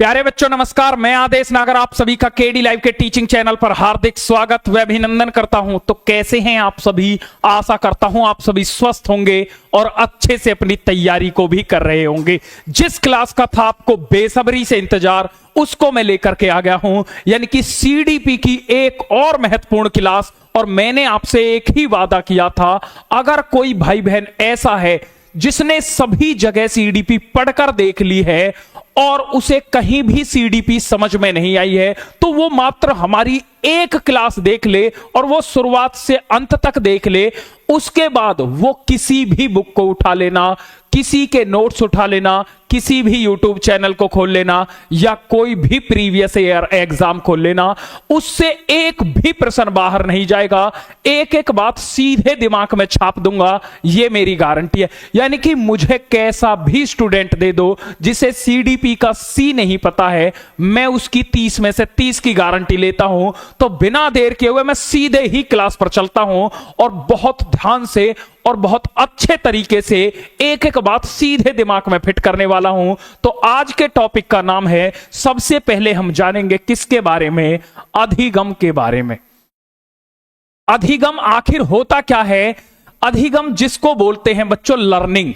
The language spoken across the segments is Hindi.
प्यारे बच्चों नमस्कार, मैं आदेश नागर आप सभी का केडी लाइव के टीचिंग चैनल पर हार्दिक स्वागत व अभिनंदन करता हूं। तो कैसे हैं आप सभी? आशा करता हूं आप सभी स्वस्थ होंगे और अच्छे से अपनी तैयारी को भी कर रहे होंगे। जिस क्लास का था आपको बेसब्री से इंतजार, उसको मैं लेकर के आ गया हूं, यानी कि सीडीपी की एक और महत्वपूर्ण क्लास। और मैंने आपसे एक ही वादा किया था, अगर कोई भाई बहन ऐसा है जिसने सभी जगह सीडीपी पढ़कर देख ली है और उसे कहीं भी सीडीपी समझ में नहीं आई है, तो वो मात्र हमारी एक क्लास देख ले और वो शुरुआत से अंत तक देख ले। उसके बाद वो किसी भी बुक को उठा लेना, किसी के नोट्स उठा लेना, किसी भी यूट्यूब चैनल को खोल लेना या कोई भी प्रीवियस ईयर एग्जाम खोल लेना, उससे एक भी प्रश्न बाहर नहीं जाएगा। एक एक बात सीधे दिमाग में छाप दूंगा, ये मेरी गारंटी है। यानी कि मुझे कैसा भी स्टूडेंट दे दो जिसे सीडीपी का सी नहीं पता है, मैं उसकी 30 में से 30 की गारंटी लेता हूं। तो बिना देर किए हुए मैं सीधे ही क्लास पर चलता हूं और बहुत ध्यान से और बहुत अच्छे तरीके से एक एक बात सीधे दिमाग में फिट करने वाला हूं। तो आज के टॉपिक का नाम है, सबसे पहले हम जानेंगे किसके बारे में? अधिगम के बारे में। अधिगम आखिर होता क्या है? अधिगम जिसको बोलते हैं बच्चों लर्निंग।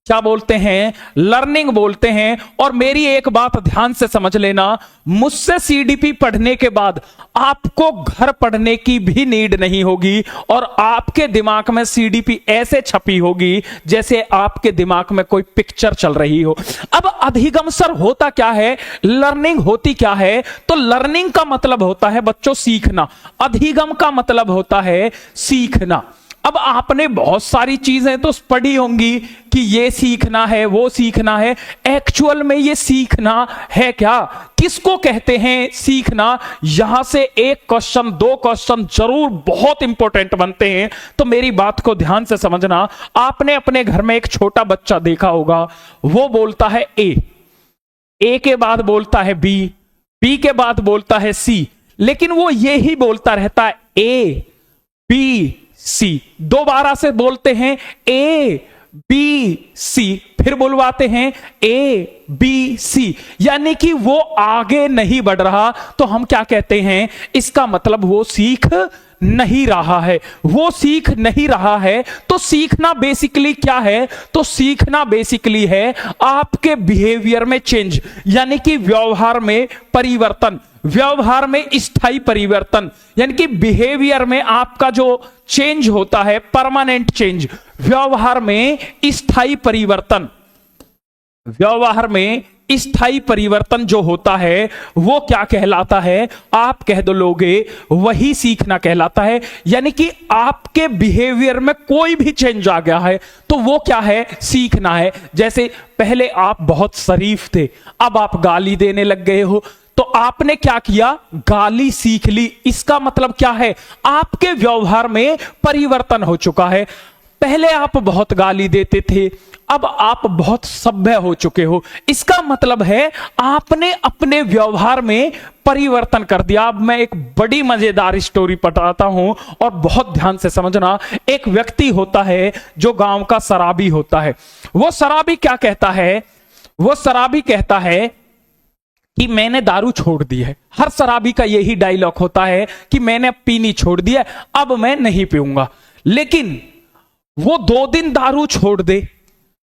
क्या बोलते हैं? लर्निंग बोलते हैं। और मेरी एक बात ध्यान से समझ लेना, मुझसे सीडीपी पढ़ने के बाद आपको घर पढ़ने की भी नीड नहीं होगी और आपके दिमाग में सीडीपी ऐसे छपी होगी जैसे आपके दिमाग में कोई पिक्चर चल रही हो। अब अधिगम सर होता क्या है? लर्निंग होती क्या है? तो लर्निंग का मतलब होता है बच्चों सीखना, अधिगम का मतलब होता है सीखना। अब आपने बहुत सारी चीजें तो पढ़ी होंगी कि ये सीखना है, वो सीखना है। एक्चुअल में ये सीखना है क्या? किसको कहते हैं सीखना? यहां से एक क्वेश्चन, दो क्वेश्चन जरूर बहुत इंपॉर्टेंट बनते हैं। तो मेरी बात को ध्यान से समझना। आपने अपने घर में एक छोटा बच्चा देखा होगा, वो बोलता है ए के बाद बोलता है बी के बाद बोलता है सी, लेकिन वो ये ही बोलता रहता है ए बी सी। दोबारा से बोलते हैं ए बी सी, फिर बुलवाते हैं ए बी सी, यानी कि वो आगे नहीं बढ़ रहा। तो हम क्या कहते हैं? इसका मतलब वो सीख नहीं रहा है। वो सीख नहीं रहा है। तो सीखना बेसिकली क्या है? तो सीखना बेसिकली है आपके बिहेवियर में चेंज, यानी कि व्यवहार में परिवर्तन, व्यवहार में स्थायी परिवर्तन। यानी कि बिहेवियर में आपका जो चेंज होता है, परमानेंट चेंज, व्यवहार में स्थायी परिवर्तन। व्यवहार में स्थायी परिवर्तन जो होता है वो क्या कहलाता है? आप कह दो लोगे, वही सीखना कहलाता है। यानी कि आपके बिहेवियर में कोई भी चेंज आ गया है तो वो क्या है? सीखना है। जैसे पहले आप बहुत शरीफ थे, अब आप गाली देने लग गए हो, तो आपने क्या किया? गाली सीख ली। इसका मतलब क्या है? आपके व्यवहार में परिवर्तन हो चुका है। पहले आप बहुत गाली देते थे, अब आप बहुत सभ्य हो चुके हो। इसका मतलब है आपने अपने व्यवहार में परिवर्तन कर दिया। अब मैं एक बड़ी मजेदार स्टोरी बताता हूं और बहुत ध्यान से समझना। एक व्यक्ति होता है जो गांव का शराबी होता है। वो शराबी क्या कहता है? वो शराबी कहता है कि मैंने दारू छोड़ दी है। हर शराबी का यही डायलॉग होता है कि मैंने पीनी छोड़ दी है, अब मैं नहीं पीऊंगा। लेकिन वो 2 दिन दारू छोड़ दे,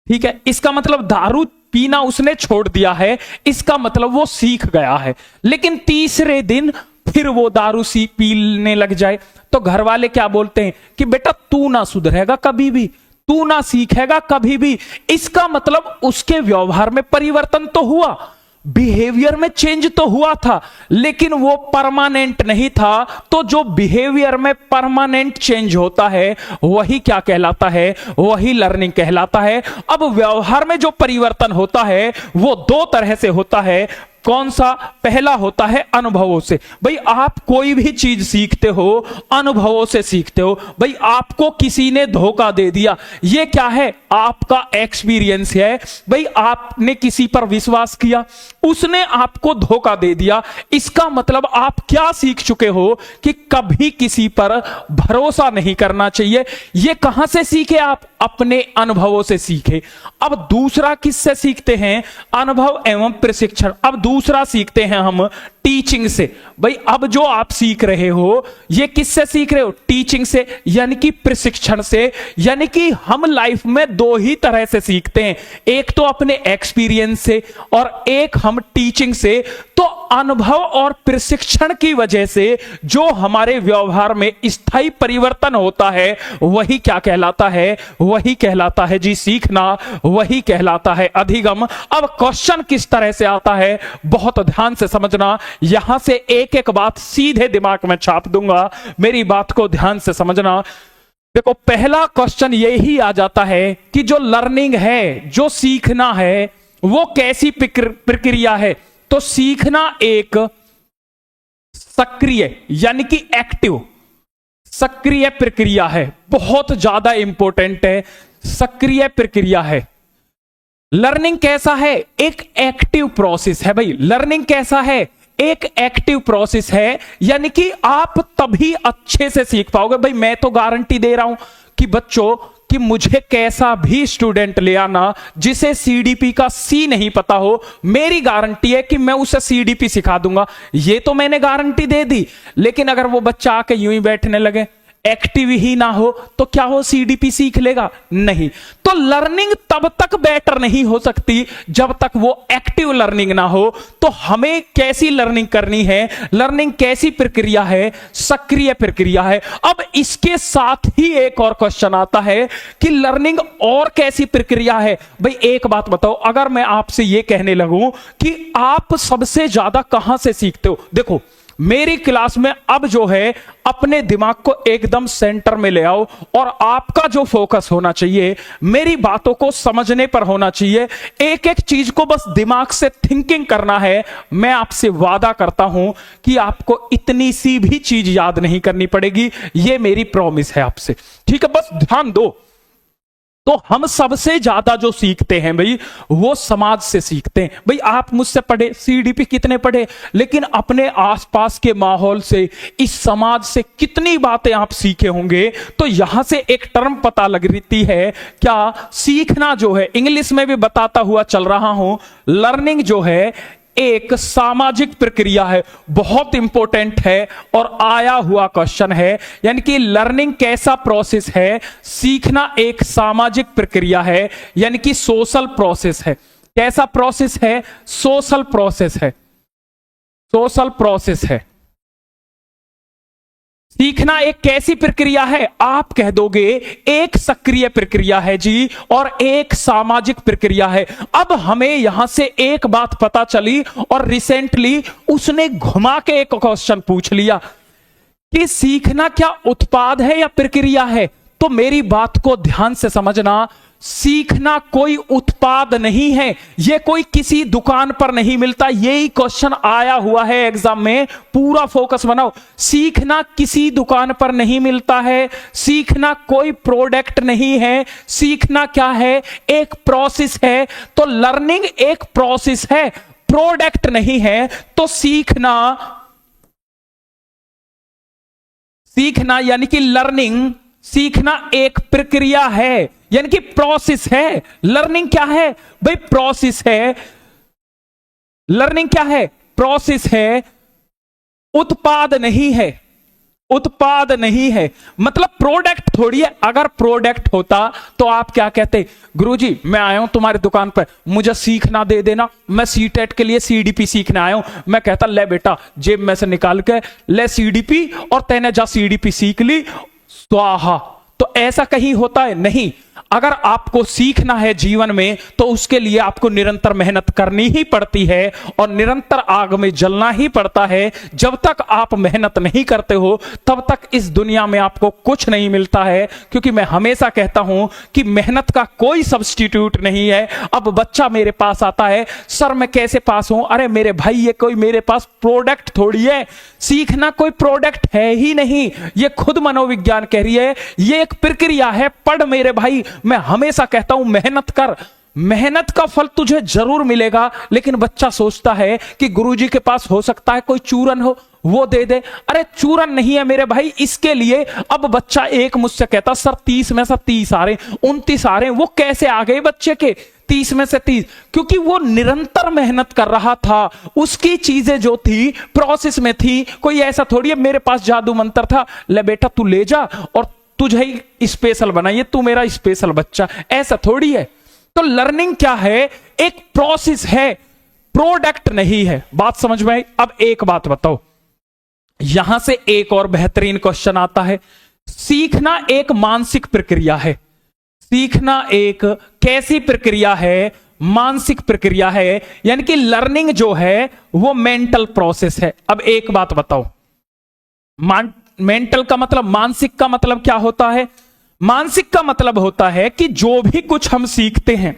ठीक है, इसका मतलब दारू पीना उसने छोड़ दिया है, इसका मतलब वो सीख गया है। लेकिन तीसरे दिन फिर वो दारू पीने लग जाए तो घर वाले क्या बोलते हैं कि बेटा तू ना सुधरेगा कभी भी, तू ना सीखेगा कभी भी। इसका मतलब उसके व्यवहार में परिवर्तन तो हुआ, बिहेवियर में चेंज तो हुआ था, लेकिन वो परमानेंट नहीं था। तो जो बिहेवियर में परमानेंट चेंज होता है वही क्या कहलाता है? वही लर्निंग कहलाता है। अब व्यवहार में जो परिवर्तन होता है वो 2 तरह से होता है। कौन सा? पहला होता है अनुभवों से। भाई आप कोई भी चीज सीखते हो अनुभवों से सीखते हो। भाई आपको किसी ने धोखा दे दिया, ये क्या है? आपका एक्सपीरियंस है। भाई आपने किसी पर विश्वास किया, उसने आपको धोखा दे दिया, इसका मतलब आप क्या सीख चुके हो कि कभी किसी पर भरोसा नहीं करना चाहिए। ये कहां से सीखे आप? अपने अनुभवों से सीखे। अब दूसरा किससे सीखते हैं? अनुभव एवं प्रशिक्षण। अब दूसरा सीखते हैं हम टीचिंग से। भाई अब जो आप सीख रहे हो ये किससे सीख रहे हो? टीचिंग से, यानी कि प्रशिक्षण से। यानी कि हम लाइफ में दो ही तरह से सीखते हैं, एक तो अपने एक्सपीरियंस से और एक हम टीचिंग से। तो अनुभव और प्रशिक्षण की वजह से जो हमारे व्यवहार में स्थायी परिवर्तन होता है वही क्या कहलाता है? वही कहलाता है जी सीखना, वही कहलाता है अधिगम। अब क्वेश्चन किस तरह से आता है बहुत ध्यान से समझना, यहां से एक एक बात सीधे दिमाग में छाप दूंगा, मेरी बात को ध्यान से समझना। देखो पहला क्वेश्चन यही आ जाता है कि जो लर्निंग है, जो सीखना है, वो कैसी प्रक्रिया है? तो सीखना एक सक्रिय यानी कि एक्टिव सक्रिय प्रक्रिया है, बहुत ज्यादा इंपॉर्टेंट है, सक्रिय प्रक्रिया है। लर्निंग कैसा है? एक एक्टिव प्रोसेस है भाई। लर्निंग कैसा है? एक एक्टिव प्रोसेस है, यानी कि आप तभी अच्छे से सीख पाओगे। भाई मैं तो गारंटी दे रहा हूं कि बच्चों कि मुझे कैसा भी स्टूडेंट ले आना जिसे सीडीपी का सी नहीं पता हो, मेरी गारंटी है कि मैं उसे सीडीपी सिखा दूंगा। ये तो मैंने गारंटी दे दी। लेकिन अगर वो बच्चा आके यूं ही बैठने लगे, एक्टिव ही ना हो, तो क्या वो सीडीपी सीख लेगा? नहीं। तो लर्निंग तब तक बेटर नहीं हो सकती जब तक वो एक्टिव लर्निंग ना हो। तो हमें कैसी लर्निंग करनी है? लर्निंग कैसी प्रक्रिया है? सक्रिय प्रक्रिया है। अब इसके साथ ही एक और क्वेश्चन आता है कि लर्निंग और कैसी प्रक्रिया है? भाई एक बात बताओ, अगर मैं आपसे ये कहने लगूं कि आप सबसे ज्यादा कहां से सीखते हो? देखो मेरी क्लास में अब जो है अपने दिमाग को एकदम सेंटर में ले आओ और आपका जो फोकस होना चाहिए मेरी बातों को समझने पर होना चाहिए। एक एक चीज को बस दिमाग से थिंकिंग करना है। मैं आपसे वादा करता हूं कि आपको इतनी सी भी चीज याद नहीं करनी पड़ेगी, ये मेरी प्रॉमिस है आपसे। ठीक है, बस ध्यान दो। तो हम सबसे ज्यादा जो सीखते हैं भाई वो समाज से सीखते हैं। भाई आप मुझसे पढ़े, सीडीपी कितने पढ़े, लेकिन अपने आसपास के माहौल से, इस समाज से कितनी बातें आप सीखे होंगे। तो यहां से एक टर्म पता लग रही है क्या? सीखना जो है, इंग्लिश में भी बताता हुआ चल रहा हूं, लर्निंग जो है एक सामाजिक प्रक्रिया है। बहुत इंपॉर्टेंट है और आया हुआ क्वेश्चन है। यानी कि लर्निंग कैसा प्रोसेस है? सीखना एक सामाजिक प्रक्रिया है, यानी कि सोशल प्रोसेस है। कैसा प्रोसेस है? सोशल प्रोसेस है। सोशल प्रोसेस है। सीखना एक कैसी प्रक्रिया है? आप कह दोगे एक सक्रिय प्रक्रिया है जी और एक सामाजिक प्रक्रिया है। अब हमें यहां से एक बात पता चली और रिसेंटली उसने घुमा के एक क्वेश्चन पूछ लिया कि सीखना क्या उत्पाद है या प्रक्रिया है? तो मेरी बात को ध्यान से समझना, सीखना कोई उत्पाद नहीं है, यह कोई किसी दुकान पर नहीं मिलता। यही क्वेश्चन आया हुआ है एग्जाम में, पूरा फोकस बनाओ। सीखना किसी दुकान पर नहीं मिलता है, सीखना कोई प्रोडक्ट नहीं है। सीखना क्या है? एक प्रोसेस है। तो लर्निंग एक प्रोसेस है, प्रोडक्ट नहीं है। तो सीखना यानी कि लर्निंग, सीखना एक प्रक्रिया है, यानी कि प्रोसेस है। लर्निंग क्या है भाई? प्रोसेस है। लर्निंग क्या है? प्रोसेस है, उत्पाद नहीं है। उत्पाद नहीं है मतलब प्रोडक्ट थोड़ी है। अगर प्रोडक्ट होता तो आप क्या कहते? गुरुजी मैं आया हूं तुम्हारी दुकान पर, मुझे सीखना दे देना, मैं सीटेट के लिए सीडीपी सीखने आया हूं। मैं कहता ले बेटा जेब में से निकाल के ले सीडीपी, और तेने जा सीडीपी सीख ली, स्वाहा। तो ऐसा कहीं होता है? नहीं। अगर आपको सीखना है जीवन में तो उसके लिए आपको निरंतर मेहनत करनी ही पड़ती है और निरंतर आग में जलना ही पड़ता है। जब तक आप मेहनत नहीं करते हो तब तक इस दुनिया में आपको कुछ नहीं मिलता है, क्योंकि मैं हमेशा कहता हूं कि मेहनत का कोई सब्स्टिट्यूट नहीं है। अब बच्चा मेरे पास आता है, सर मैं कैसे पास हूं? अरे मेरे भाई ये कोई मेरे पास प्रोडक्ट थोड़ी है। सीखना कोई प्रोडक्ट है ही नहीं, ये खुद मनोविज्ञान कह रही है, ये एक प्रक्रिया है। पढ़ मेरे भाई, मैं हमेशा कहता हूं मेहनत कर, मेहनत का फल तुझे जरूर मिलेगा। लेकिन बच्चा सोचता है कि गुरुजी के पास हो सकता है कोई चूरन हो, वो दे दे। अरे चूरन नहीं है मेरे भाई, इसके लिए अब बच्चा एक मुझसे कहता सर 30 में से 30 आ रहे, 29 आ रहे। वो कैसे आ गए बच्चे के 30 में से 30, क्योंकि वो निरंतर मेहनत कर रहा था। उसकी चीजें जो थी प्रोसेस में थी। कोई ऐसा थोड़ी है मेरे पास जादू मंत्र था, ले बेटा तू ले जा और तुझे ही स्पेशल बनाइए, तू मेरा स्पेशल बच्चा, ऐसा थोड़ी है। तो लर्निंग क्या है? एक प्रोसेस है, प्रोडक्ट नहीं है। बात समझ में आई? अब एक बात बताओ, यहां से एक और बेहतरीन क्वेश्चन आता है। सीखना एक मानसिक प्रक्रिया है। सीखना एक कैसी प्रक्रिया है? मानसिक प्रक्रिया है, यानी कि लर्निंग जो है वो मेंटल प्रोसेस है। अब एक बात बताओ, मेंटल का मतलब, मानसिक का मतलब क्या होता है? मानसिक का मतलब होता है कि जो भी कुछ हम सीखते हैं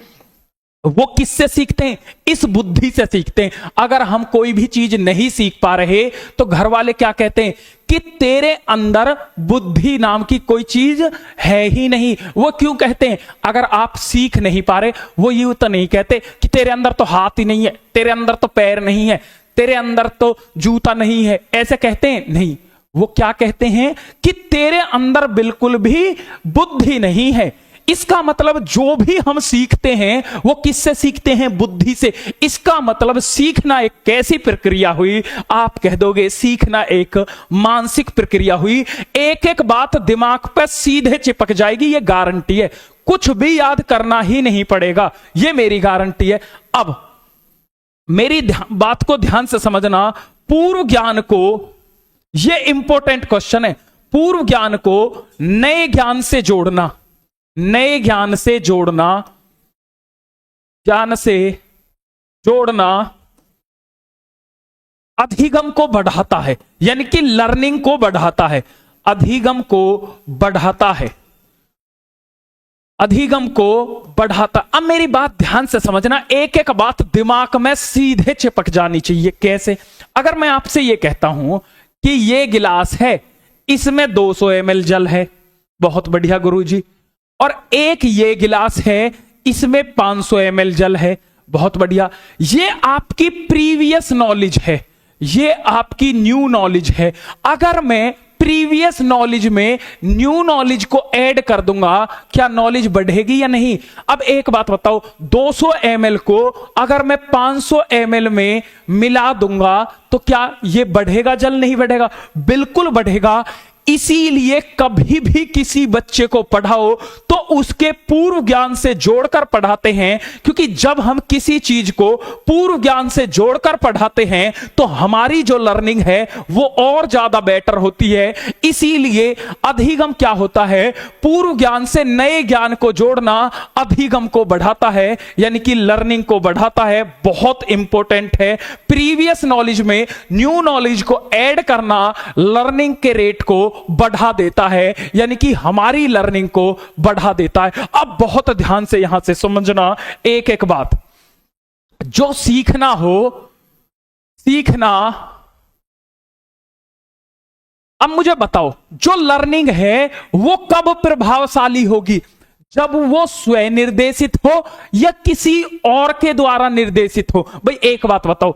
वो किससे सीखते हैं? इस बुद्धि से सीखते हैं। अगर हम कोई भी चीज नहीं सीख पा रहे तो घर वाले क्या कहते हैं कि तेरे अंदर बुद्धि नाम की कोई चीज है ही नहीं। वो क्यों कहते हैं? अगर आप सीख नहीं पा रहे, वो यूं तो नहीं कहते कि तेरे अंदर तो हाथ ही नहीं है, तेरे अंदर तो पैर नहीं है, तेरे अंदर तो जूता नहीं है, ऐसे कहते हैं? नहीं, वो क्या कहते हैं कि तेरे अंदर बिल्कुल भी बुद्धि नहीं है। इसका मतलब जो भी हम सीखते हैं वो किससे सीखते हैं? बुद्धि से। इसका मतलब सीखना एक कैसी प्रक्रिया हुई? आप कह दोगे सीखना एक मानसिक प्रक्रिया हुई। एक एक बात दिमाग पर सीधे चिपक जाएगी, ये गारंटी है। कुछ भी याद करना ही नहीं पड़ेगा, ये मेरी गारंटी है। अब मेरी बात को ध्यान से समझना। पूर्व ज्ञान को, ये इंपॉर्टेंट क्वेश्चन है, पूर्व ज्ञान को नए ज्ञान से जोड़ना, नए ज्ञान से जोड़ना, ज्ञान से जोड़ना अधिगम को बढ़ाता है, यानी कि लर्निंग को बढ़ाता है, अधिगम को बढ़ाता है, अधिगम को बढ़ाता। अब मेरी बात ध्यान से समझना, एक एक बात दिमाग में सीधे चिपक जानी चाहिए। कैसे? अगर मैं आपसे यह कहता हूं कि ये गिलास है, इसमें 200 ml जल है, बहुत बढ़िया गुरुजी, और एक ये गिलास है, इसमें 500 ml जल है, बहुत बढ़िया। ये आपकी प्रीवियस नॉलेज है, ये आपकी न्यू नॉलेज है। अगर मैं प्रीवियस नॉलेज में न्यू नॉलेज को ऐड कर दूंगा, क्या नॉलेज बढ़ेगी या नहीं? अब एक बात बताओ, 200 ml को अगर मैं 500 ml में मिला दूंगा तो क्या ये बढ़ेगा जल? नहीं बढ़ेगा, बिल्कुल बढ़ेगा। इसीलिए कभी भी किसी बच्चे को पढ़ाओ तो उसके पूर्व ज्ञान से जोड़कर पढ़ाते हैं, क्योंकि जब हम किसी चीज को पूर्व ज्ञान से जोड़कर पढ़ाते हैं तो हमारी जो लर्निंग है वो और ज्यादा बेटर होती है। इसीलिए अधिगम क्या होता है? पूर्व ज्ञान से नए ज्ञान को जोड़ना अधिगम को बढ़ाता है, यानी कि लर्निंग को बढ़ाता है। बहुत इंपॉर्टेंट है। प्रीवियस नॉलेज में न्यू नॉलेज को ऐड करना लर्निंग के रेट को बढ़ा देता है, यानी कि हमारी लर्निंग को बढ़ा देता है। अब बहुत ध्यान से यहां से समझना एक एक बात। जो सीखना हो, सीखना, अब मुझे बताओ, जो लर्निंग है वो कब प्रभावशाली होगी? जब वो स्वयं निर्देशित हो या किसी और के द्वारा निर्देशित हो। भाई एक बात बताओ,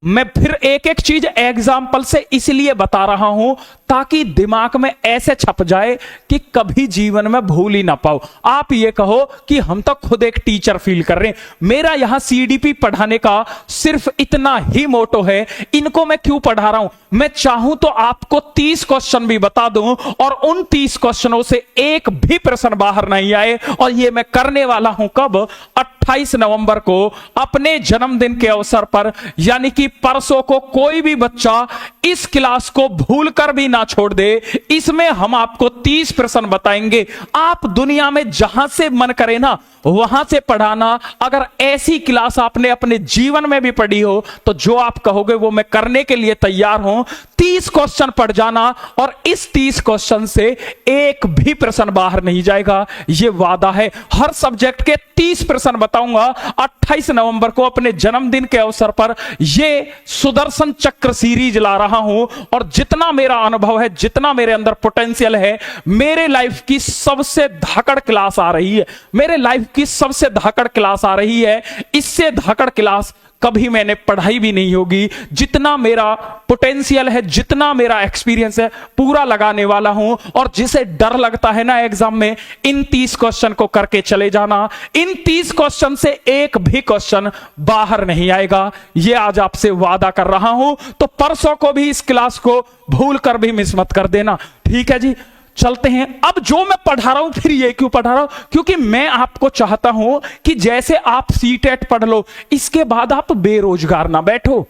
मैं फिर एक एक चीज एग्जाम्पल से इसलिए बता रहा हूं ताकि दिमाग में ऐसे छप जाए कि कभी जीवन में भूल ही ना पाओ। आप ये कहो कि हम तो खुद एक टीचर फील कर रहे हैं, मेरा यहां सीडीपी पढ़ाने का सिर्फ इतना ही मोटो है, इनको मैं क्यों पढ़ा रहा हूं? मैं चाहूं तो आपको 30 क्वेश्चन भी बता दूं और उन 30 क्वेश्चनों से एक भी प्रश्न बाहर नहीं आए, और ये मैं करने वाला हूं कब? 28 नवंबर को अपने जन्मदिन के अवसर पर, यानी कि परसों को। कोई भी बच्चा इस क्लास को भूलकर भी ना छोड़ दे। इसमें हम आपको 30 प्रश्न बताएंगे। आप दुनिया में जहां से मन करे ना वहां से पढ़ाना। अगर ऐसी क्लास आपने अपने जीवन में भी पढ़ी हो तो जो आप कहोगे वो मैं करने के लिए तैयार हूं। 30 क्वेश्चन पढ़ जाना और इस 30 क्वेश्चन से एक भी प्रश्न बाहर नहीं जाएगा, ये वादा है। हर सब्जेक्ट के 30 प्रश्न बताऊंगा 28 नवंबर को अपने जन्मदिन के अवसर पर। ये सुदर्शन चक्र सीरीज ला रहा हूं और जितना मेरा अनुभव है, जितना मेरे अंदर पोटेंशियल है, मेरे लाइफ की सबसे धाकड़ क्लास आ रही है, मेरे लाइफ की सबसे धाकड़ क्लास आ रही है। इससे धाकड़ क्लास कभी मैंने पढ़ाई भी नहीं होगी। जितना मेरा पोटेंशियल है, जितना मेरा एक्सपीरियंस है, पूरा लगाने वाला हूं। और जिसे डर लगता है ना एग्जाम में, इन 30 क्वेश्चन को करके चले जाना। इन 30 क्वेश्चन से एक भी क्वेश्चन बाहर नहीं आएगा, यह आज आपसे वादा कर रहा हूं। तो परसों को भी इस क्लास को भूल कर भी मिस मत कर देना, ठीक है जी। चलते हैं। अब जो मैं पढ़ा रहा हूं, फिर ये क्यों पढ़ा रहा हूं? क्योंकि मैं आपको चाहता हूं कि जैसे आप सीटेट पढ़ लो, इसके बाद आप बेरोजगार ना बैठो।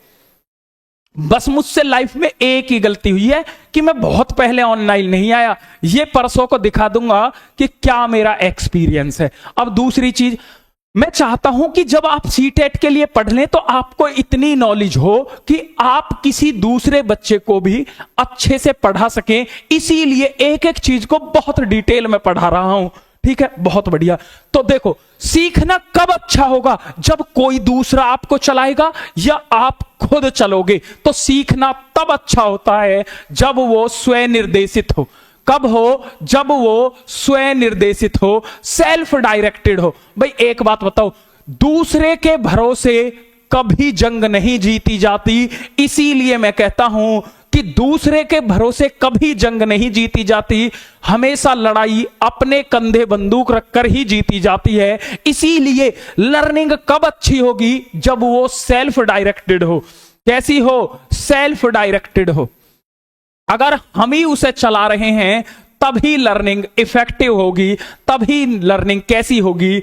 बस मुझसे लाइफ में एक ही गलती हुई है कि मैं बहुत पहले ऑनलाइन नहीं आया। ये परसों को दिखा दूंगा कि क्या मेरा एक्सपीरियंस है। अब दूसरी चीज, मैं चाहता हूं कि जब आप सीटेट के लिए पढ़ लें तो आपको इतनी नॉलेज हो कि आप किसी दूसरे बच्चे को भी अच्छे से पढ़ा सकें। इसीलिए एक एक चीज को बहुत डिटेल में पढ़ा रहा हूं, ठीक है। बहुत बढ़िया। तो देखो, सीखना कब अच्छा होगा? जब कोई दूसरा आपको चलाएगा या आप खुद चलोगे। तो सीखना तब अच्छा होता है जब वो स्वयं निर्देशित हो। कब हो? जब वो स्वयं निर्देशित हो, सेल्फ डायरेक्टेड हो। भाई एक बात बताओ, दूसरे के भरोसे कभी जंग नहीं जीती जाती। इसीलिए मैं कहता हूं कि दूसरे के भरोसे कभी जंग नहीं जीती जाती। हमेशा लड़ाई अपने कंधे बंदूक रखकर ही जीती जाती है। इसीलिए लर्निंग कब अच्छी होगी? जब वो सेल्फ डायरेक्टेड हो। कैसी हो? सेल्फ डायरेक्टेड हो। अगर हम ही उसे चला रहे हैं तभी लर्निंग इफेक्टिव होगी। तभी लर्निंग कैसी होगी?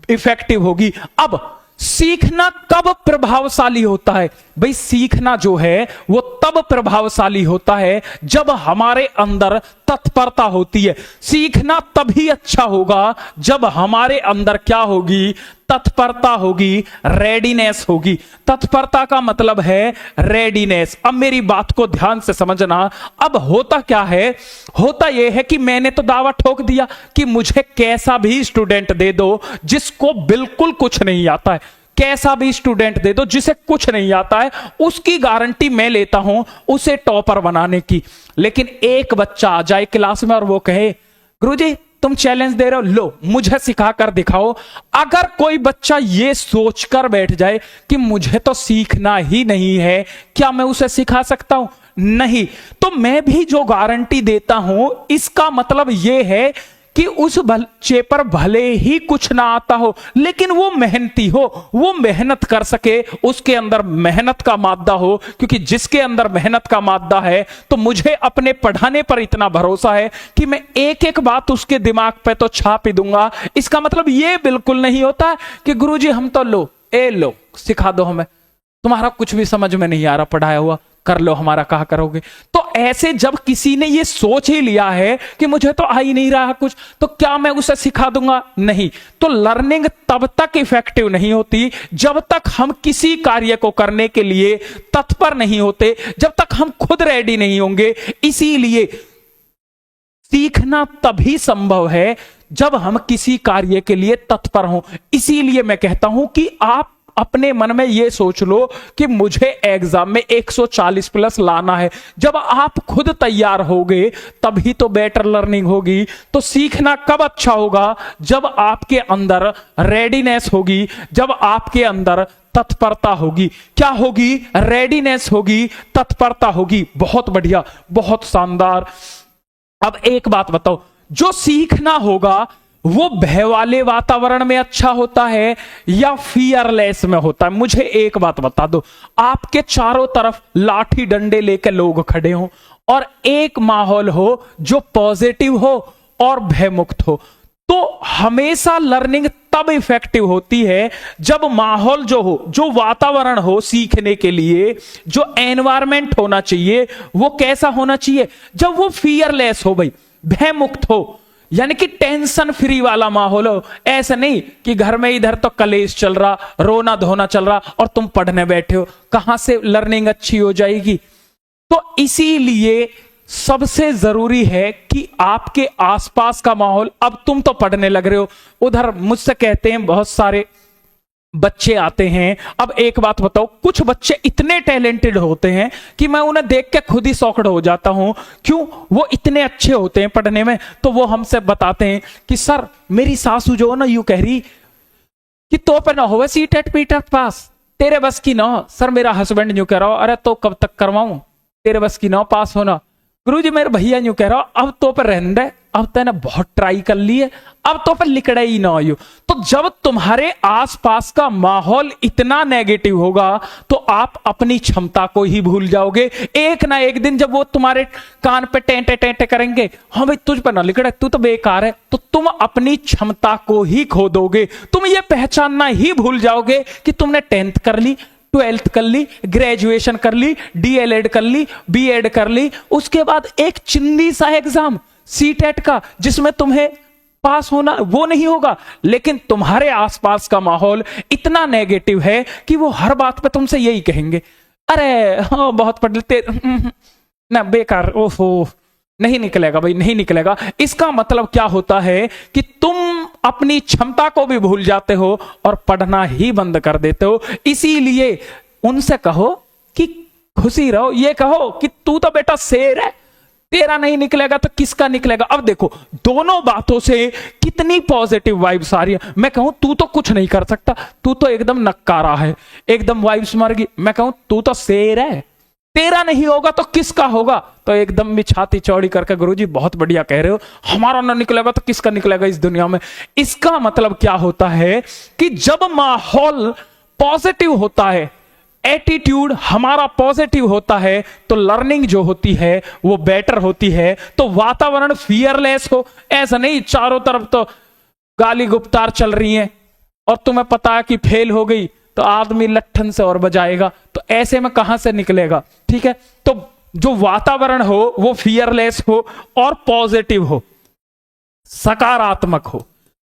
इफेक्टिव होगी। अब सीखना कब प्रभावशाली होता है? भाई सीखना जो है वो तब प्रभावशाली होता है जब हमारे अंदर तत्परता होती है। सीखना तभी अच्छा होगा जब हमारे अंदर क्या होगी? तत्परता होगी, रेडीनेस होगी। तत्परता का मतलब है रेडीनेस। अब मेरी बात को ध्यान से समझना। अब होता क्या है? होता यह है कि मैंने तो दावा ठोक दिया कि मुझे कैसा भी स्टूडेंट दे दो जिसको बिल्कुल कुछ नहीं आता है। कैसा भी स्टूडेंट दे दो जिसे कुछ नहीं आता है, उसकी गारंटी मैं लेता हूं उसे टॉपर बनाने की। लेकिन एक बच्चा आ जाए क्लास में और वो कहे, गुरुजी तुम चैलेंज दे रहे हो, लो मुझे सिखा कर दिखाओ। अगर कोई बच्चा ये सोचकर बैठ जाए कि मुझे तो सीखना ही नहीं है, क्या मैं उसे सिखा सकता हूं? नहीं। तो मैं भी जो गारंटी देता हूं, इसका मतलब यह है कि उस बच्चे पर भले ही कुछ ना आता हो, लेकिन वो मेहनती हो, वो मेहनत कर सके, उसके अंदर मेहनत का मादा हो। क्योंकि जिसके अंदर मेहनत का मादा है, तो मुझे अपने पढ़ाने पर इतना भरोसा है कि मैं एक एक बात उसके दिमाग पे तो छाप ही दूंगा। इसका मतलब ये बिल्कुल नहीं होता कि गुरुजी हम तो लो सिखा दो हमें, तुम्हारा कुछ भी समझ में नहीं आ रहा पढ़ाया हुआ, कर लो हमारा कहा करोगे। तो ऐसे जब किसी ने ये सोच ही लिया है कि मुझे तो आ ही नहीं रहा कुछ, तो क्या मैं उसे सिखा दूंगा? नहीं। तो लर्निंग तब तक इफेक्टिव नहीं होती जब तक हम किसी कार्य को करने के लिए तत्पर नहीं होते, जब तक हम खुद रेडी नहीं होंगे। इसीलिए सीखना तभी संभव है जब हम किसी कार्य के लिए तत्पर हों। इसीलिए मैं कहता हूं कि आप अपने मन में यह सोच लो कि मुझे एग्जाम में 140 प्लस लाना है। जब आप खुद तैयार होगे तभी तो बेटर लर्निंग होगी। तो सीखना कब अच्छा होगा? जब आपके अंदर रेडीनेस होगी, जब आपके अंदर तत्परता होगी। क्या होगी? रेडीनेस होगी, तत्परता होगी। बहुत बढ़िया, बहुत शानदार। अब एक बात बताओ, जो सीखना होगा वो भय वाले वातावरण में अच्छा होता है या फियरलेस में होता है? मुझे एक बात बता दो, आपके चारों तरफ लाठी डंडे लेकर लोग खड़े हों और एक माहौल हो जो पॉजिटिव हो और भयमुक्त हो, तो हमेशा लर्निंग तब इफेक्टिव होती है जब माहौल जो हो, जो वातावरण हो सीखने के लिए, जो एनवायरमेंट होना चाहिए वो कैसा होना चाहिए? जब वो फियरलेस हो, भाई भयमुक्त हो, यानी कि टेंशन फ्री वाला माहौल हो। ऐसा नहीं कि घर में इधर तो कलेश चल रहा, रोना धोना चल रहा और तुम पढ़ने बैठे हो, कहां से लर्निंग अच्छी हो जाएगी? तो इसीलिए सबसे जरूरी है कि आपके आसपास का माहौल, अब तुम तो पढ़ने लग रहे हो, उधर मुझसे कहते हैं बहुत सारे बच्चे आते हैं। अब एक बात बताओ, कुछ बच्चे इतने टैलेंटेड होते हैं कि मैं उन्हें देख के खुद ही सौखड़ हो जाता हूं। क्यों? वो इतने अच्छे होते हैं पढ़ने में। तो वो हमसे बताते हैं कि सर मेरी सासू जो है ना यूं कह रही कि तो पे ना होवे सीटेट पीटेट पास, तेरे बस की ना सर, मेरा हस्बैंड यूं कह रहा हो, अरे तो कब तक करवाऊं, तेरे बस की ना पास होना। गुरुजी मेरे भैया यूं कह रहा हो, अब तो पर रहने दे, अब तैने बहुत ट्राई कर ली है, अब तो पर लिकड़े ही ना हो। तो जब तुम्हारे आसपास का माहौल इतना नेगेटिव होगा तो आप अपनी क्षमता को ही भूल जाओगे। एक ना एक दिन जब वो तुम्हारे कान पे टेंटे टेंटे करेंगे, हाँ भाई तुझ पर ना लिकड़े, तू तो बेकार है, तो तुम अपनी क्षमता को ही खो दोगे। तुम ये पहचानना ही भूल जाओगे कि तुमने 10th कर ली, 12th कर ली, ग्रेजुएशन कर ली, डीएलएड कर ली, बीएड कर ली, उसके बाद एक चिंदी सा एग्जाम सीटेट का जिसमें तुम्हें पास होना वो नहीं होगा, लेकिन तुम्हारे आसपास का माहौल इतना नेगेटिव है कि वो हर बात पे तुमसे यही कहेंगे, अरे हाँ बहुत पढ़ लेते ना, बेकार, ओहो नहीं निकलेगा भाई, नहीं निकलेगा। इसका मतलब क्या होता है कि तुम अपनी क्षमता को भी भूल जाते हो और पढ़ना ही बंद कर देते हो। इसीलिए उनसे कहो कि खुशी रहो, ये कहो कि तू तो बेटा शेर है, तेरा नहीं निकलेगा तो किसका निकलेगा। अब देखो दोनों बातों से कितनी पॉजिटिव वाइब्स आ रही है। मैं कहूं तू तो कुछ नहीं कर सकता, तू तो एकदम नक्कारा है, एकदम वाइब्स मर गई। मैं कहूं तू तो शेर है, तेरा नहीं होगा तो किसका होगा, तो एकदम भी छाती चौड़ी करके गुरुजी बहुत बढ़िया कह रहे हो, हमारा ना निकलेगा तो किसका निकलेगा इस दुनिया में। इसका मतलब क्या होता है कि जब माहौल पॉजिटिव होता है, एटीट्यूड हमारा पॉजिटिव होता है, तो लर्निंग जो होती है वो बेटर होती है। तो वातावरण फियरलेस हो, ऐसा नहीं चारों तरफ तो गाली गुप्तार चल रही है और तुम्हें पता है कि फेल हो गई तो आदमी लट्ठन से और बजाएगा, तो ऐसे में कहां से निकलेगा। ठीक है, तो जो वातावरण हो वो फियरलेस हो और पॉजिटिव हो, सकारात्मक हो,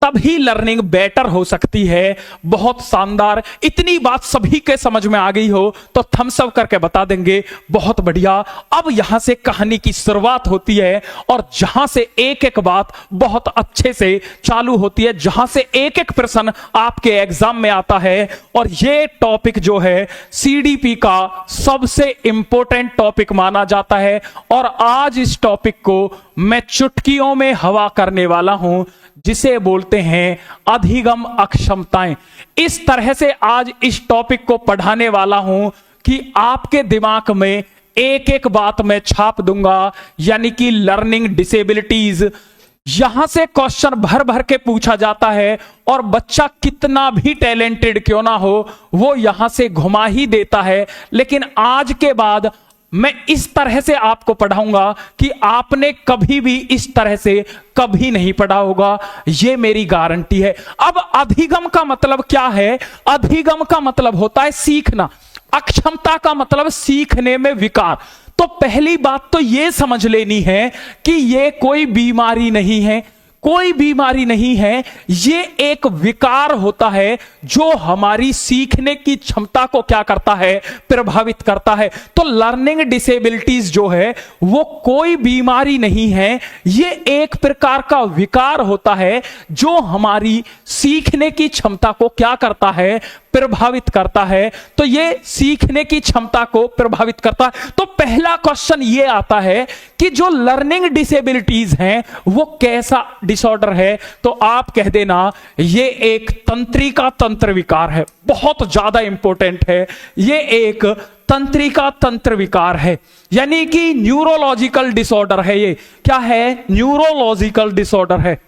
तभी लर्निंग बेटर हो सकती है। बहुत शानदार, इतनी बात सभी के समझ में आ गई हो तो थम्स अप करके बता देंगे, बहुत बढ़िया। अब यहां से कहानी की शुरुआत होती है और जहां से एक एक बात बहुत अच्छे से चालू होती है, जहां से एक एक प्रश्न आपके एग्जाम में आता है। और ये टॉपिक जो है सीडीपी का सबसे इंपॉर्टेंट टॉपिक माना जाता है और आज इस टॉपिक को मैं चुटकियों में हवा करने वाला हूं, जिसे बोलते हैं अधिगम अक्षमताएं। इस तरह से आज इस टॉपिक को पढ़ाने वाला हूं कि आपके दिमाग में एक एक बात मैं छाप दूंगा, यानी कि लर्निंग डिसेबिलिटीज। यहां से क्वेश्चन भर भर के पूछा जाता है और बच्चा कितना भी टैलेंटेड क्यों ना हो वो यहां से घुमा ही देता है। लेकिन आज के बाद मैं इस तरह से आपको पढ़ाऊंगा कि आपने कभी भी इस तरह से कभी नहीं पढ़ा होगा, यह मेरी गारंटी है। अब अधिगम का मतलब क्या है? अधिगम का मतलब होता है सीखना, अक्षमता का मतलब सीखने में विकार। तो पहली बात तो यह समझ लेनी है कि यह कोई बीमारी नहीं है, कोई बीमारी नहीं है, ये एक विकार होता है जो हमारी सीखने की क्षमता को क्या करता है? प्रभावित करता है। तो लर्निंग डिसेबिलिटीज जो है वो कोई बीमारी नहीं है, ये एक प्रकार का विकार होता है जो हमारी सीखने की क्षमता को क्या करता है? प्रभावित करता है। तो ये सीखने की क्षमता को प्रभावित करता है। तो पहला क्वेश्चन ये आता है कि जो लर्निंग डिसेबिलिटीज हैं वो कैसा डिसऑर्डर है? तो आप कह देना ये एक तंत्रिका तंत्र विकार है। बहुत ज्यादा इंपॉर्टेंट है, ये एक तंत्रिका तंत्र विकार है, यानी कि न्यूरोलॉजिकल डिसऑर्डर है। ये क्या है? न्यूरोलॉजिकल डिसऑर्डर है।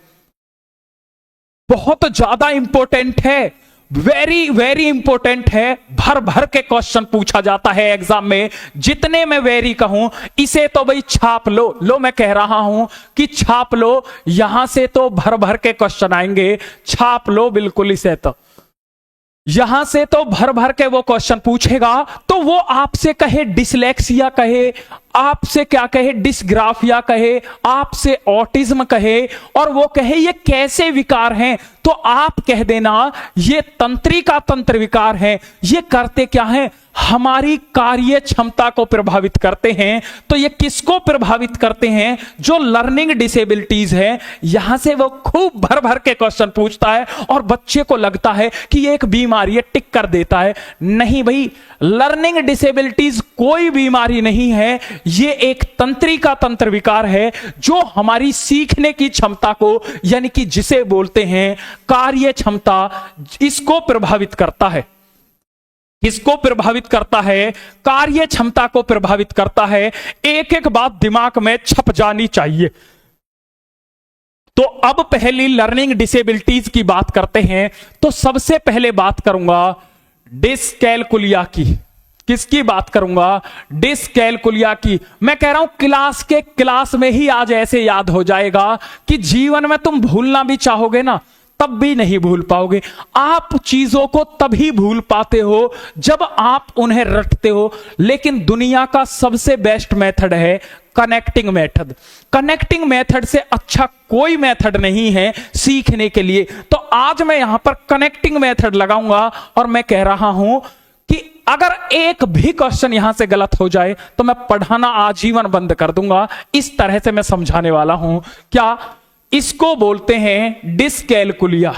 बहुत ज्यादा इंपॉर्टेंट है, वेरी वेरी इंपॉर्टेंट है। भर भर के क्वेश्चन पूछा जाता है एग्जाम में। जितने मैं वेरी कहूं इसे तो भाई छाप लो मैं कह रहा हूं कि छाप लो, यहां से तो भर भर के क्वेश्चन आएंगे, छाप लो बिल्कुल इसे। तो यहां से तो भर भर के वो क्वेश्चन पूछेगा, तो वो आपसे कहे डिसलेक्सिया कहे, आपसे क्या कहे? डिसग्राफिया कहे, आपसे ऑटिज्म कहे, और वो कहे ये कैसे विकार हैं, तो आप कह देना ये तंत्रिका तंत्र विकार हैं। ये करते क्या हैं? हमारी कार्य क्षमता को प्रभावित करते हैं। तो ये किसको प्रभावित करते हैं? जो लर्निंग डिसेबिलिटीज है। यहां से वो खूब भर भर के क्वेश्चन पूछता है और बच्चे को लगता है कि ये एक बीमारी है, टिक कर देता है। नहीं भाई, लर्निंग डिसेबिलिटीज कोई बीमारी नहीं है, ये एक तंत्रिका तंत्र विकार है जो हमारी सीखने की क्षमता को, यानी कि जिसे बोलते हैं कार्य क्षमता, इसको प्रभावित करता है। किसको प्रभावित करता है? कार्य क्षमता को प्रभावित करता है। एक एक बात दिमाग में छप जानी चाहिए। तो अब पहली लर्निंग डिसेबिलिटीज की बात करते हैं। तो सबसे पहले बात करूंगा डिसकैलकुलिया की। किसकी बात करूंगा? डिसकैलकुलिया की। मैं कह रहा हूं क्लास में ही आज ऐसे याद हो जाएगा कि जीवन में तुम भूलना भी चाहोगे ना, तब भी नहीं भूल पाओगे। आप चीजों को तभी भूल पाते हो जब आप उन्हें रटते हो। लेकिन दुनिया का सबसे बेस्ट मेथड है कनेक्टिंग मेथड। कनेक्टिंग मेथड से अच्छा कोई मेथड नहीं है सीखने के लिए। तो आज मैं यहां पर कनेक्टिंग मेथड लगाऊंगा और मैं कह रहा हूं कि अगर एक भी क्वेश्चन यहां से गलत हो जाए तो मैं पढ़ाना आजीवन बंद कर दूंगा। इस तरह से मैं समझाने वाला हूं। क्या? इसको बोलते हैं डिसकैलकुलिया।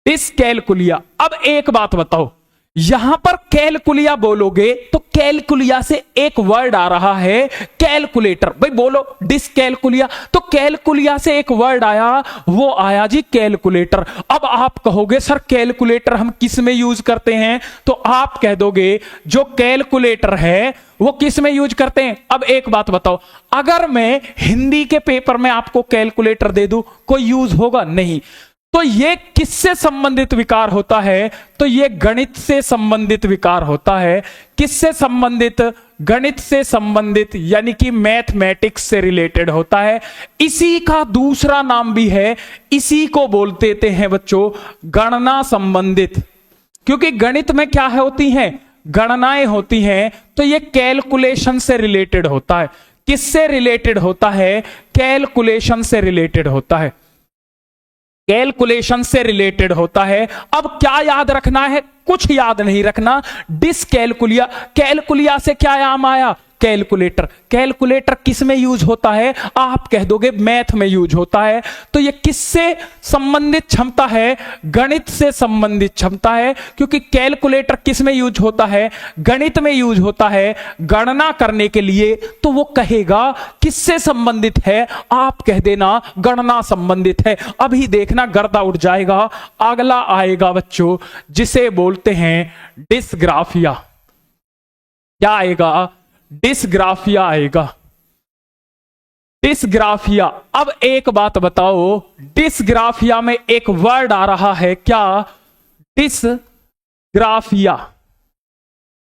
डिसकैलकुलिया। अब एक बात बताओ, यहां पर कैलकुलिया बोलोगे तो कैलकुलिया से एक वर्ड आ रहा है कैलकुलेटर। भाई बोलो डिसकैलकुलिया, तो कैलकुलिया से एक वर्ड आया, वो आया जी कैलकुलेटर। अब आप कहोगे सर कैलकुलेटर हम किस में यूज करते हैं? तो आप कह दोगे जो कैलकुलेटर है वो किस में यूज करते हैं। अब एक बात बताओ, अगर मैं हिंदी के पेपर में आपको कैलकुलेटर दे दूं, कोई यूज होगा? नहीं। तो ये किससे संबंधित विकार होता है? तो ये गणित से संबंधित विकार होता है। किससे संबंधित? गणित से संबंधित, यानी कि मैथमेटिक्स से रिलेटेड होता है। इसी का दूसरा नाम भी है, इसी को बोलते हैं बच्चों गणना संबंधित। क्योंकि गणित में क्या होती हैं? गणनाएं होती हैं। तो ये कैलकुलेशन से रिलेटेड होता है। किससे रिलेटेड होता है? कैलकुलेशन से रिलेटेड होता है। कैलकुलेशन से रिलेटेड होता है। अब क्या याद रखना है? कुछ याद नहीं रखना। डिसकैलकुलिया, कैलकुलिया से क्या नाम आया? कैलकुलेटर। कैलकुलेटर किस में यूज होता है? आप कह दोगे मैथ में यूज होता है। तो ये किससे संबंधित क्षमता है? गणित से संबंधित क्षमता है। क्योंकि कैलकुलेटर किस में यूज होता है? गणित में यूज होता है गणना करने के लिए। तो वो कहेगा किससे संबंधित है? आप कह देना गणना संबंधित है। अभी देखना गर्दा उठ जाएगा। अगला आएगा बच्चों जिसे बोलते हैं डिसग्राफिया। क्या आएगा? डिसग्राफिया आएगा। डिसग्राफिया। अब एक बात बताओ, डिसग्राफिया में एक वर्ड आ रहा है, क्या? डिसग्राफिया।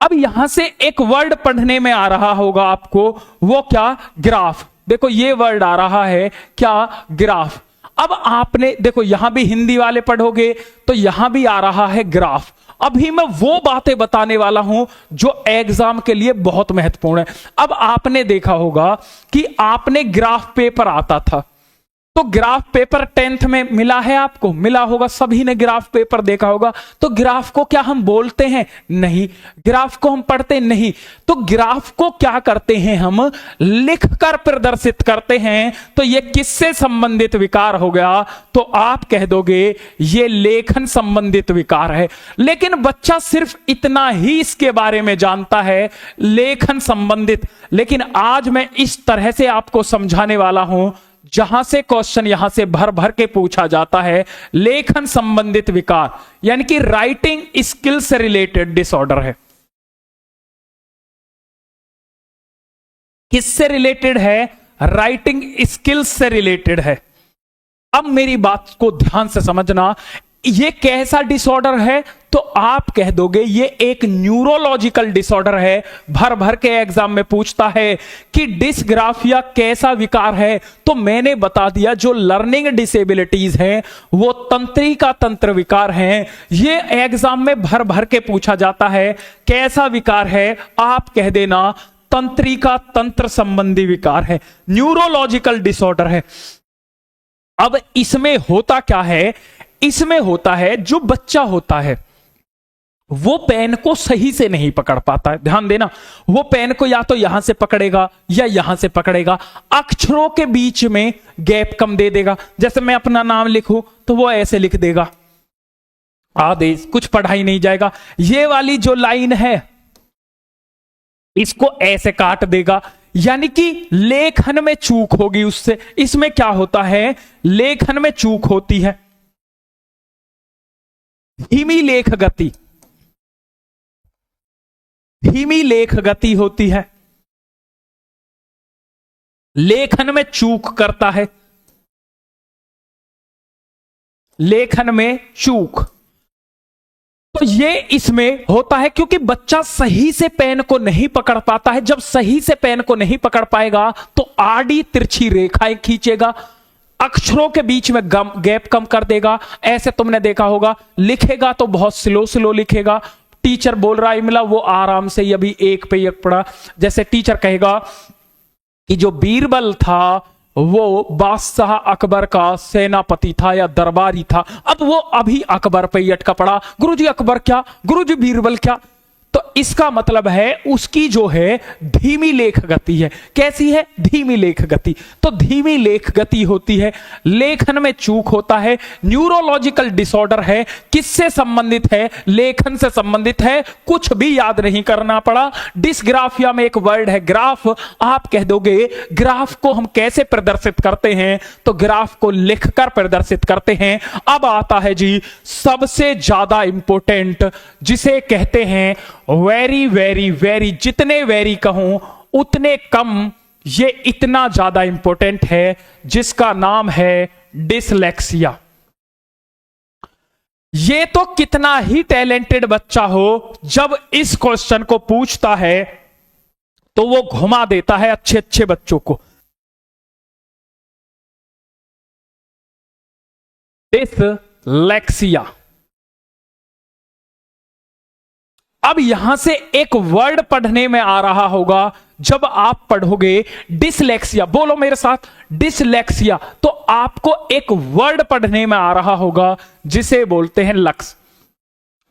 अब यहां से एक वर्ड पढ़ने में आ रहा होगा आपको, वो क्या? ग्राफ। देखो ये वर्ड आ रहा है, क्या? ग्राफ। अब आपने देखो यहां भी हिंदी वाले पढ़ोगे तो यहां भी आ रहा है ग्राफ। अभी मैं वो बातें बताने वाला हूं जो एग्जाम के लिए बहुत महत्वपूर्ण है। अब आपने देखा होगा कि आपने ग्राफ पेपर आता था, तो ग्राफ पेपर 10th में मिला है आपको? मिला होगा, सभी ने ग्राफ पेपर देखा होगा। तो ग्राफ को क्या हम बोलते हैं? नहीं। ग्राफ को हम पढ़ते नहीं। तो ग्राफ को क्या करते हैं? हम लिखकर प्रदर्शित करते हैं। तो ये किससे संबंधित विकार हो गया? तो आप कह दोगे ये लेखन संबंधित विकार है। लेकिन बच्चा सिर्फ इतना ही इसके बारे में जानता है, लेखन संबंधित। लेकिन आज मैं इस तरह से आपको समझाने वाला हूं जहां से क्वेश्चन यहां से भर भर के पूछा जाता है। लेखन संबंधित विकार यानी कि राइटिंग स्किल से रिलेटेड डिसऑर्डर है। किससे रिलेटेड है? राइटिंग स्किल्स से रिलेटेड है। अब मेरी बात को ध्यान से समझना, ये कैसा डिसऑर्डर है? तो आप कह दोगे ये एक न्यूरोलॉजिकल डिसऑर्डर है। भर भर के एग्जाम में पूछता है कि डिसग्राफिया कैसा विकार है। तो मैंने बता दिया जो लर्निंग डिसेबिलिटीज हैं वो तंत्रिका तंत्र विकार हैं। ये एग्जाम में भर भर के पूछा जाता है। कैसा विकार है? आप कह देना तंत्रिका तंत्र संबंधी विकार है, न्यूरोलॉजिकल डिसऑर्डर है। अब इसमें होता क्या है? इसमें होता है जो बच्चा होता है वो पेन को सही से नहीं पकड़ पाता है। ध्यान देना, वो पेन को या तो यहां से पकड़ेगा या यहां से पकड़ेगा। अक्षरों के बीच में गैप कम दे देगा। जैसे मैं अपना नाम लिखूं तो वो ऐसे लिख देगा, आदेश, कुछ पढ़ा ही नहीं जाएगा। ये वाली जो लाइन है इसको ऐसे काट देगा, यानी कि लेखन में चूक होगी उससे। इसमें क्या होता है? लेखन में चूक होती है। धीमी लेख गति, धीमी लेख गति होती है, लेखन में चूक करता है, लेखन में चूक। तो ये इसमें होता है क्योंकि बच्चा सही से पेन को नहीं पकड़ पाता है। जब सही से पेन को नहीं पकड़ पाएगा तो आड़ी तिरछी रेखाएं खींचेगा, अक्षरों के बीच में गैप कम कर देगा। ऐसे तुमने देखा होगा, लिखेगा तो बहुत स्लो स्लो लिखेगा। टीचर बोल रहा है मिला, वो आराम से अभी एक पे एक पढ़ा। जैसे टीचर कहेगा कि जो बीरबल था वो बादशाह अकबर का सेनापति था या दरबारी था, अब वो अभी अकबर पे ही अटका पड़ा, गुरुजी अकबर क्या, गुरुजी बीरबल क्या। तो इसका मतलब है उसकी जो है धीमी लेख गति है। कैसी है? धीमी लेख गति। तो धीमी लेख गति होती है, लेखन में चूक होता है, न्यूरोलॉजिकल डिसऑर्डर है। किससे संबंधित है? लेखन से संबंधित है। कुछ भी याद नहीं करना पड़ा। डिसग्राफिया में एक वर्ड है ग्राफ। आप कह दोगे ग्राफ को हम कैसे प्रदर्शित करते हैं, तो ग्राफ को लिखकर प्रदर्शित करते हैं। अब आता है जी सबसे ज्यादा इंपॉर्टेंट, जिसे कहते हैं वेरी वेरी वेरी, जितने वेरी कहूं उतने कम, ये इतना ज्यादा इंपॉर्टेंट है, जिसका नाम है डिसलेक्सिया। ये तो कितना ही टैलेंटेड बच्चा हो, जब इस क्वेश्चन को पूछता है तो वो घुमा देता है अच्छे अच्छे बच्चों को। डिसलेक्सिया। अब यहां से एक वर्ड पढ़ने में आ रहा होगा, जब आप पढ़ोगे डिसलेक्सिया, बोलो मेरे साथ डिसलेक्सिया, तो आपको एक वर्ड पढ़ने में आ रहा होगा जिसे बोलते हैं लक्स।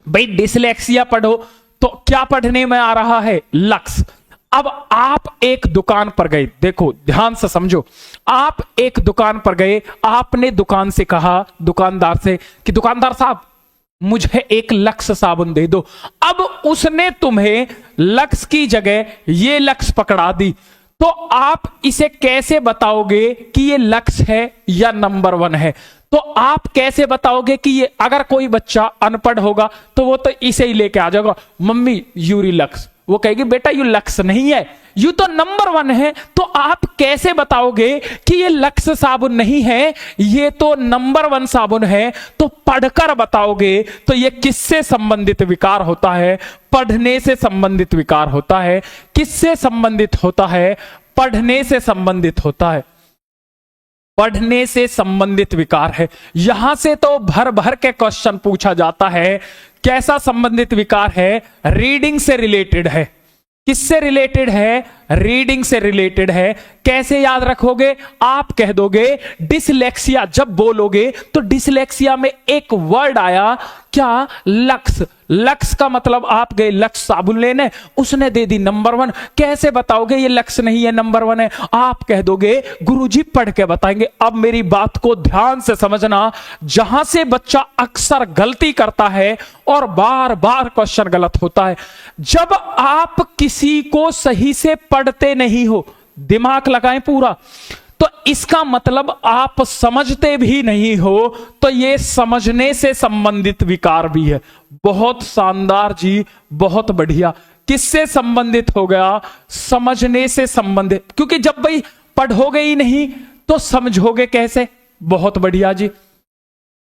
भाई डिसलेक्सिया पढ़ो तो क्या पढ़ने में आ रहा है? लक्स। अब आप एक दुकान पर गए, देखो ध्यान से समझो, आप एक दुकान पर गए, आपने दुकान से कहा, दुकानदार से कि दुकानदार साहब मुझे एक लक्स साबुन दे दो। अब उसने तुम्हें लक्स की जगह ये लक्स पकड़ा दी, तो आप इसे कैसे बताओगे कि ये लक्स है या नंबर 1 है? तो आप कैसे बताओगे कि ये, अगर कोई बच्चा अनपढ़ होगा तो वो तो इसे ही लेके आ जाएगा, मम्मी यूरी लक्स। वो कहेगी बेटा यू लक्स नहीं है, यू तो नंबर 1 है। तो आप कैसे बताओगे कि ये लक्स साबुन नहीं है, ये तो नंबर 1 साबुन है? तो पढ़कर बताओगे। तो ये किससे संबंधित विकार होता है? पढ़ने से संबंधित विकार होता है। किससे संबंधित होता है? पढ़ने से संबंधित होता है। पढ़ने से संबंधित विकार है। यहां से तो भर भर के क्वेश्चन पूछा जाता है। कैसा संबंधित विकार है? रीडिंग से रिलेटेड है। किससे रिलेटेड है? रीडिंग से रिलेटेड है। कैसे याद रखोगे? आप कह दोगे डिसलेक्सिया, जब बोलोगे तो डिसलेक्सिया में एक वर्ड आया क्या? लक्स। लक्स का मतलब आप गए लक्स साबुन लेने, उसने दे दी नंबर 1। कैसे बताओगे ये लक्स नहीं है नंबर 1 है? आप कह दोगे गुरुजी पढ़ के बताएंगे। अब मेरी बात को ध्यान से समझना, जहां से बच्चा अक्सर गलती करता है और बार बार क्वेश्चन गलत होता है, जब आप किसी को सही से पढ़ते नहीं हो, दिमाग लगाएं पूरा, तो इसका मतलब आप समझते भी नहीं हो, तो ये समझने से संबंधित विकार भी है। बहुत शानदार जी, बहुत बढ़िया। किससे संबंधित हो गया? समझने से संबंधित, क्योंकि जब भाई पढ़ोगे ही नहीं तो समझोगे कैसे? बहुत बढ़िया जी।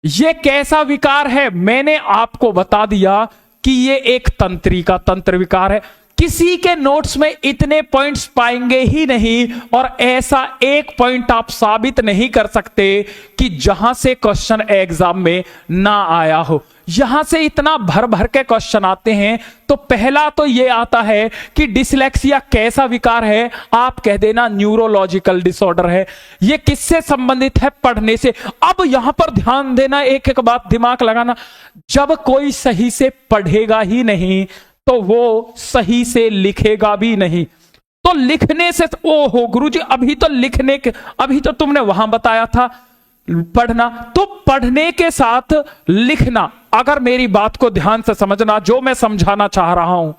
ये कैसा विकार है? मैंने आपको बता दिया कि ये एक तंत्रिका, तंत्र विकार है। किसी के नोट्स में इतने पॉइंट्स पाएंगे ही नहीं, और ऐसा एक पॉइंट आप साबित नहीं कर सकते कि जहां से क्वेश्चन एग्जाम में ना आया हो। यहां से इतना भर भर के क्वेश्चन आते हैं। तो पहला तो ये आता है कि डिसलेक्सिया कैसा विकार है? आप कह देना न्यूरोलॉजिकल डिसऑर्डर है। ये किससे संबंधित है? पढ़ने से। अब यहां पर ध्यान देना, एक एक बात दिमाग लगाना, जब कोई सही से पढ़ेगा ही नहीं तो वो सही से लिखेगा भी नहीं। तो लिखने से, ओहो गुरुजी अभी तो लिखने के, अभी तो तुमने वहां बताया था पढ़ना, तो पढ़ने के साथ लिखना। अगर मेरी बात को ध्यान से समझना, जो मैं समझाना चाह रहा हूं,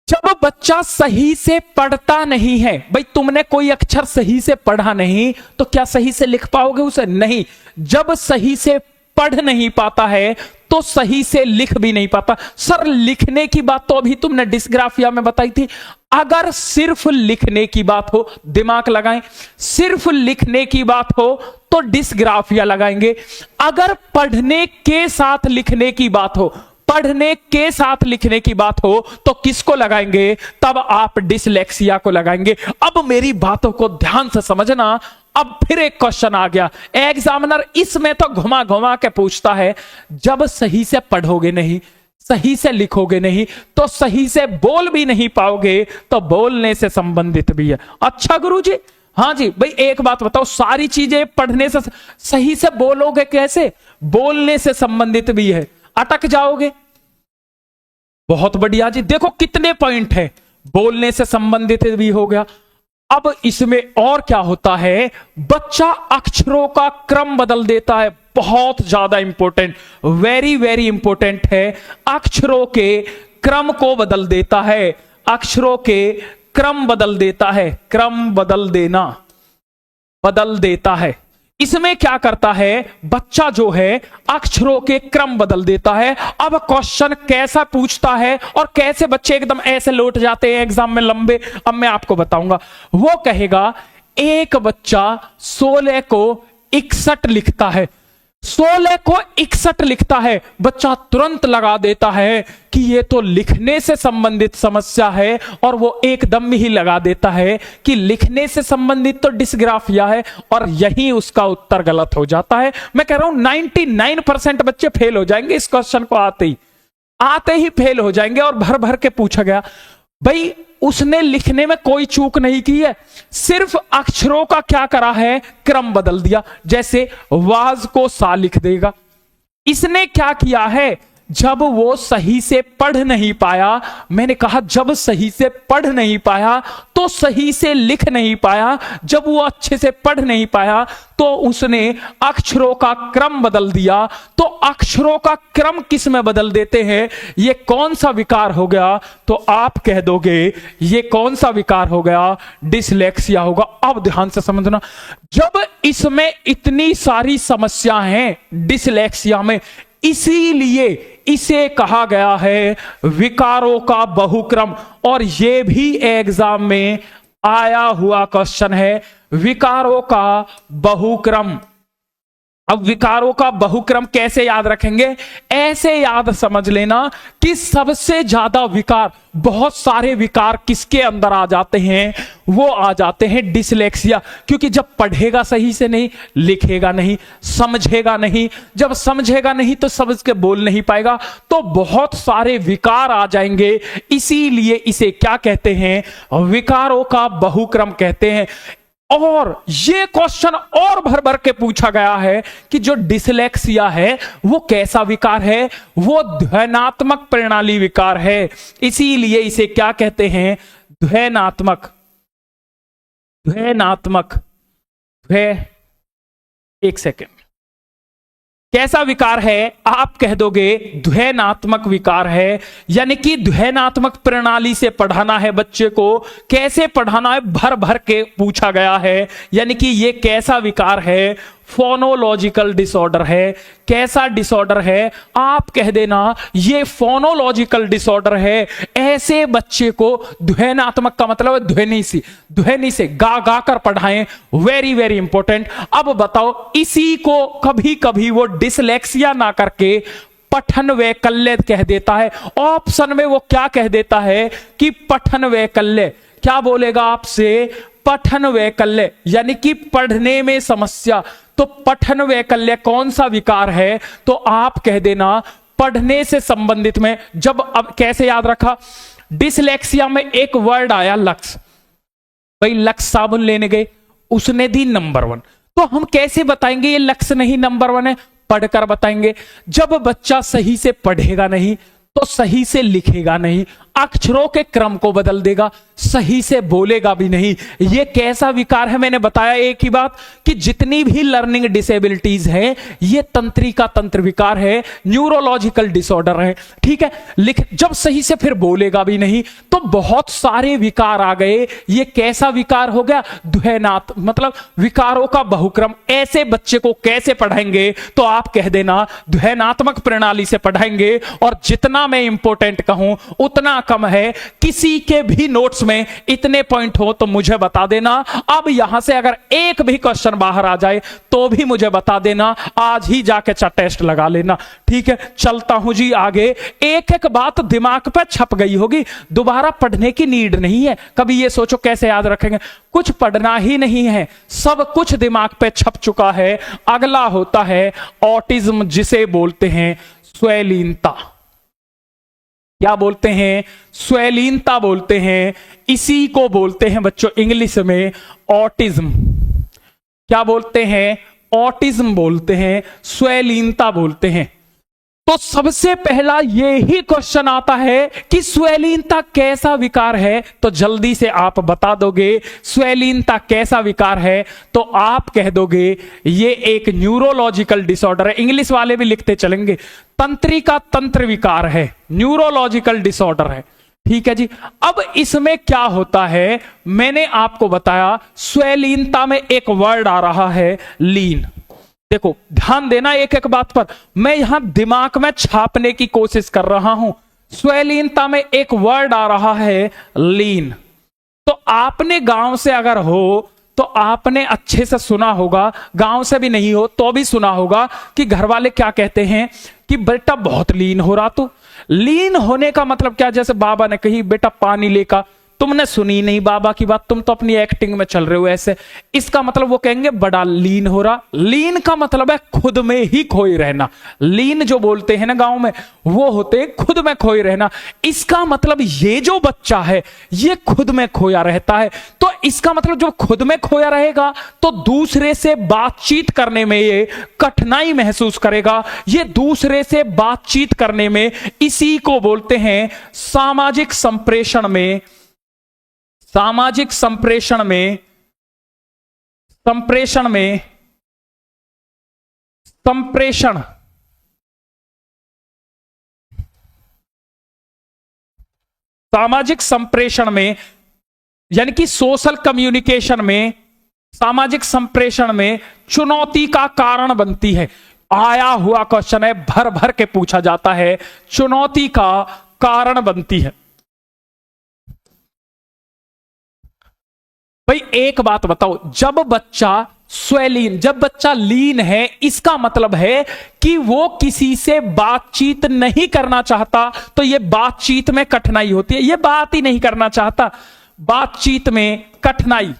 जब बच्चा सही से पढ़ता नहीं है, भाई तुमने कोई अक्षर सही से पढ़ा नहीं तो क्या सही से लिख पाओगे उसे? नहीं। जब सही से पढ़ नहीं पाता है तो सही से लिख भी नहीं पाता। सर लिखने की बात तो अभी तुमने डिस्ग्राफिया में बताई थी। अगर सिर्फ लिखने की बात हो, दिमाग लगाएं, सिर्फ लिखने की बात हो तो डिस्ग्राफिया लगाएंगे। अगर पढ़ने के साथ लिखने की बात हो, पढ़ने के साथ लिखने की बात हो तो किसको लगाएंगे? तब आप डिसलेक्सिया को लगाएंगे। अब मेरी बातों को ध्यान से समझना। अब फिर एक क्वेश्चन आ गया, एग्जामिनर इसमें तो घुमा घुमा के पूछता है, जब सही से पढ़ोगे नहीं, सही से लिखोगे नहीं, तो सही से बोल भी नहीं पाओगे, तो बोलने से संबंधित भी है। अच्छा गुरुजी, हाँ जी भाई, एक बात बताओ, सारी चीजें पढ़ने से, सही से बोलोगे कैसे? बोलने से संबंधित भी है, अटक जाओगे। बहुत बढ़िया जी, देखो कितने पॉइंट है, बोलने से संबंधित भी हो गया। अब इसमें और क्या होता है, बच्चा अक्षरों का क्रम बदल देता है। बहुत ज्यादा इंपॉर्टेंट, वेरी वेरी इंपॉर्टेंट है। अक्षरों के क्रम को बदल देता है, अक्षरों के क्रम बदल देता है, क्रम बदल देना, बदल देता है। इसमें क्या करता है, बच्चा जो है अक्षरों के क्रम बदल देता है। अब क्वेश्चन कैसा पूछता है और कैसे बच्चे एकदम ऐसे लौट जाते हैं एग्जाम में लंबे, अब मैं आपको बताऊंगा। वो कहेगा एक बच्चा 16 को 61 लिखता है, 16 को 61 लिखता है। बच्चा तुरंत लगा देता है कि ये तो लिखने से संबंधित समस्या है, और वो एकदम ही लगा देता है कि लिखने से संबंधित तो डिस्ग्राफिया है, और यही उसका उत्तर गलत हो जाता है। मैं कह रहा हूं 99% बच्चे फेल हो जाएंगे इस क्वेश्चन को आते ही फेल हो जाएंगे। और भर भर के पूछा गया, भाई उसने लिखने में कोई चूक नहीं की है, सिर्फ अक्षरों का क्या करा है, क्रम बदल दिया। जैसे वाज को सा लिख देगा, इसने क्या किया है, जब वो सही से पढ़ नहीं पाया, मैंने कहा जब सही से पढ़ नहीं पाया तो सही से लिख नहीं पाया, जब वो अच्छे से पढ़ नहीं पाया तो उसने अक्षरों का क्रम बदल दिया। तो अक्षरों का क्रम किस में बदल देते हैं, ये कौन सा विकार हो गया? तो आप कह दोगे ये कौन सा विकार हो गया, डिसलेक्सिया होगा। अब ध्यान से समझना, जब इसमें इतनी सारी समस्या हैं डिसलेक्सिया में, इसीलिए इसे कहा गया है विकारों का बहुक्रम। और यह भी एग्जाम में आया हुआ क्वेश्चन है, विकारों का बहुक्रम। अब विकारों का बहुक्रम कैसे याद रखेंगे? ऐसे याद समझ लेना कि सबसे ज्यादा विकार, बहुत सारे विकार किसके अंदर आ जाते हैं, वो आ जाते हैं डिसलेक्सिया। क्योंकि जब पढ़ेगा सही से नहीं, लिखेगा नहीं, समझेगा नहीं, जब समझेगा नहीं तो समझ के बोल नहीं पाएगा, तो बहुत सारे विकार आ जाएंगे। इसीलिए इसे क्या कहते हैं, विकारों का बहुक्रम कहते हैं। और ये क्वेश्चन और भर भर के पूछा गया है कि जो डिसलेक्सिया है वो कैसा विकार है, वो ध्वन्यात्मक प्रणाली विकार है। इसीलिए इसे क्या कहते हैं, ध्वन्यात्मक, ध्वन्यात्मक, एक सेकेंड, कैसा विकार है? आप कह दोगे ध्वन्यात्मक विकार है। यानी कि ध्वन्यात्मक प्रणाली से पढ़ाना है बच्चे को, कैसे पढ़ाना है भर भर के पूछा गया है। यानी कि ये कैसा विकार है, फोनोलॉजिकल डिसऑर्डर है। कैसा डिसऑर्डर है? आप कह देना ये फोनोलॉजिकल डिसऑर्डर है। ऐसे बच्चे को, ध्वन्यात्मक का मतलब है ध्वनि से गा गा कर पढ़ाएं, वेरी वेरी इंपॉर्टेंट। अब बताओ, इसी को कभी कभी वो डिसलेक्सिया ना करके पठन वैकल्य कह देता है। ऑप्शन में वो क्या कह देता है कि पठन वैकल्य। क्या बोलेगा आपसे? पठन वैकल्य, यानी कि पढ़ने में समस्या। तो पठन वैकल्य कौन सा विकार है? तो आप कह देना पढ़ने से संबंधित में। जब, अब कैसे याद रखा, डिसलेक्सिया में एक वर्ड आया लक्ष्य। भाई लक्ष्य साबुन लेने गए, उसने दी नंबर 1, तो हम कैसे बताएंगे ये लक्ष्य नहीं नंबर 1 है? पढ़कर बताएंगे। जब बच्चा सही से पढ़ेगा नहीं तो सही से लिखेगा नहीं, अक्षरों के क्रम को बदल देगा, सही से बोलेगा भी नहीं। ये कैसा विकार है? मैंने बताया एक ही बात कि जितनी भी लर्निंग डिसेबिलिटीज है ये तंत्रिका तंत्र विकार है, न्यूरोलॉजिकल डिसऑर्डर है, ठीक है। जब सही से फिर बोलेगा भी नहीं तो बहुत सारे विकार आ गए। ये कैसा विकार हो गया? द्वैनात, मतलब विकारों का बहुक्रम। ऐसे बच्चे को कैसे पढ़ाएंगे? तो आप कह देना द्वैनात्मक प्रणाली से पढ़ाएंगे, और जितना मैं इंपॉर्टेंट कहूं उतना कम है। किसी के भी नोट्स में इतने पॉइंट हो तो मुझे बता देना। अब यहां से अगर एक भी क्वेश्चन बाहर आ जाए तो भी मुझे बता देना, आज ही जाके टेस्ट लगा लेना, ठीक है। चलता हूं जी आगे। एक एक बात दिमाग पे छप गई होगी, दोबारा पढ़ने की नीड नहीं है। कभी ये सोचो कैसे याद रखेंगे, कुछ पढ़ना ही नहीं है, सब कुछ दिमाग पे छप चुका है। अगला होता है ऑटिज्म, जिसे बोलते हैं स्वैलीनता। क्या बोलते हैं? स्वैलीनता बोलते हैं। इसी को बोलते हैं बच्चों इंग्लिश में ऑटिज्म। क्या बोलते हैं? ऑटिज्म बोलते हैं, स्वैलीनता बोलते हैं। तो सबसे पहला यही क्वेश्चन आता है कि स्वैलीनता कैसा विकार है? तो जल्दी से आप बता दोगे स्वैलीनता कैसा विकार है, तो आप कह दोगे ये एक न्यूरोलॉजिकल डिसऑर्डर है। इंग्लिश वाले भी लिखते चलेंगे, तंत्रिका तंत्र विकार है, न्यूरोलॉजिकल डिसऑर्डर है, ठीक है जी। अब इसमें क्या होता है, मैंने आपको बताया स्वैलीनता में एक वर्ड आ रहा है लीन। देखो ध्यान देना एक एक बात पर, मैं यहां दिमाग में छापने की कोशिश कर रहा हूं। स्वैलीनता में एक वर्ड आ रहा है लीन। तो आपने गांव से अगर हो तो आपने अच्छे से सुना होगा, गांव से भी नहीं हो तो भी सुना होगा कि घर वाले क्या कहते हैं कि बेटा बहुत लीन हो रहा। तो लीन होने का मतलब क्या? जैसे बाबा ने कही बेटा पानी लेकर, तुमने सुनी नहीं बाबा की बात, तुम तो अपनी एक्टिंग में चल रहे हो ऐसे। इसका मतलब वो कहेंगे बड़ा लीन हो रहा। लीन का मतलब है खुद में ही खोए रहना। लीन जो बोलते हैं ना गांव में, वो होते खुद में खोए रहना। इसका मतलब ये जो बच्चा है ये खुद में खोया रहता है। तो इसका मतलब जो खुद में खोया रहेगा तो दूसरे से बातचीत करने में ये कठिनाई महसूस करेगा। ये दूसरे से बातचीत करने में, इसी को बोलते हैं सामाजिक संप्रेषण में, सामाजिक संप्रेषण में, संप्रेषण सामाजिक संप्रेषण में, यानी कि सोशल कम्युनिकेशन में, सामाजिक संप्रेषण में चुनौती का कारण बनती है। आया हुआ क्वेश्चन है, भर भर के पूछा जाता है, चुनौती का कारण बनती है। भाई एक बात बताओ, जब बच्चा लीन है, इसका मतलब है कि वो किसी से बातचीत नहीं करना चाहता, तो ये बातचीत में कठिनाई होती है। ये बात ही नहीं करना चाहता, बातचीत में कठिनाई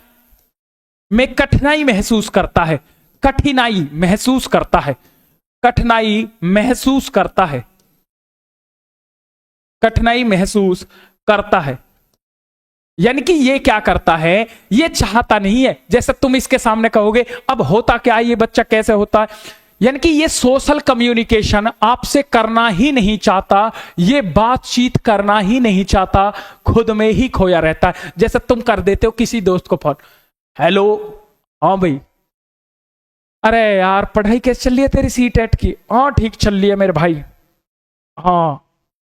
महसूस करता है, कठिनाई महसूस करता है, कठिनाई महसूस करता है, कठिनाई महसूस करता है। यानी कि ये क्या करता है, ये चाहता नहीं है। जैसे तुम इसके सामने कहोगे अब होता क्या है, ये बच्चा कैसे होता है, यानी कि ये सोशल कम्युनिकेशन आपसे करना ही नहीं चाहता, ये बातचीत करना ही नहीं चाहता, खुद में ही खोया रहता है। जैसे तुम कर देते हो किसी दोस्त को फोन, हेलो, हाँ भाई, अरे यार पढ़ाई कैसे चल रही है तेरी सीटेट की? हाँ ठीक चल रही है मेरे भाई। हाँ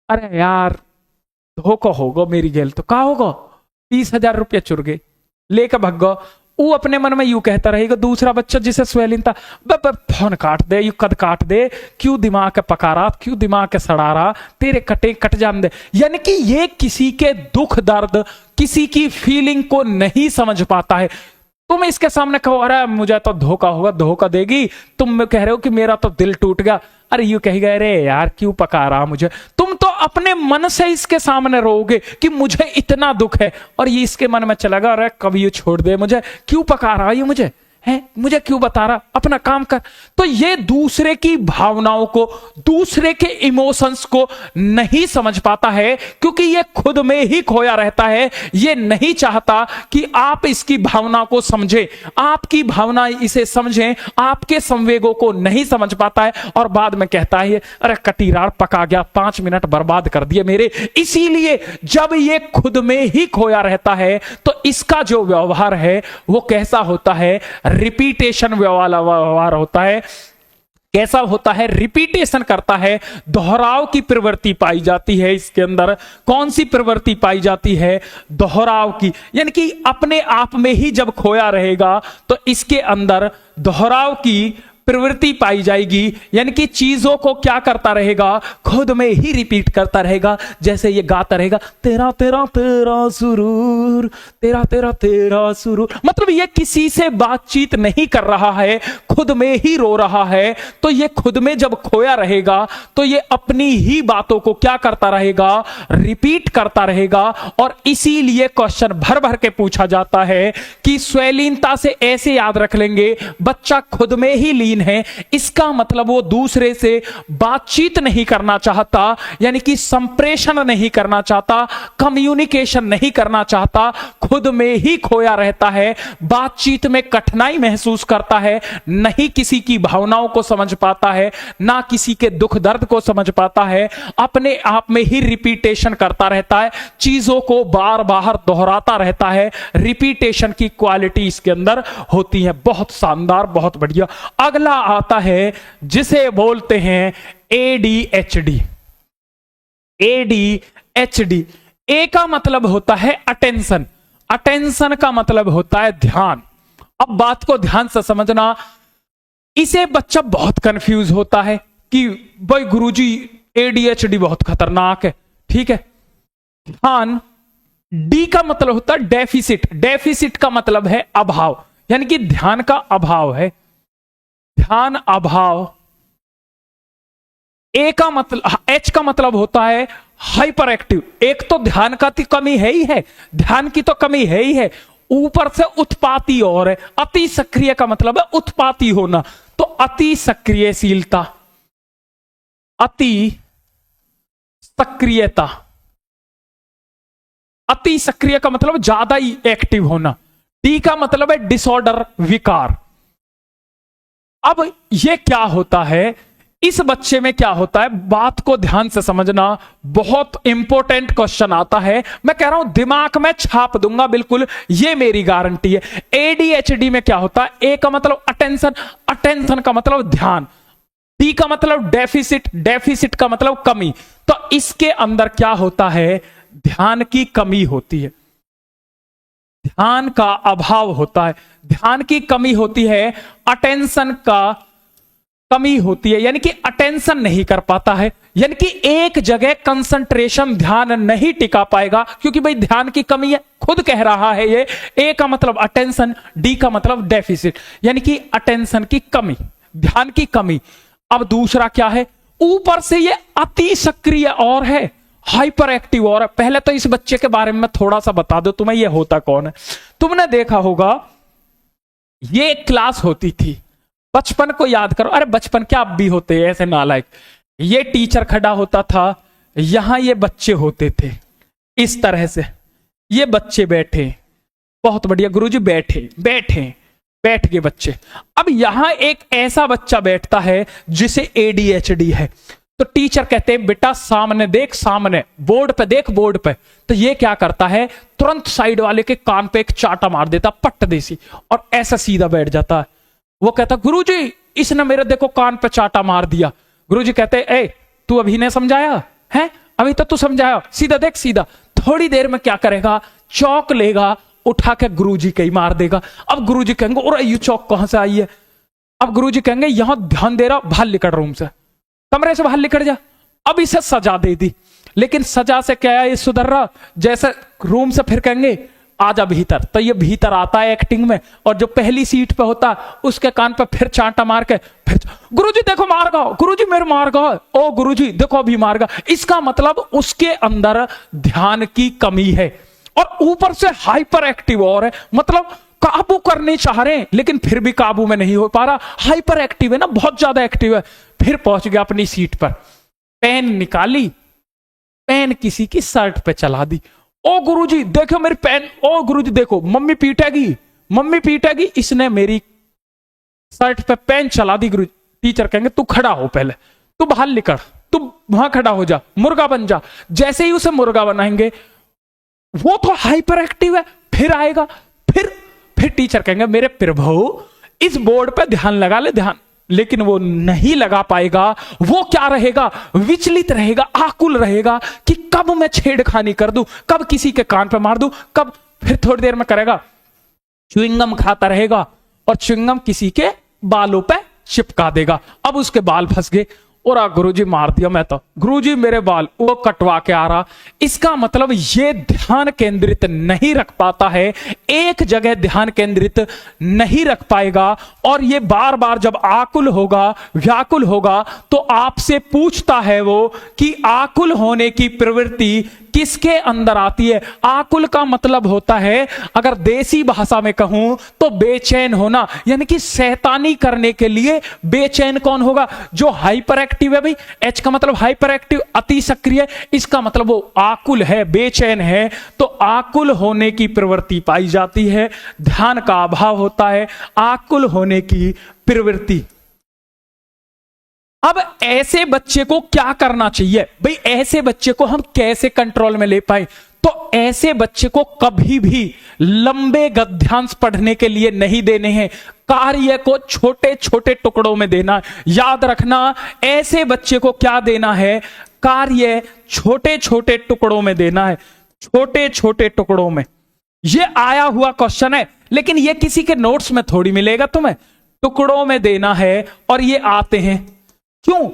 अरे यार धोखा होगा मेरी गेल, तो क्या होगा, 30,000 रुपया चुर गए, लेकर भग गो। वो अपने मन में यूं कहता रहेगा, दूसरा बच्चा जिसे स्वैलीनता, फोन काट दे, यू कद काट दे, क्यों दिमाग के पका रहा, क्यों दिमाग के सड़ा रहा, तेरे कटे कट जान दे। यानी कि ये किसी के दुख दर्द, किसी की फीलिंग को नहीं समझ पाता है। तुम इसके सामने कहो अरे मुझे तो धोखा होगा, धोखा देगी, तुम कह रहे हो कि मेरा तो दिल टूट गया, अरे यूं कहेगा अरे यार क्यों पका रहा मुझे। तुम तो अपने मन से इसके सामने रोओगे कि मुझे इतना दुख है, और ये इसके मन में चलेगा अरे कभी ये छोड़ दे मुझे, क्यों पका रहा ये मुझे, है, मुझे क्यों बता रहा, अपना काम कर। तो ये दूसरे की भावनाओं को, दूसरे के इमोशंस को नहीं समझ पाता है, क्योंकि ये खुद में ही खोया रहता है। ये नहीं चाहता कि आप इसकी भावना को समझें, आपकी भावना इसे समझें, आपके संवेगों को नहीं समझ पाता है, और बाद में कहता है अरे कटीरार पका गया, 5 मिनट बर्बाद कर दिए मेरे। इसीलिए जब ये खुद में ही खोया रहता है तो इसका जो व्यवहार है वो कैसा होता है, रिपीटेशन व्यवहार होता है। कैसा होता है, रिपीटेशन करता है, दोहराव की प्रवृत्ति पाई जाती है इसके अंदर। कौन सी प्रवृत्ति पाई जाती है, दोहराव की, यानी कि अपने आप में ही जब खोया रहेगा तो इसके अंदर दोहराव की प्रवृत्ति पाई जाएगी, यानी कि चीजों को क्या करता रहेगा, खुद में ही रिपीट करता रहेगा। जैसे ये गाता रहेगा तेरा तेरा तेरा सुरूर, तेरा तेरा तेरा सुरूर, मतलब ये किसी से बातचीत नहीं कर रहा है, खुद में ही रो रहा है। तो ये खुद में जब खोया रहेगा तो ये अपनी ही बातों को क्या करता रहेगा, रिपीट करता रहेगा। और इसीलिए क्वेश्चन भर भर के पूछा जाता है कि स्वैलीनता से ऐसे याद रख लेंगे, बच्चा खुद में ही लीन है, इसका मतलब वो दूसरे से बातचीत नहीं करना चाहता, यानी कि संप्रेषण नहीं करना चाहता, कम्युनिकेशन नहीं करना चाहता, खुद में ही खोया रहता है, बातचीत में कठिनाई महसूस करता है, नहीं किसी की भावनाओं को समझ पाता है, ना किसी के दुख दर्द को समझ पाता है, अपने आप में ही रिपीटेशन करता रहता है, चीजों को बार बार दोहराता रहता है। रिपीटेशन की क्वालिटी इसके अंदर होती है। बहुत शानदार, बहुत बढ़िया। अगला आता है जिसे बोलते हैं ADHD। ADHD, ए का मतलब होता है अटेंशन, अटेंशन का मतलब होता है ध्यान। अब बात को ध्यान से समझना, इसे बच्चा बहुत कंफ्यूज होता है कि भाई गुरुजी ADHD बहुत खतरनाक है, ठीक है। ध्यान, डी का मतलब होता है डेफिसिट, डेफिसिट का मतलब है अभाव, यानी कि ध्यान का अभाव है, ध्यान अभाव। ए का मतलब, एच का मतलब होता है हाइपर एक्टिव। एक तो ध्यान का कमी है ही है, ध्यान की तो कमी है ही है, ऊपर से उत्पाती और है। अति सक्रिय का मतलब है उत्पाती होना, तो अति सक्रियशीलता, अति सक्रियता। अति सक्रिय का मतलब ज्यादा ही एक्टिव होना। डी का मतलब है डिसऑर्डर, विकार। अब ये क्या होता है, इस बच्चे में क्या होता है, बात को ध्यान से समझना, बहुत इंपॉर्टेंट क्वेश्चन आता है। मैं कह रहा हूं दिमाग में छाप दूंगा बिल्कुल, ये मेरी गारंटी है। ADHD में क्या होता है, ए का मतलब अटेंशन, अटेंशन का मतलब ध्यान, डी का मतलब डेफिसिट, डेफिसिट का मतलब कमी। तो इसके अंदर क्या होता है, ध्यान की कमी होती है, ध्यान का अभाव होता है, ध्यान की कमी होती है, अटेंशन का कमी होती है, यानी कि अटेंशन नहीं कर पाता है, यानी कि एक जगह कंसंट्रेशन, ध्यान नहीं टिका पाएगा, क्योंकि भाई ध्यान की कमी है, खुद कह रहा है ये। ए का मतलब अटेंशन, डी का मतलब डेफिसिट, यानी कि अटेंशन की कमी, ध्यान की कमी। अब दूसरा क्या है, ऊपर से ये अति सक्रिय और है, हाइपर एक्टिव और है। पहले तो इस बच्चे के बारे में थोड़ा सा बता दो तुम्हें ये होता कौन है। तुमने देखा होगा ये क्लास होती थी, बचपन को याद करो, अरे बचपन क्या अब भी होते हैं ऐसे नालायक। ये टीचर खड़ा होता था, यहां ये बच्चे होते थे, इस तरह से ये बच्चे बैठे, बहुत बढ़िया गुरुजी, बैठे बैठे बैठ गए बच्चे। अब यहां एक ऐसा बच्चा बैठता है जिसे ADHD है, तो टीचर कहते हैं बेटा सामने देख, सामने बोर्ड पे देख, बोर्ड पे। तो ये क्या करता है, तुरंत साइड वाले के कान पे एक चाटा मार देता, पट्ट देसी, और ऐसा सीधा बैठ जाता है। वो कहता गुरुजी इसने मेरे देखो कान पे चाटा मार दिया। गुरुजी कहते ए तू अभी ने समझाया है, अभी तो तू समझाया, सीधा देख सीधा। थोड़ी देर में क्या करेगा, चौक लेगा, उठा के गुरुजी के ही मार देगा। अब गुरुजी कहेंगे और ये चौक कहां से आई है। अब गुरुजी कहेंगे यहां ध्यान दे रहा, बाहर निकल रूम से, कमरे से बाहर निकल जा। अब इसे सजा दे दी, लेकिन सजा से क्या है, ये सुधर रहा। जैसे रूम से फिर कहेंगे आजा भीतर, तो ये भीतर आता है एक्टिंग में, और जो पहली सीट पे होता उसके कान पे फिर चांटा मार के फिर गुरुजी देखो मार गया, गुरुजी मेरे मार गया, ओ गुरुजी देखो अभी मार गया। इसका मतलब उसके अंदर ध्यान की कमी है, और ऊपर से हाइपर एक्टिव और है, मतलब काबू करने चाह रहे हैं लेकिन फिर भी काबू में नहीं हो पा रहा, हाइपर एक्टिव है ना, बहुत ज्यादा एक्टिव है। फिर पहुंच गया अपनी सीट पर, पेन निकाली, पेन किसी की शर्ट पे चला दी। ओ गुरुजी देखो मेरी पेन, ओ गुरुजी देखो मम्मी पीटेगी, मम्मी पीटेगी, इसने मेरी शर्ट पे पेन चला दी। गुरुजी, टीचर कहेंगे तू खड़ा हो, पहले तू बाहर निकल, तू वहां खड़ा हो जा, मुर्गा बन जा। जैसे ही उसे मुर्गा बनाएंगे, वो तो हाइपर एक्टिव है, फिर आएगा, फिर टीचर कहेंगे मेरे प्रभु इस बोर्ड पे ध्यान लगा ले, ध्यान, लेकिन वो नहीं लगा पाएगा। वो क्या रहेगा, विचलित रहेगा, आकुल रहेगा कि कब मैं छेड़खानी कर दूं, कब किसी के कान पे मार दूं, कब। फिर थोड़ी देर में करेगा, च्युइंगम खाता रहेगा और च्युइंगम किसी के बालों पे चिपका देगा। अब उसके बाल फंस गए, और गुरुजी मार दिया मैं तो, गुरुजी मेरे बाल, वो कटवा के आ रहा। इसका मतलब ये ध्यान केंद्रित नहीं रख पाता है, एक जगह ध्यान केंद्रित नहीं रख पाएगा, और ये बार बार जब आकुल होगा, व्याकुल होगा, तो आपसे पूछता है वो कि आकुल होने की प्रवृत्ति किसके अंदर आती है। आकुल का मतलब होता है, अगर देसी भाषा में कहूं तो बेचैन होना, यानी कि शैतानी करने के लिए बेचैन कौन होगा, जो हाइपर एक्टिव है। भाई एच का मतलब हाइपर एक्टिव, अति सक्रिय, इसका मतलब वो आकुल है, बेचैन है। तो आकुल होने की प्रवृत्ति पाई जाती है, ध्यान का अभाव होता है, आकुल होने की प्रवृत्ति। अब ऐसे बच्चे को क्या करना चाहिए भाई, ऐसे बच्चे को हम कैसे कंट्रोल में ले पाए। तो ऐसे बच्चे को कभी भी लंबे गद्यांश पढ़ने के लिए नहीं देने हैं, कार्य को छोटे छोटे टुकड़ों में देना। याद रखना, ऐसे बच्चे को क्या देना है, कार्य छोटे छोटे टुकड़ों में देना है, छोटे छोटे टुकड़ों में। ये आया हुआ क्वेश्चन है, लेकिन ये किसी के नोट्स में थोड़ी मिलेगा तुम्हें, टुकड़ों में देना है। और ये आते हैं क्यों,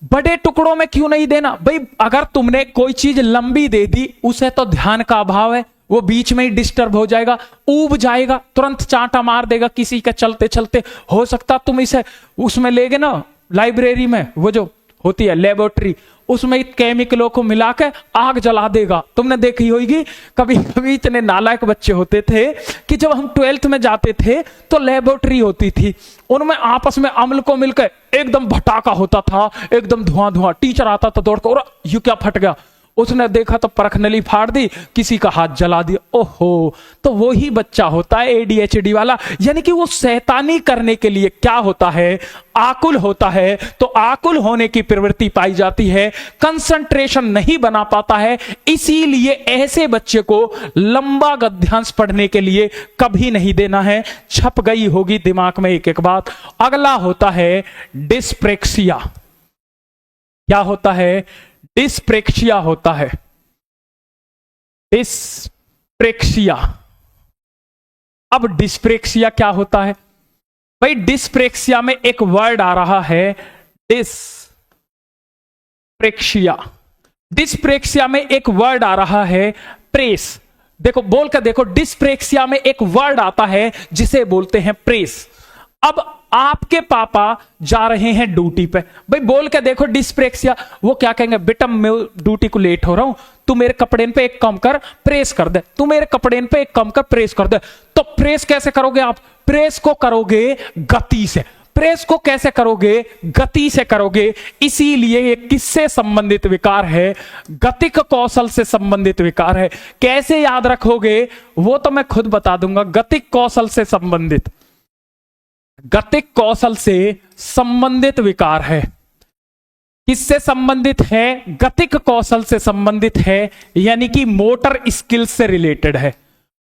बड़े टुकड़ों में क्यों नहीं देना भाई। अगर तुमने कोई चीज लंबी दे दी, उसे तो ध्यान का अभाव है, वो बीच में ही डिस्टर्ब हो जाएगा, ऊब जाएगा, तुरंत चांटा मार देगा किसी का चलते चलते। हो सकता तुम इसे उसमें ले गए ना लाइब्रेरी में, वो जो होती है लेबोरेटरी, उसमें केमिकलों को मिलाकर आग जला देगा। तुमने देखी होगी, कभी कभी इतने नालायक बच्चे होते थे कि जब हम 12th में जाते थे तो लेबोरेटरी होती थी, उनमें आपस में अम्ल को मिलकर एकदम भटाका होता था, एकदम धुआं धुआं। टीचर आता था दौड़ कर, और यू क्या फट गया, उसने देखा तो परख नली फाड़ दी, किसी का हाथ जला दिया। ओहो, तो वो ही बच्चा होता है ADHD वाला, यानी कि वो शैतानी करने के लिए क्या होता है, आकुल होता है। तो आकुल होने की प्रवृत्ति पाई जाती है, कंसंट्रेशन नहीं बना पाता है, इसीलिए ऐसे बच्चे को लंबा गद्यांश पढ़ने के लिए कभी नहीं देना है। छप गई होगी दिमाग में एक एक बात। अगला होता है डिस्प्रेक्सिया। क्या होता है, डिस्प्रेक्सिया होता है, डिस्प्रेक्सिया। अब डिस्प्रेक्सिया क्या होता है भाई, डिस्प्रेक्सिया में एक वर्ड आ रहा है डिस्प्रेक्सिया। डिस्प्रेक्सिया में एक वर्ड आ रहा है प्रेस। देखो बोल कर देखो, डिस्प्रेक्सिया में एक वर्ड आता है जिसे बोलते हैं प्रेस। अब आपके पापा जा रहे हैं ड्यूटी पे, भाई बोल के देखो डिस्प्रेक्सिया, वो क्या कहेंगे, बेटा मैं ड्यूटी को लेट हो रहा हूं, तू मेरे कपड़े पे एक कम कर प्रेस कर दे, तू मेरे कपड़े पे एक कम कर प्रेस कर दे। तो प्रेस कैसे करोगे आप, प्रेस को करोगे गति से। प्रेस को कैसे करोगे, गति से करोगे। इसीलिए ये किससे संबंधित विकार है, गतिक कौशल से संबंधित विकार है। कैसे याद रखोगे वो तो मैं खुद बता दूंगा। गतिक कौशल से संबंधित, गतिक कौशल से संबंधित विकार है। किससे संबंधित है, गतिक कौशल से संबंधित है, यानी कि मोटर स्किल्स से रिलेटेड है,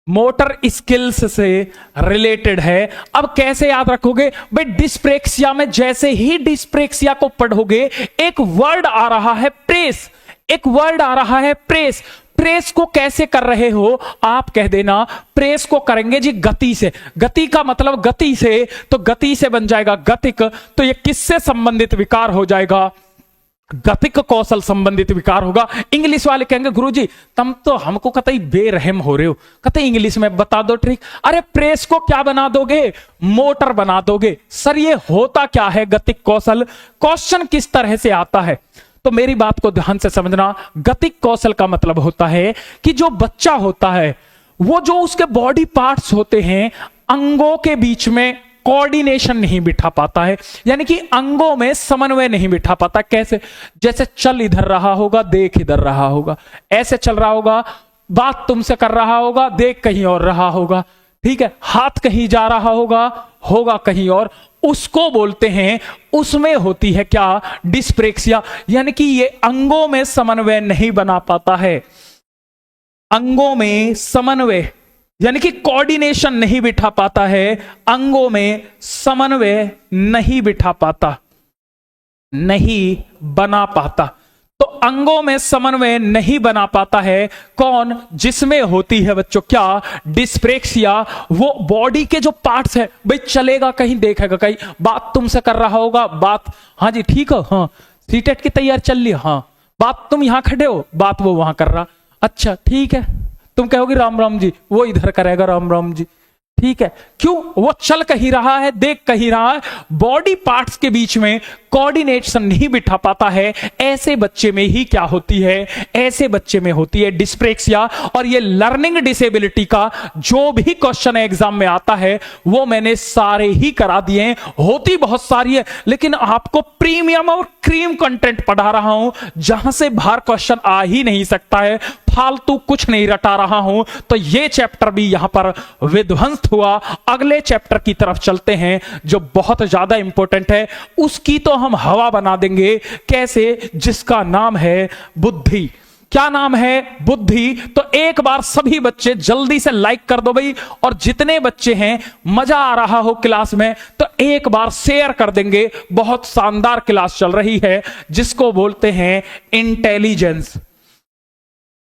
मोटर स्किल्स से रिलेटेड है। अब कैसे याद रखोगे भाई, डिस्प्रेक्सिया में जैसे ही डिस्प्रेक्सिया को पढ़ोगे, एक वर्ड आ रहा है प्रेस, एक वर्ड आ रहा है प्रेस। प्रेस को कैसे कर रहे हो आप, कह देना प्रेस को करेंगे जी गति से। गति का मतलब गति से, तो गति से बन जाएगा गतिक। तो ये किससे संबंधित विकार हो जाएगा, गतिक कौशल संबंधित विकार होगा। इंग्लिश वाले कहेंगे गुरुजी तुम तो हमको कतई बेरहम हो रहे हो, कतई इंग्लिश में बता दो ट्रिक। अरे प्रेस को क्या बना दोगे, मोटर बना दोगे। सर ये होता क्या है गतिक कौशल, क्वेश्चन किस तरह से आता है, तो मेरी बात को ध्यान से समझना। गतिक कौशल का मतलब होता है कि जो बच्चा होता है, वो जो उसके बॉडी पार्ट्स होते हैं, अंगों के बीच में कोऑर्डिनेशन नहीं बिठा पाता है, यानी कि अंगों में समन्वय नहीं बिठा पाता। कैसे? जैसे चल इधर रहा होगा, देख इधर रहा होगा, ऐसे चल रहा होगा, बात तुमसे कर रहा होगा, देख कहीं और रहा होगा, ठीक है, हाथ कहीं जा रहा होगा, होगा कहीं और, उसको बोलते हैं, उसमें होती है क्या? डिस्प्रेक्सिया। यानी कि ये अंगों में समन्वय नहीं बना पाता है, अंगों में समन्वय यानी कि कोऑर्डिनेशन नहीं बिठा पाता है, अंगों में समन्वय नहीं बिठा पाता, नहीं बना पाता। तो अंगों में समन्वय नहीं बना पाता है कौन? जिसमें होती है बच्चों क्या? डिस्प्रेक्सिया। वो बॉडी के जो पार्ट्स है, भाई चलेगा कहीं, देखेगा कहीं, बात तुमसे कर रहा होगा, बात हाँ जी ठीक हो, हाँ सीटेट की तैयारी चल रही है, हाँ बात तुम यहां खड़े हो, बात वो वहां कर रहा, अच्छा ठीक है, तुम कहोगे राम राम जी, वो इधर करेगा राम राम जी, ठीक है। क्यों? वो चल कहीं रहा है, देख कहीं रहा है, बॉडी पार्ट्स के बीच में कोऑर्डिनेशन नहीं बिठा पाता है। ऐसे बच्चे में ही क्या होती है? ऐसे बच्चे में होती है डिस्प्रेक्सिया। और ये लर्निंग डिसेबिलिटी का जो भी क्वेश्चन एग्जाम में आता है वो मैंने सारे ही करा दिए हैं, होती बहुत सारी है, लेकिन आपको प्रीमियम और क्रीम कंटेंट पढ़ा रहा हूं जहां से बाहर क्वेश्चन आ ही नहीं सकता है, फालतू कुछ नहीं रटा रहा हूं। तो ये चैप्टर भी यहां पर विध्वंस हुआ। अगले चैप्टर की तरफ चलते हैं जो बहुत ज्यादा इंपॉर्टेंट है, उसकी तो हम हवा बना देंगे। कैसे? जिसका नाम है बुद्धि। क्या नाम है? बुद्धि। तो एक बार सभी बच्चे जल्दी से लाइक कर दो भाई, और जितने बच्चे हैं मजा आ रहा हो क्लास में तो एक बार शेयर कर देंगे। बहुत शानदार क्लास चल रही है जिसको बोलते हैं इंटेलिजेंस।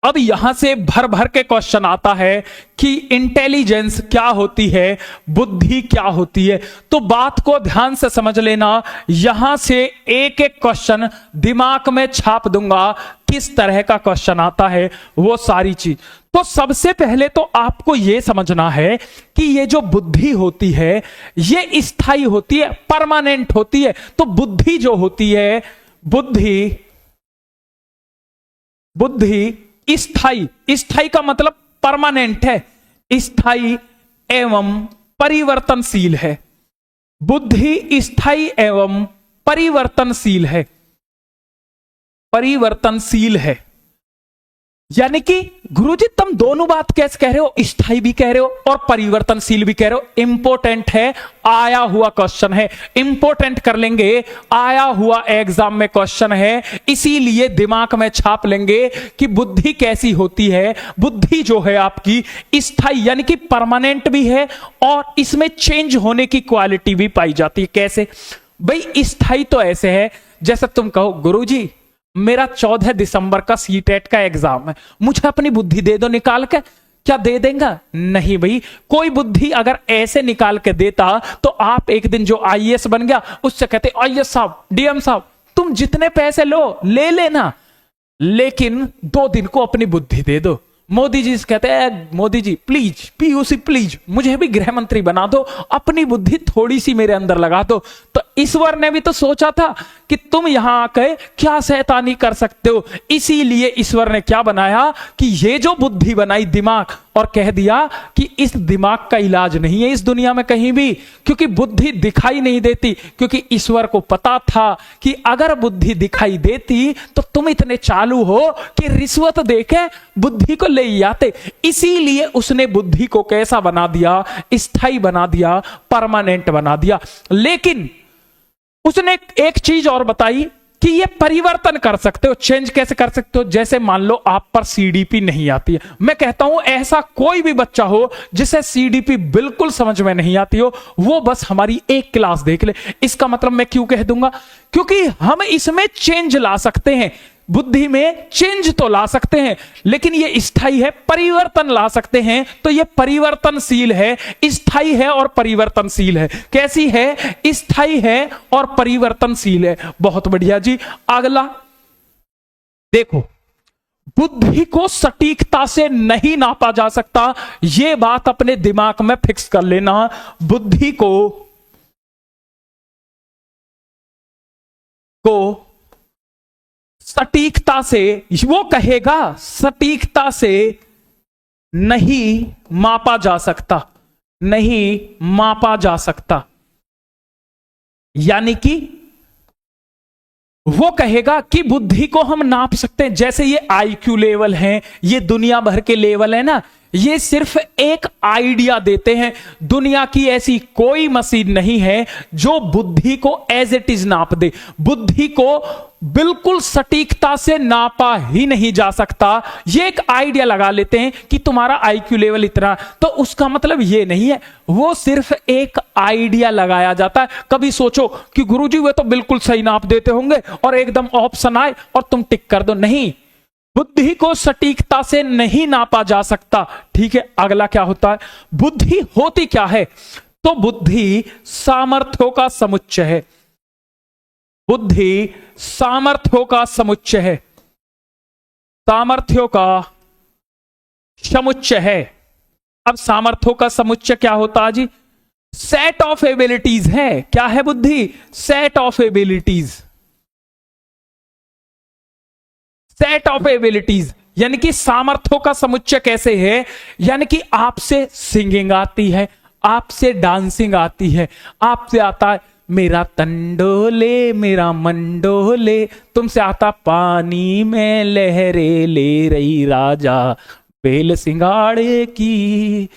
अब यहां से भर भर के क्वेश्चन आता है कि इंटेलिजेंस क्या होती है, बुद्धि क्या होती है। तो बात को ध्यान से समझ लेना, यहां से एक एक क्वेश्चन दिमाग में छाप दूंगा, किस तरह का क्वेश्चन आता है वो सारी चीज। तो सबसे पहले तो आपको यह समझना है कि ये जो बुद्धि होती है ये स्थायी होती है, परमानेंट होती है। तो बुद्धि जो होती है, बुद्धि स्थायी, स्थायी का मतलब परमानेंट है, स्थायी एवं परिवर्तनशील है। बुद्धि स्थायी एवं परिवर्तनशील है, परिवर्तनशील है। यानी कि गुरुजी तुम दोनों बात कैसे कह रहे हो? स्थायी भी कह रहे हो और परिवर्तनशील भी कह रहे हो। इंपॉर्टेंट है, आया हुआ क्वेश्चन है, इंपॉर्टेंट कर लेंगे, आया हुआ एग्जाम में क्वेश्चन है, इसीलिए दिमाग में छाप लेंगे कि बुद्धि कैसी होती है। बुद्धि जो है आपकी स्थायी यानी कि परमानेंट भी है और इसमें चेंज होने की क्वालिटी भी पाई जाती है। कैसे भाई? स्थायी तो ऐसे है जैसे तुम कहो गुरुजी मेरा 14 दिसंबर का सीटेट का एग्जाम है, मुझे अपनी बुद्धि दे दो निकाल के। क्या दे देगा? नहीं भाई। कोई बुद्धि अगर ऐसे निकाल के देता तो आप एक दिन जो आईएएस बन गया उससे कहते आईएएस साहब, डीएम साहब तुम जितने पैसे लो ले लेना, लेकिन 2 दिन को अपनी बुद्धि दे दो। मोदी जी से कहते हैं Modi ji please, PUC please मुझे भी गृह मंत्री बना दो, अपनी बुद्धि थोड़ी सी मेरे अंदर लगा दो। तो ईश्वर ने भी तो सोचा था कि तुम यहां आके क्या शैतानी कर सकते हो, इसीलिए ईश्वर ने क्या बनाया कि ये जो बुद्धि बनाई दिमाग, और कह दिया कि इस दिमाग का इलाज नहीं है इस दुनिया में कहीं भी, क्योंकि बुद्धि दिखाई नहीं देती। क्योंकि ईश्वर को पता था कि अगर बुद्धि दिखाई देती तो तुम इतने चालू हो कि रिश्वत देके बुद्धि को ले आते। इसीलिए उसने बुद्धि को कैसा बना दिया? स्थायी बना दिया, परमानेंट बना दिया। लेकिन उसने एक चीज और बताई कि ये परिवर्तन कर सकते हो। चेंज कैसे कर सकते हो? जैसे मान लो आप पर सीडीपी नहीं आती है, मैं कहता हूं ऐसा कोई भी बच्चा हो जिसे सीडीपी बिल्कुल समझ में नहीं आती हो, वो बस हमारी एक क्लास देख ले। इसका मतलब मैं क्यों कह दूंगा? क्योंकि हम इसमें चेंज ला सकते हैं, बुद्धि में चेंज तो ला सकते हैं, लेकिन ये स्थायी है, परिवर्तन ला सकते हैं। तो ये परिवर्तनशील है, स्थायी है और परिवर्तनशील है। कैसी है? स्थायी है और परिवर्तनशील है। बहुत बढ़िया जी। अगला देखो, बुद्धि को सटीकता से नहीं नापा जा सकता, यह बात अपने दिमाग में फिक्स कर लेना। बुद्धि को सटीकता से, वो कहेगा सटीकता से नहीं मापा जा सकता। नहीं मापा जा सकता। यानी कि वो कहेगा कि बुद्धि को हम नाप सकते हैं, जैसे ये आईक्यू लेवल है, ये दुनिया भर के लेवल है ना, ये सिर्फ एक आइडिया देते हैं। दुनिया की ऐसी कोई मशीन नहीं है जो बुद्धि को एज इट इज नाप दे। बुद्धि को बिल्कुल सटीकता से नापा ही नहीं जा सकता। ये एक आइडिया लगा लेते हैं कि तुम्हारा आईक्यू लेवल इतना, तो उसका मतलब ये नहीं है, वो सिर्फ एक आइडिया लगाया जाता है। कभी सोचो कि गुरुजी वे तो बिल्कुल सही नाप देते होंगे और एकदम ऑप्शन आए और तुम टिक कर दो, नहीं, बुद्धि को सटीकता से नहीं नापा जा सकता। ठीक है, अगला क्या होता है, बुद्धि होती क्या है? तो बुद्धि सामर्थ्यों का समुच्चय है। बुद्धि सामर्थ्यों का समुच्चय है, सामर्थ्यों का समुच्चय है। अब सामर्थ्यों का समुच्चय क्या होता है जी? सेट ऑफ एबिलिटीज है। क्या है बुद्धि? Set of abilities, set of abilities. यानी कि सामर्थ्यों का समुच्चय कैसे है? यानी कि आपसे सिंगिंग आती है, आपसे डांसिंग आती है, आपसे आता है मेरा तंडोले मेरा मंडोले, तुमसे आता पानी में लहरे ले रही राजा बेल सिंगाड़े की,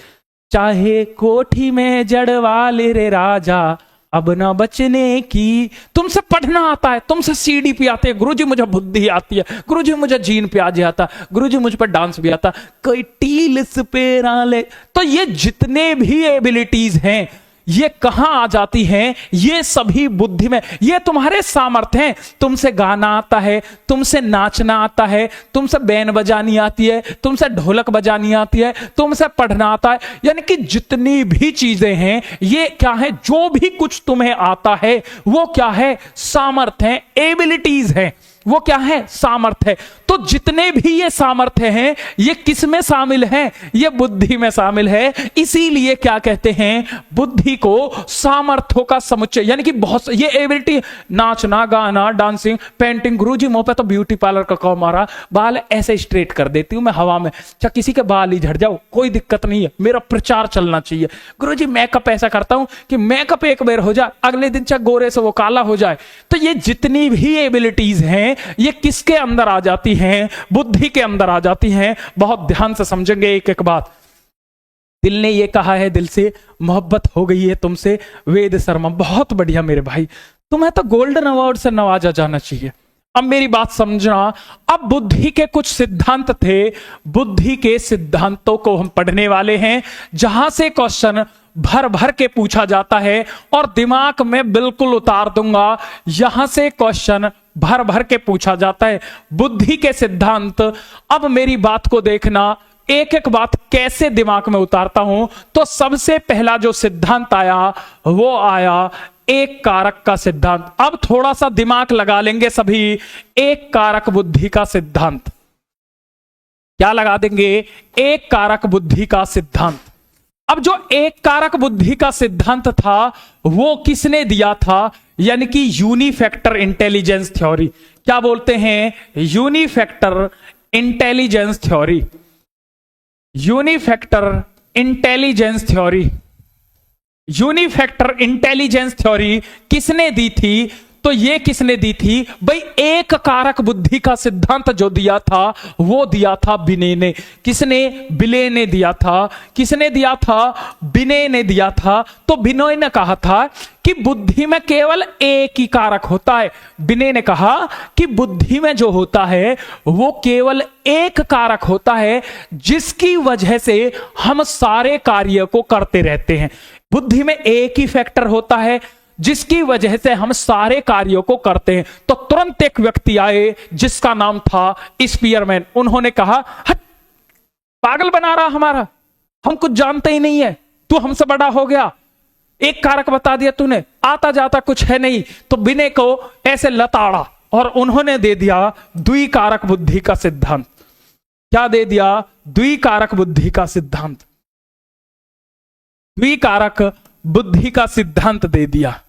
चाहे कोठी में जड़वा ले रे राजा अब ना बचने की। तुमसे पढ़ना आता है, तुमसे सीडी पे आते हैं, गुरुजी मुझे बुद्धि आती है, गुरुजी मुझे जीन प्याज आता, गुरुजी मुझ पर डांस भी आता, कोई टील्स पे राले। तो ये जितने भी एबिलिटीज हैं ये कहां आ जाती हैं? ये सभी बुद्धि में। ये तुम्हारे सामर्थ्य हैं। तुमसे गाना आता है, तुमसे नाचना आता है, तुमसे बैन बजानी आती है, तुमसे ढोलक बजानी आती है, तुमसे पढ़ना आता है। यानी कि जितनी भी चीजें हैं ये क्या है? जो भी कुछ तुम्हें आता है वो क्या है? सामर्थ्य है, एबिलिटीज है। वो क्या है? सामर्थ्य है। तो जितने भी ये सामर्थ्य हैं ये किस में शामिल हैं? ये बुद्धि में शामिल है। इसीलिए क्या कहते हैं? बुद्धि को सामर्थ्यों का समुच्चय। यानी कि बहुत ये एबिलिटी, नाचना, गाना, डांसिंग, पेंटिंग। गुरुजी मुंह पे तो ब्यूटी पार्लर का काम मारा, बाल ऐसे स्ट्रेट कर देती हूं मैं हवा में, चाहे किसी के बाल ही झड़ जाओ कोई दिक्कत नहीं है, मेरा प्रचार चलना चाहिए। गुरुजी मेकअप ऐसा करता हूं कि मेकअप एक बार हो जाए, अगले दिन चाहे गोरे से वो काला हो जाए। तो ये जितनी भी एबिलिटीज हैं ये किसके अंदर आ जाती हैं? बुद्धि के अंदर आ जाती हैं। बहुत ध्यान से समझेंगे एक एक बात। दिल ने ये कहा है, दिल से मोहब्बत हो गई है तुमसे, वेद शर्मा। बहुत बढ़िया मेरे भाई, तुम्हें तो गोल्डन अवार्ड से नवाजा जाना चाहिए। अब मेरी बात समझना। अब बुद्धि के कुछ सिद्धांत थे, बुद्धि के सिद्धांतों को हम पढ़ने वाले हैं, जहां से क्वेश्चन भर भर के पूछा जाता है और दिमाग में बिल्कुल उतार दूंगा। यहां से क्वेश्चन भर भर के पूछा जाता है, बुद्धि के सिद्धांत। अब मेरी बात को देखना, एक एक बात कैसे दिमाग में उतारता हूं। तो सबसे पहला जो सिद्धांत आया वो आया एक कारक का सिद्धांत। अब थोड़ा सा दिमाग लगा लेंगे सभी। एक कारक बुद्धि का सिद्धांत क्या लगा देंगे? एक कारक बुद्धि का सिद्धांत। अब जो एक कारक बुद्धि का सिद्धांत था वो किसने दिया था? यानी कि यूनिफैक्टर इंटेलिजेंस थ्योरी। क्या बोलते हैं? Unifactor intelligence theory. Unifactor intelligence theory. Unifactor intelligence theory किसने दी थी? तो ये किसने दी थी भाई? एक कारक बुद्धि का सिद्धांत जो दिया था वो दिया था बिने ने। किसने? बिले ने दिया था। किसने दिया था? बिने ने दिया था। तो बिनोय ने कहा था कि बुद्धि में केवल एक ही कारक होता है। बिने ने कहा कि बुद्धि में जो होता है वो केवल एक कारक होता है जिसकी वजह से हम सारे कार्य को करते रहते हैं। बुद्धि में एक ही फैक्टर होता है जिसकी वजह से हम सारे कार्यों को करते हैं। तो तुरंत एक व्यक्ति आए जिसका नाम था स्पीयरमैन। उन्होंने कहा, हट, पागल बना रहा हमारा, हम कुछ जानते ही नहीं है, तू हमसे बड़ा हो गया, एक कारक बता दिया तूने, आता जाता कुछ है नहीं। तो बिने को ऐसे लताड़ा और उन्होंने दे दिया द्विकारक बुद्धि का सिद्धांत। क्या दे दिया? द्विकारक बुद्धि का सिद्धांत। द्विकारक बुद्धि का सिद्धांत दे दिया।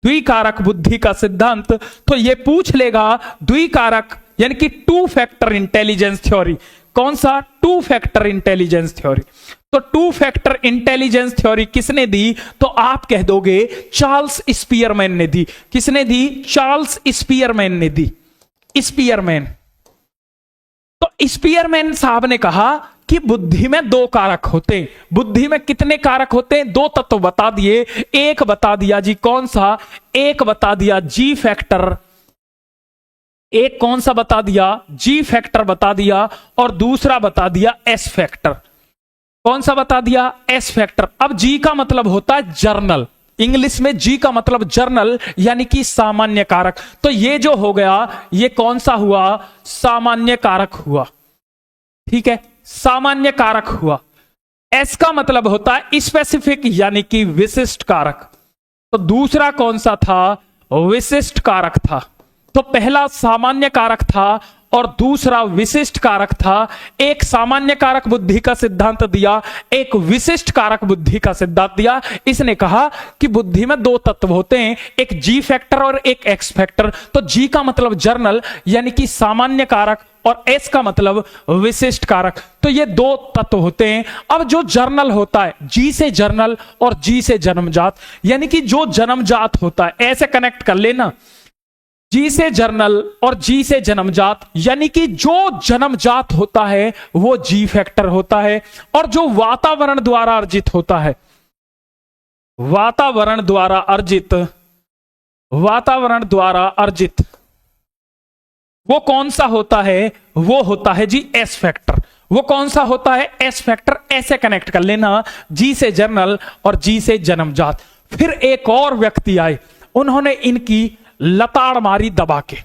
द्विकारक बुद्धि का सिद्धांत। तो ये पूछ लेगा द्विकारक यानी कि टू फैक्टर इंटेलिजेंस थ्योरी। कौन सा? Two factor intelligence theory. तो टू फैक्टर इंटेलिजेंस थ्योरी किसने दी? तो आप कह दोगे चार्ल्स स्पीयरमैन ने दी। किसने दी? चार्ल्स स्पीयरमैन ने दी। स्पीयरमैन। तो स्पीयरमैन साहब ने कहा कि बुद्धि में दो कारक होते हैं। बुद्धि में कितने कारक होते हैं? दो तत्व बता दिए। एक बता दिया जी, कौन सा? एक बता दिया जी फैक्टर। एक कौन सा बता दिया? जी फैक्टर बता दिया। और दूसरा बता दिया एस फैक्टर। कौन सा बता दिया? S factor. अब जी का मतलब होता है जर्नल। इंग्लिश में जी का मतलब जर्नल, यानी कि सामान्य कारक। तो ये जो हो गया, ये कौन सा हुआ? सामान्य कारक हुआ। ठीक है, सामान्य कारक हुआ। एस का मतलब होता है स्पेसिफिक, यानी कि विशिष्ट कारक। तो दूसरा कौन सा था? विशिष्ट कारक था। तो पहला सामान्य कारक था और दूसरा विशिष्ट कारक था। एक सामान्य कारक बुद्धि का सिद्धांत दिया, एक विशिष्ट कारक बुद्धि का सिद्धांत दिया। इसने कहा कि बुद्धि में दो तत्व होते हैं, एक जी फैक्टर और एक एक्स फैक्टर। तो जी का मतलब जर्नल, यानी कि सामान्य कारक, और एस का मतलब विशिष्ट कारक। तो ये दो तत्व होते हैं। अब जो जर्नल होता है, जी से जर्नल और जी से जन्मजात, यानी कि जो जन्मजात होता है, ऐसे कनेक्ट कर लेना, जी से जर्नल और जी से जन्मजात, यानी कि जो जन्मजात होता है वो जी फैक्टर होता है। और जो वातावरण द्वारा अर्जित होता है, वातावरण द्वारा अर्जित, वातावरण द्वारा अर्जित, वो कौन सा होता है? वो होता है जी एस फैक्टर। वो कौन सा होता है? S factor. ऐसे कनेक्ट कर लेना, जी से जर्नल और जी से जन्मजात। फिर एक और व्यक्ति आए, उन्होंने इनकी लताड़ मारी दबा के।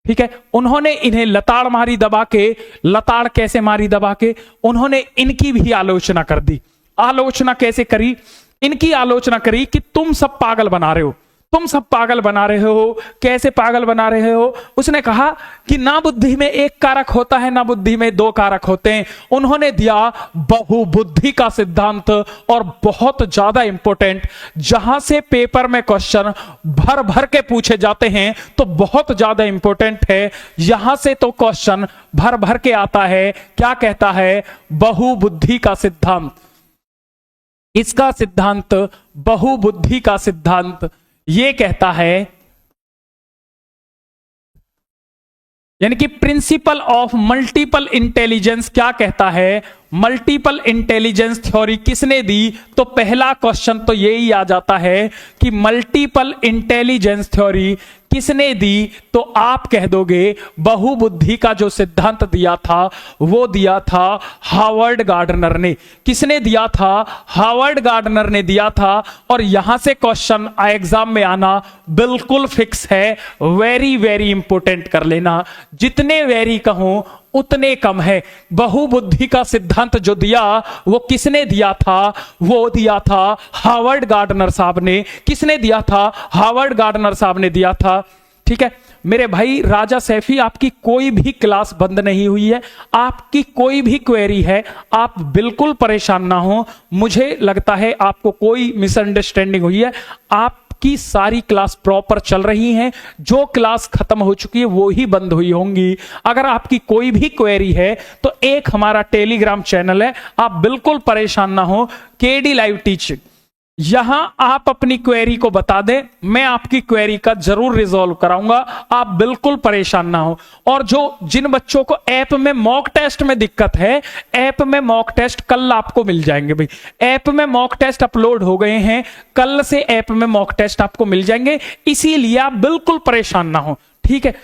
ठीक है, उन्होंने इन्हें लताड़ मारी दबा के। लताड़ कैसे मारी दबा के? उन्होंने इनकी भी आलोचना कर दी। आलोचना कैसे करी? इनकी आलोचना करी कि तुम सब पागल बना रहे हो, तुम सब पागल बना रहे हो। कैसे पागल बना रहे हो? उसने कहा कि ना बुद्धि में एक कारक होता है, ना बुद्धि में दो कारक होते हैं। उन्होंने दिया बहुबुद्धि का सिद्धांत, और बहुत ज्यादा इंपॉर्टेंट, जहां से पेपर में क्वेश्चन भर भर के पूछे जाते हैं, तो बहुत ज्यादा इंपॉर्टेंट है। यहां से तो क्वेश्चन भर भर के आता है। क्या कहता है? बहुबुद्धि का सिद्धांत। इसका सिद्धांत, बहुबुद्धि का सिद्धांत, ये कहता है, यानी कि प्रिंसिपल ऑफ मल्टीपल इंटेलिजेंस क्या कहता है? मल्टीपल इंटेलिजेंस थ्योरी किसने दी? तो पहला क्वेश्चन तो यही आ जाता है कि मल्टीपल इंटेलिजेंस थ्योरी किसने दी? तो आप कह दोगे बहुबुद्धि का जो सिद्धांत दिया था वो दिया था हार्वर्ड गार्डनर ने। किसने दिया था? हार्वर्ड गार्डनर ने दिया था। और यहां से क्वेश्चन एग्जाम में आना बिल्कुल फिक्स है। वेरी वेरी इंपॉर्टेंट कर लेना, जितने वेरी कहूं उतने कम है। बहुबुद्धि का सिद्धांत जो दिया वो किसने दिया था? वो दिया था हार्वर्ड गार्डनर साहब ने। किसने दिया था? हार्वर्ड गार्डनर साहब ने दिया था। ठीक है मेरे भाई राजा सैफी, आपकी कोई भी क्लास बंद नहीं हुई है, आपकी कोई भी क्वेरी है, आप बिल्कुल परेशान ना हो। मुझे लगता है आपको कोई मिसअंडरस्टैंडिंग हुई है। आपकी सारी क्लास प्रॉपर चल रही हैं। जो क्लास खत्म हो चुकी है वो ही बंद हुई होंगी। अगर आपकी कोई भी क्वेरी है तो एक हमारा टेलीग्राम चैनल है, आप बिल्कुल परेशान ना हो, केडी लाइव टीचिंग। यहां आप अपनी क्वेरी को बता दें, मैं आपकी क्वेरी का जरूर रिजॉल्व कराऊंगा। आप बिल्कुल परेशान ना हो। और जिन बच्चों को ऐप में मॉक टेस्ट में दिक्कत है, ऐप में मॉक टेस्ट कल आपको मिल जाएंगे भाई। ऐप में मॉक टेस्ट अपलोड हो गए हैं, कल से ऐप में मॉक टेस्ट आपको मिल जाएंगे, इसीलिए आप बिल्कुल परेशान ना हो। ठीक है,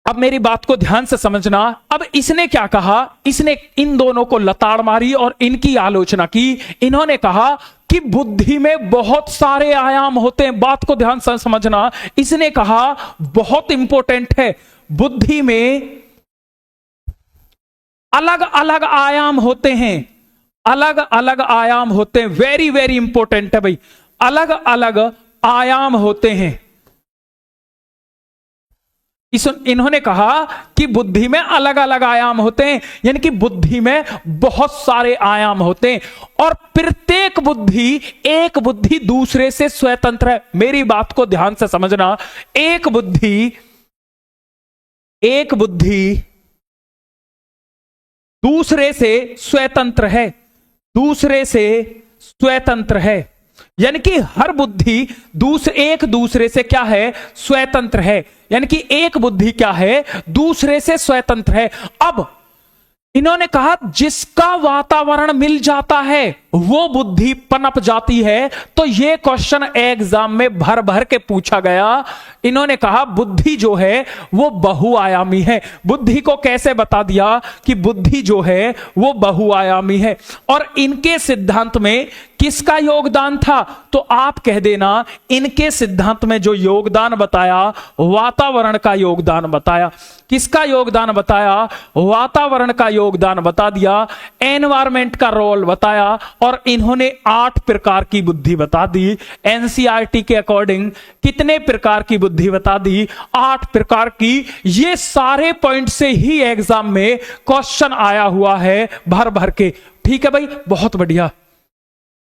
अब मेरी बात को ध्यान से समझना। अब इसने क्या कहा? इसने इन दोनों को लताड़ मारी और इनकी आलोचना की। इन्होंने कहा कि बुद्धि में बहुत सारे आयाम होते हैं। बात को ध्यान से समझना। इसने कहा बहुत इंपॉर्टेंट है, बुद्धि में अलग अलग आयाम होते हैं, अलग अलग आयाम होते हैं। वेरी वेरी इंपॉर्टेंट है भाई, अलग अलग आयाम होते हैं। इन्होंने कहा कि बुद्धि में अलग अलग आयाम होते हैं, यानी कि बुद्धि में बहुत सारे आयाम होते हैं और प्रत्येक बुद्धि, एक बुद्धि दूसरे से स्वतंत्र है। मेरी बात को ध्यान से समझना। एक बुद्धि दूसरे से स्वतंत्र है, दूसरे से स्वतंत्र है, यानी कि हर बुद्धि एक दूसरे से क्या है, स्वतंत्र है, यानी कि एक बुद्धि क्या है, दूसरे से स्वतंत्र है। अब इन्होंने कहा जिसका वातावरण मिल जाता है वो बुद्धि पनप जाती है। तो ये क्वेश्चन एग्जाम में भर भर के पूछा गया। इन्होंने कहा बुद्धि जो है वो बहुआयामी है। बुद्धि को कैसे बता दिया कि बुद्धि जो है वो बहुआयामी है। और इनके सिद्धांत में किसका योगदान था, तो आप कह देना इनके सिद्धांत में जो योगदान बताया, वातावरण का योगदान बताया। किसका योगदान बताया, वातावरण का योगदान बता दिया, एनवायरमेंट का रोल बताया। और इन्होंने 8 प्रकार की बुद्धि बता दी। एनसीईआरटी के अकॉर्डिंग कितने प्रकार की बुद्धि बता दी, 8 प्रकार की। ये सारे पॉइंट से ही एग्जाम में क्वेश्चन आया हुआ है भर भर के। ठीक है भाई, बहुत बढ़िया।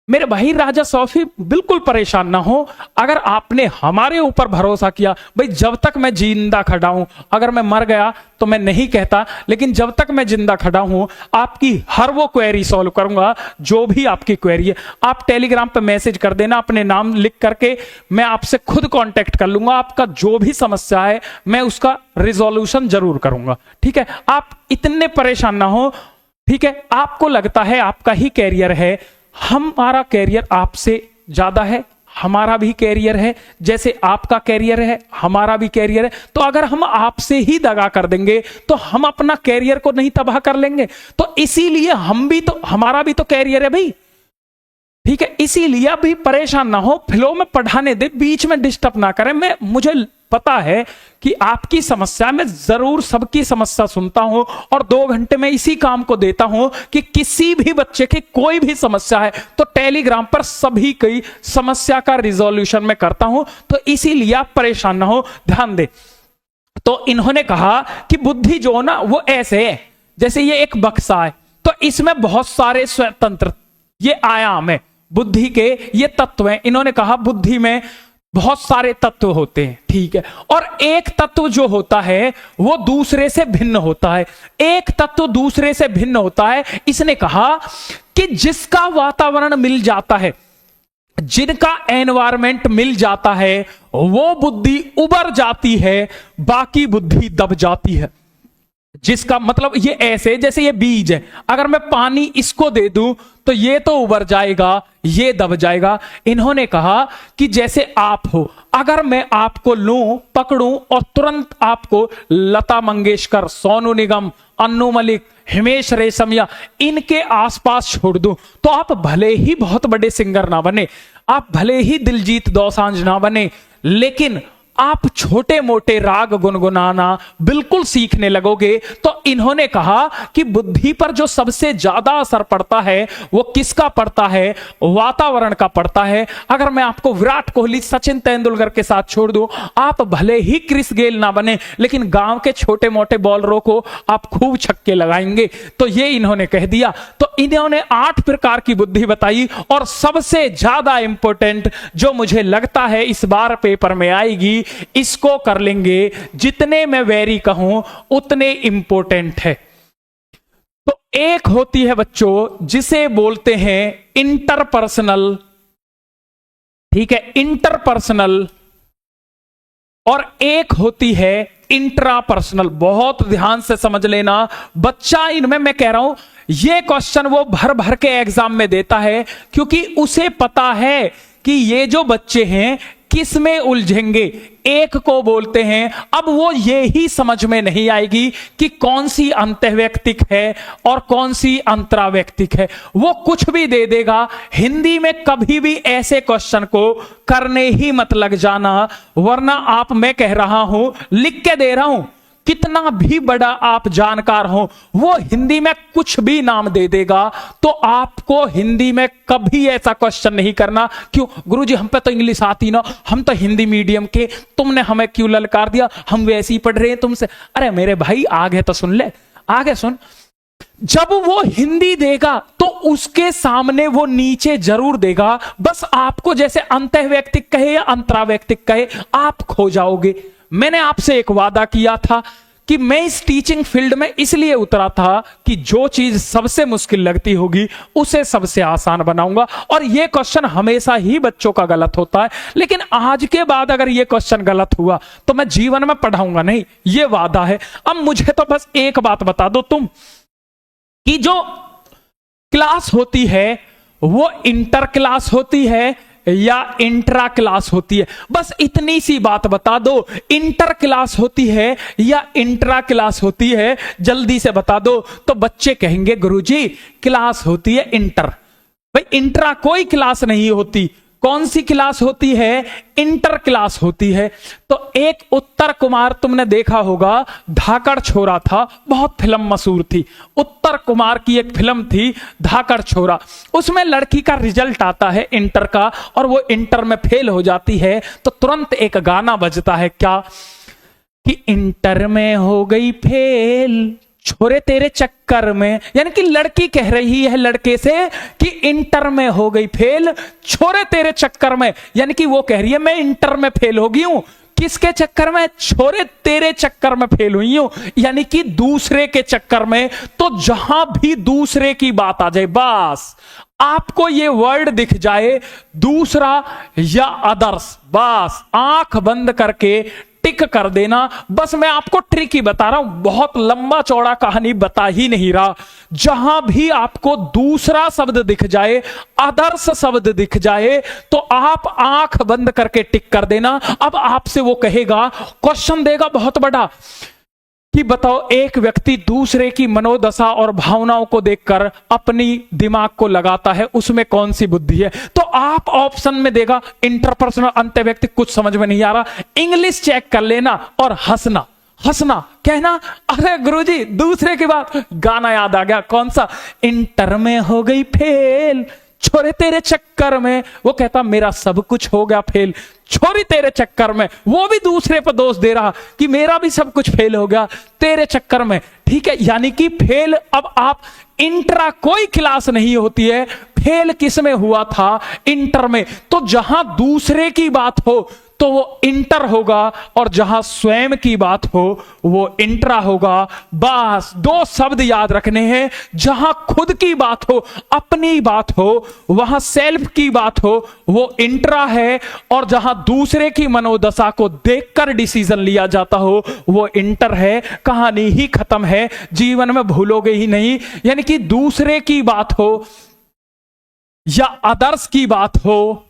मेरे भाई राजा सौफी बिल्कुल परेशान ना हो। अगर आपने हमारे ऊपर भरोसा किया, भाई जब तक मैं जिंदा खड़ा हूं, अगर मैं मर गया तो मैं नहीं कहता, लेकिन जब तक मैं जिंदा खड़ा हूं आपकी हर वो क्वेरी सॉल्व करूंगा जो भी आपकी क्वेरी है। आप टेलीग्राम पे मैसेज कर देना अपने नाम लिख करके, मैं आपसे खुद कांटेक्ट कर लूंगा। आपका जो भी समस्या है मैं उसका रिजोल्यूशन जरूर करूंगा। ठीक है, आप इतने परेशान ना हो। ठीक है, आपको लगता है आपका ही कैरियर है, हमारा कैरियर आपसे ज्यादा है, हमारा भी कैरियर है, जैसे आपका कैरियर है हमारा भी कैरियर है। तो अगर हम आपसे ही दगा कर देंगे तो हम अपना कैरियर को नहीं तबाह कर लेंगे। तो इसीलिए हम भी तो, हमारा भी तो कैरियर है भाई। ठीक है, इसीलिए अभी परेशान ना हो, फ्लो में पढ़ाने दे, बीच में डिस्टर्ब ना करें। मुझे पता है कि आपकी समस्या, मैं जरूर सबकी समस्या सुनता हूं और 2 घंटे में इसी काम को देता हूं कि किसी भी बच्चे की कोई भी समस्या है तो टेलीग्राम पर सभी की समस्या का रिजोल्यूशन मैं करता हूं। तो इसीलिए आप परेशान ना हो, ध्यान दे। तो इन्होंने कहा कि बुद्धि जो ना वो ऐसे है जैसे ये एक बक्सा है, तो इसमें बहुत सारे स्वतंत्र ये आयाम है बुद्धि के, ये तत्व हैं। इन्होंने कहा बुद्धि में बहुत सारे तत्व होते हैं। ठीक है, और एक तत्व जो होता है वो दूसरे से भिन्न होता है। एक तत्व दूसरे से भिन्न होता है। इसने कहा कि जिसका वातावरण मिल जाता है, जिनका एनवायरमेंट मिल जाता है, वो बुद्धि उबर जाती है, बाकी बुद्धि दब जाती है। जिसका मतलब ये ऐसे जैसे ये बीज है, अगर मैं पानी इसको दे दूं तो ये तो उबर जाएगा, ये दब जाएगा। इन्होंने कहा कि जैसे आप हो, अगर मैं आपको लूं, पकड़ूं और तुरंत आपको लता मंगेशकर, सोनू निगम, अन्नू मलिक, हिमेश रेशमिया इनके आसपास छोड़ दूं, तो आप भले ही बहुत बड़े सिंगर ना बने, आप भले ही दिलजीत दोसांझ ना बने, लेकिन आप छोटे मोटे राग गुनगुनाना बिल्कुल सीखने लगोगे। तो इन्होंने कहा कि बुद्धि पर जो सबसे ज्यादा असर पड़ता है वो किसका पड़ता है, वातावरण का पड़ता है। अगर मैं आपको विराट कोहली, सचिन तेंदुलकर के साथ छोड़ दूं, आप भले ही क्रिस गेल ना बने, लेकिन गांव के छोटे मोटे बॉलरों को आप खूब छक्के लगाएंगे। तो ये इन्होंने कह दिया। तो इन्होंने 8 प्रकार की बुद्धि बताई, और सबसे ज्यादा इंपॉर्टेंट जो मुझे लगता है इस बार पेपर में आएगी, इसको कर लेंगे। जितने मैं वेरी कहूं उतने इंपॉर्टेंट है। तो एक होती है बच्चों जिसे बोलते हैं इंटरपर्सनल, ठीक है, इंटरपर्सनल, और एक होती है इंट्रापर्सनल। बहुत ध्यान से समझ लेना बच्चा, इनमें मैं कह रहा हूं ये क्वेश्चन वो भर भर के एग्जाम में देता है, क्योंकि उसे पता है कि ये जो बच्चे हैं किस में उलझेंगे। एक को बोलते हैं, अब वो ये ही समझ में नहीं आएगी कि कौन सी अंतःवैयक्तिक है और कौन सी अंतरावैयक्तिक है। वो कुछ भी दे देगा। हिंदी में कभी भी ऐसे क्वेश्चन को करने ही मत लग जाना, वरना आप, मैं कह रहा हूं, लिख के दे रहा हूं, कितना भी बड़ा आप जानकार हो, वो हिंदी में कुछ भी नाम दे देगा। तो आपको हिंदी में कभी ऐसा क्वेश्चन नहीं करना। क्यों गुरुजी, हम पे तो इंग्लिश आती ना, हम तो हिंदी मीडियम के, तुमने हमें क्यों ललकार दिया, हम वैसे ही पढ़ रहे हैं तुमसे। अरे मेरे भाई आगे तो सुन ले, आगे सुन। जब वो हिंदी देगा तो उसके सामने वो नीचे जरूर देगा, बस आपको जैसे अंतःवैयक्तिक कहे या अंतरावैयक्तिक कहे, आप खो जाओगे। मैंने आपसे एक वादा किया था कि मैं इस टीचिंग फील्ड में इसलिए उतरा था कि जो चीज सबसे मुश्किल लगती होगी उसे सबसे आसान बनाऊंगा। और यह क्वेश्चन हमेशा ही बच्चों का गलत होता है, लेकिन आज के बाद अगर यह क्वेश्चन गलत हुआ तो मैं जीवन में पढ़ाऊंगा नहीं, यह वादा है। अब मुझे तो बस एक बात बता दो तुम कि जो क्लास होती है वो इंटर क्लास होती है या इंट्रा क्लास होती है, बस इतनी सी बात बता दो। इंटर क्लास होती है या इंट्रा क्लास होती है, जल्दी से बता दो। तो बच्चे कहेंगे गुरुजी क्लास होती है इंटर। भाई इंट्रा कोई क्लास नहीं होती, कौन सी क्लास होती है? इंटर क्लास होती है। तो एक उत्तर कुमार तुमने देखा होगा, धाकड़ छोरा था, बहुत फिल्म मशहूर थी। उत्तर कुमार की एक फिल्म थी धाकड़ छोरा, उसमें लड़की का रिजल्ट आता है इंटर का और वो इंटर में फेल हो जाती है, तो तुरंत एक गाना बजता है क्या कि इंटर में हो गई फेल छोरे तेरे चक्कर में। यानी कि लड़की कह रही है लड़के से कि इंटर में हो गई फेल छोरे तेरे चक्कर में, यानी कि वो कह रही है मैं इंटर में फेल हो गई हूं, किसके चक्कर में? छोरे तेरे चक्कर में फेल हुई हूं, यानी कि दूसरे के चक्कर में। तो जहां भी दूसरे की बात आ जाए, बस आपको ये वर्ड दिख जाए दूसरा या अदर्स, बस आंख बंद करके टिक कर देना। बस मैं आपको ट्रिक ही बता रहा हूं, बहुत लंबा चौड़ा कहानी बता ही नहीं रहा। जहां भी आपको दूसरा शब्द दिख जाए, अदर्स शब्द दिख जाए, तो आप आंख बंद करके टिक कर देना। अब आपसे वो कहेगा, क्वेश्चन देगा बहुत बड़ा कि बताओ एक व्यक्ति दूसरे की मनोदशा और भावनाओं को देखकर अपनी दिमाग को लगाता है, उसमें कौन सी बुद्धि है? तो आप ऑप्शन में देगा इंटरपर्सनल, अंत्य व्यक्ति, कुछ समझ में नहीं आ रहा, इंग्लिश चेक कर लेना और हंसना हंसना, कहना अरे गुरुजी दूसरे की बात। गाना याद आ गया, कौन सा? इंटर में हो गई फेल छोरे तेरे चक्कर में। वो कहता मेरा सब कुछ हो गया फेल छोरी तेरे चक्कर में। वो भी दूसरे पर दोष दे रहा कि मेरा भी सब कुछ फेल हो गया तेरे चक्कर में। ठीक है, यानी कि फेल, अब आप इंट्रा कोई क्लास नहीं होती है, फेल किस में हुआ था? इंटर में। तो जहां दूसरे की बात हो तो वो इंटर होगा और जहां स्वयं की बात हो वो इंट्रा होगा। बस दो शब्द याद रखने हैं, जहां खुद की बात हो, अपनी बात हो, वहां सेल्फ की बात हो वो इंट्रा है, और जहां दूसरे की मनोदशा को देखकर डिसीजन लिया जाता हो वो इंटर है। कहानी ही खत्म है, जीवन में भूलोगे ही नहीं। यानी कि दूसरे की बात हो या अदर्स की बात हो,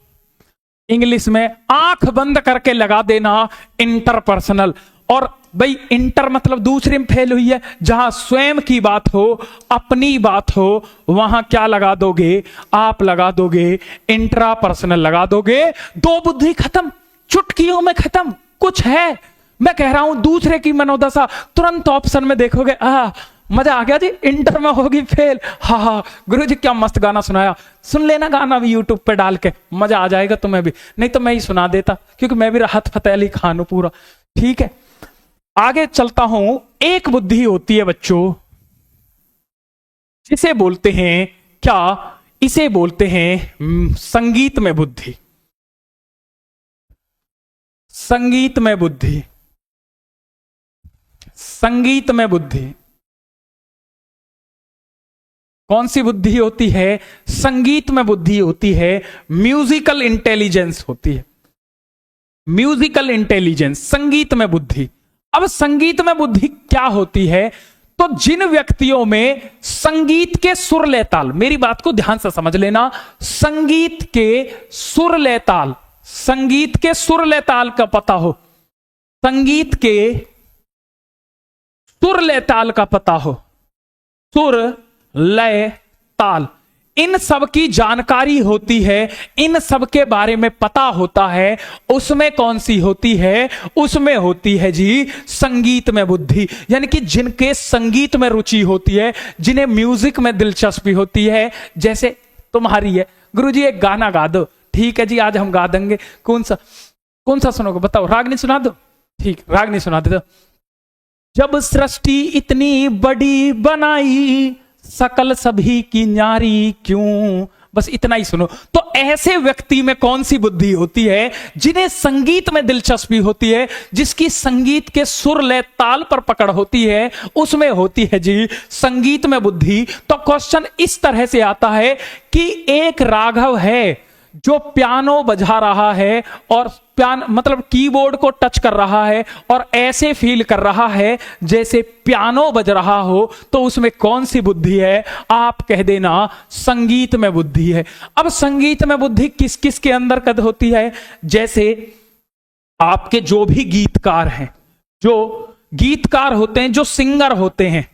इंग्लिश में आंख बंद करके लगा देना इंटरपर्सनल। और भाई इंटर मतलब दूसरे में फेल हुई है, जहां स्वयं की बात हो, अपनी बात हो, वहां क्या लगा दोगे? आप लगा दोगे इंट्रापर्सनल लगा दोगे। दो बुद्धि खत्म, चुटकियों में खत्म। कुछ है, मैं कह रहा हूं दूसरे की मनोदशा, तुरंत ऑप्शन में देखोगे, मजा आ गया जी, इंटर में होगी फेल। हाँ हाँ गुरुजी क्या मस्त गाना सुनाया, सुन लेना गाना भी यूट्यूब पे डाल के, मजा आ जाएगा तुम्हें भी। नहीं तो मैं ही सुना देता, क्योंकि मैं भी राहत फतेह अली खान हूं पूरा। ठीक है, आगे चलता हूं। एक बुद्धि होती है बच्चों, जिसे बोलते हैं क्या? इसे बोलते हैं संगीत में बुद्धि। संगीत में बुद्धि, संगीत में बुद्धि कौन सी बुद्धि होती है? संगीत में बुद्धि होती है, म्यूजिकल इंटेलिजेंस होती है। म्यूजिकल इंटेलिजेंस, संगीत में बुद्धि। अब संगीत में बुद्धि क्या होती है? तो जिन व्यक्तियों में संगीत के सुर लय ताल, मेरी बात को ध्यान से समझ लेना, संगीत के सुर लय ताल, संगीत के सुर लय ताल का पता हो, संगीत के सुर लय ताल का पता हो, सुर लय ताल, इन सब की जानकारी होती है, इन सब के बारे में पता होता है, उसमें कौन सी होती है? उसमें होती है जी संगीत में बुद्धि। यानी कि जिनके संगीत में रुचि होती है, जिन्हें म्यूजिक में दिलचस्पी होती है, जैसे तुम्हारी है, गुरुजी एक गाना गा दो। ठीक है जी, आज हम गा देंगे। कौन सा सुनोगे बताओ? रागनी सुना दो। ठीक, रागनी सुना दे दो। जब सृष्टि इतनी बड़ी बनाई, सकल सभी की न्यारी क्यों बस इतना ही सुनो। तो ऐसे व्यक्ति में कौन सी बुद्धि होती है? जिन्हें संगीत में दिलचस्पी होती है, जिसकी संगीत के सुर लय ताल पर पकड़ होती है, उसमें होती है जी संगीत में बुद्धि। तो क्वेश्चन इस तरह से आता है कि एक राघव है जो पियानो बजा रहा है और मतलब कीबोर्ड को टच कर रहा है और ऐसे फील कर रहा है जैसे पियानो बज रहा हो, तो उसमें कौन सी बुद्धि है? आप कह देना संगीत में बुद्धि है। अब संगीत में बुद्धि किस किस के अंदर कद होती है? जैसे आपके जो भी गीतकार हैं, जो गीतकार होते हैं, जो सिंगर होते हैं,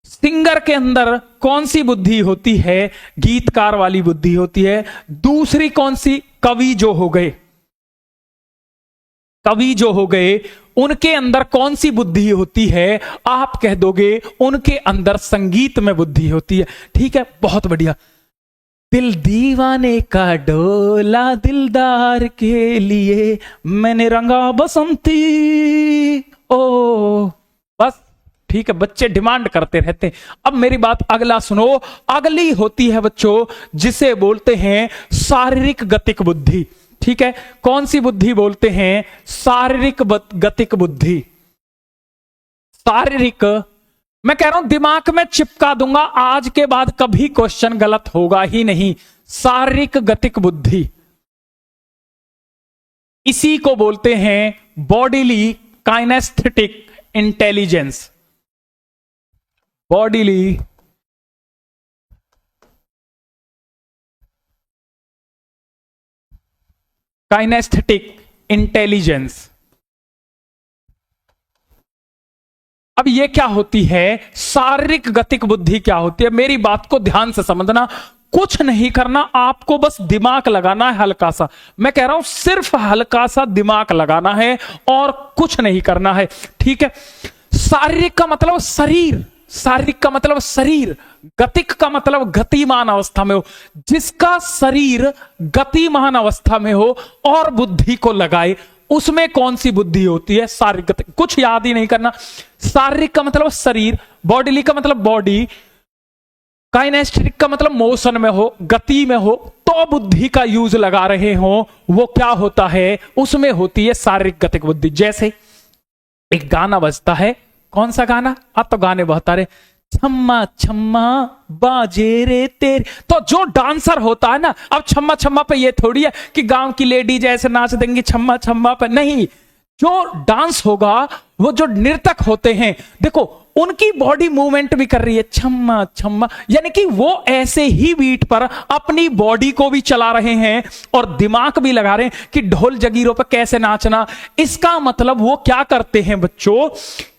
सिंगर के अंदर कौन सी बुद्धि होती है? गीतकार वाली बुद्धि होती है। दूसरी कौन सी? कवि जो हो गए, कवि जो हो गए, उनके अंदर कौन सी बुद्धि होती है? आप कह दोगे उनके अंदर संगीत में बुद्धि होती है। ठीक है, बहुत बढ़िया। दिल दीवाने का डोला दिलदार के लिए मैंने रंगा बसंती। ओ बस ठीक है, बच्चे डिमांड करते रहते हैं। अब मेरी बात अगला सुनो। अगली होती है बच्चों जिसे बोलते हैं शारीरिक गतिक बुद्धि। ठीक है, कौन सी बुद्धि बोलते हैं? शारीरिक गतिक बुद्धि। शारीरिक, मैं कह रहा हूं दिमाग में चिपका दूंगा, आज के बाद कभी क्वेश्चन गलत होगा ही नहीं। शारीरिक गतिक बुद्धि, इसी को बोलते हैं bodily kinaesthetic intelligence. Bodily kinaesthetic intelligence. अब ये क्या होती है? शारीरिक गतिक बुद्धि क्या होती है? मेरी बात को ध्यान से समझना, कुछ नहीं करना, आपको बस दिमाग लगाना है हल्का सा। मैं कह रहा हूं सिर्फ हल्का सा दिमाग लगाना है और कुछ नहीं करना है। ठीक है, शारीरिक का मतलब शरीर, शारीरिक का मतलब शरीर, गतिक का मतलब गतिमान अवस्था में हो। जिसका शरीर गतिमान अवस्था में हो और बुद्धि को लगाए, उसमें कौन सी बुद्धि होती है? शारीरिक गतिक। कुछ याद ही नहीं करना। शारीरिक का मतलब शरीर, बॉडीली का मतलब बॉडी, काइनेस्थेटिक का मतलब मोशन में हो, गति में हो, तो बुद्धि का यूज लगा रहे हो, वो क्या होता है? उसमें होती है शारीरिक गतिक बुद्धि। जैसे एक गाना बजता है, कौन सा गाना? आप तो गाने बहुत सारे, छम्मा छम्मा बाजे रे तेरे। तो जो डांसर होता है ना, अब छम्मा छम्मा पे ये थोड़ी है कि गांव की लेडीज ऐसे नाच देंगी छम्मा छम्मा पे, नहीं। जो डांस होगा, वो जो नर्तक होते हैं, देखो उनकी बॉडी मूवमेंट भी कर रही है छम्मा छम्मा, यानी कि वो ऐसे ही बीट पर अपनी बॉडी को भी चला रहे हैं और दिमाग भी लगा रहे हैं कि ढोल जगीरों पर कैसे नाचना। इसका मतलब वो क्या करते हैं बच्चों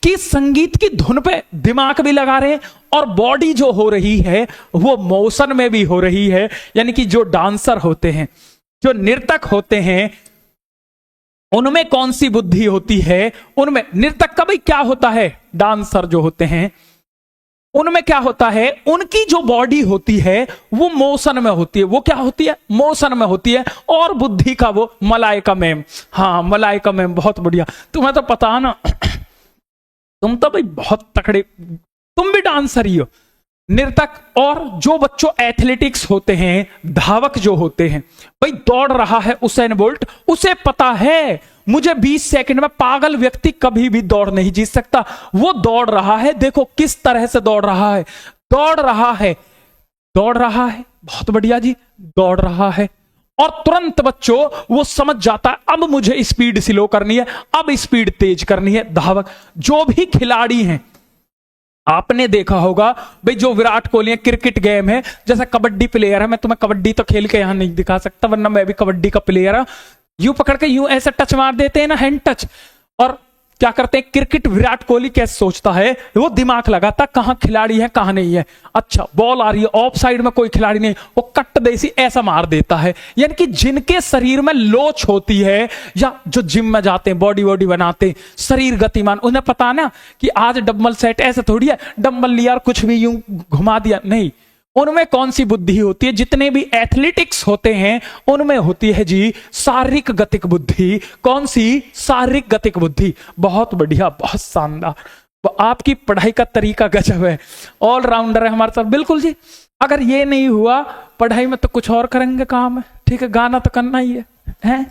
कि संगीत की धुन पे दिमाग भी लगा रहे हैं और बॉडी जो हो रही है वो मोशन में भी हो रही है। यानी कि जो डांसर होते हैं, जो नर्तक होते हैं, उनमें कौन सी बुद्धि होती है? उनमें नर्तक का भाई क्या होता है? डांसर जो होते हैं उनमें क्या होता है? उनकी जो बॉडी होती है वो मोशन में होती है। वो क्या होती है? मोशन में होती है। और बुद्धि का वो मलाइका मैम, हाँ मलाइका मैम, बहुत बढ़िया। तुम्हें तो पता ना, तुम तो भाई बहुत तकड़े, तुम भी डांसर ही हो। नर्तक और जो बच्चों एथलेटिक्स होते हैं, धावक जो होते हैं, भाई दौड़ रहा है उसैन बोल्ट, उसे पता है मुझे 20 सेकंड में, पागल व्यक्ति कभी भी दौड़ नहीं जीत सकता। वो दौड़ रहा है, देखो किस तरह से दौड़ रहा है, दौड़ रहा है, दौड़ रहा है, बहुत बढ़िया जी, दौड़ रहा है। और तुरंत बच्चों वो समझ जाता है अब मुझे स्पीड स्लो करनी है, अब स्पीड तेज करनी है। धावक जो भी खिलाड़ी हैं, आपने देखा होगा भाई, जो विराट कोहली है, क्रिकेट गेम है, जैसा कबड्डी प्लेयर है, मैं तुम्हें कबड्डी तो खेल के यहां नहीं दिखा सकता, वरना मैं भी कबड्डी का प्लेयर हूं। यूं पकड़ के यूं ऐसे टच मार देते हैं ना, हैंड टच। और क्या करते हैं क्रिकेट, विराट कोहली कैसे सोचता है, वो दिमाग लगाता कहां खिलाड़ी है कहां नहीं है। अच्छा बॉल आ रही है, ऑफ साइड में कोई खिलाड़ी नहीं, वो कट देसी ऐसा मार देता है। यानी कि जिनके शरीर में लोच होती है, या जो जिम में जाते हैं, बॉडी वॉडी बनाते हैं, शरीर गतिमान, उन्हें पता ना कि आज डंबल सेट ऐसे थोड़ी है, डंबल लिया और कुछ भी यूं घुमा दिया, नहीं। उनमें कौन सी बुद्धि होती है? जितने भी एथलेटिक्स होते हैं उनमें होती है जी शारीरिक गतिक बुद्धि। कौन सी? शारीरिक गतिक बुद्धि। बहुत बढ़िया, बहुत शानदार, आपकी पढ़ाई का तरीका गजब है, ऑलराउंडर है हमारे साथ, बिल्कुल जी। अगर ये नहीं हुआ पढ़ाई में तो कुछ और करेंगे काम है, ठीक है, गाना तो करना ही है?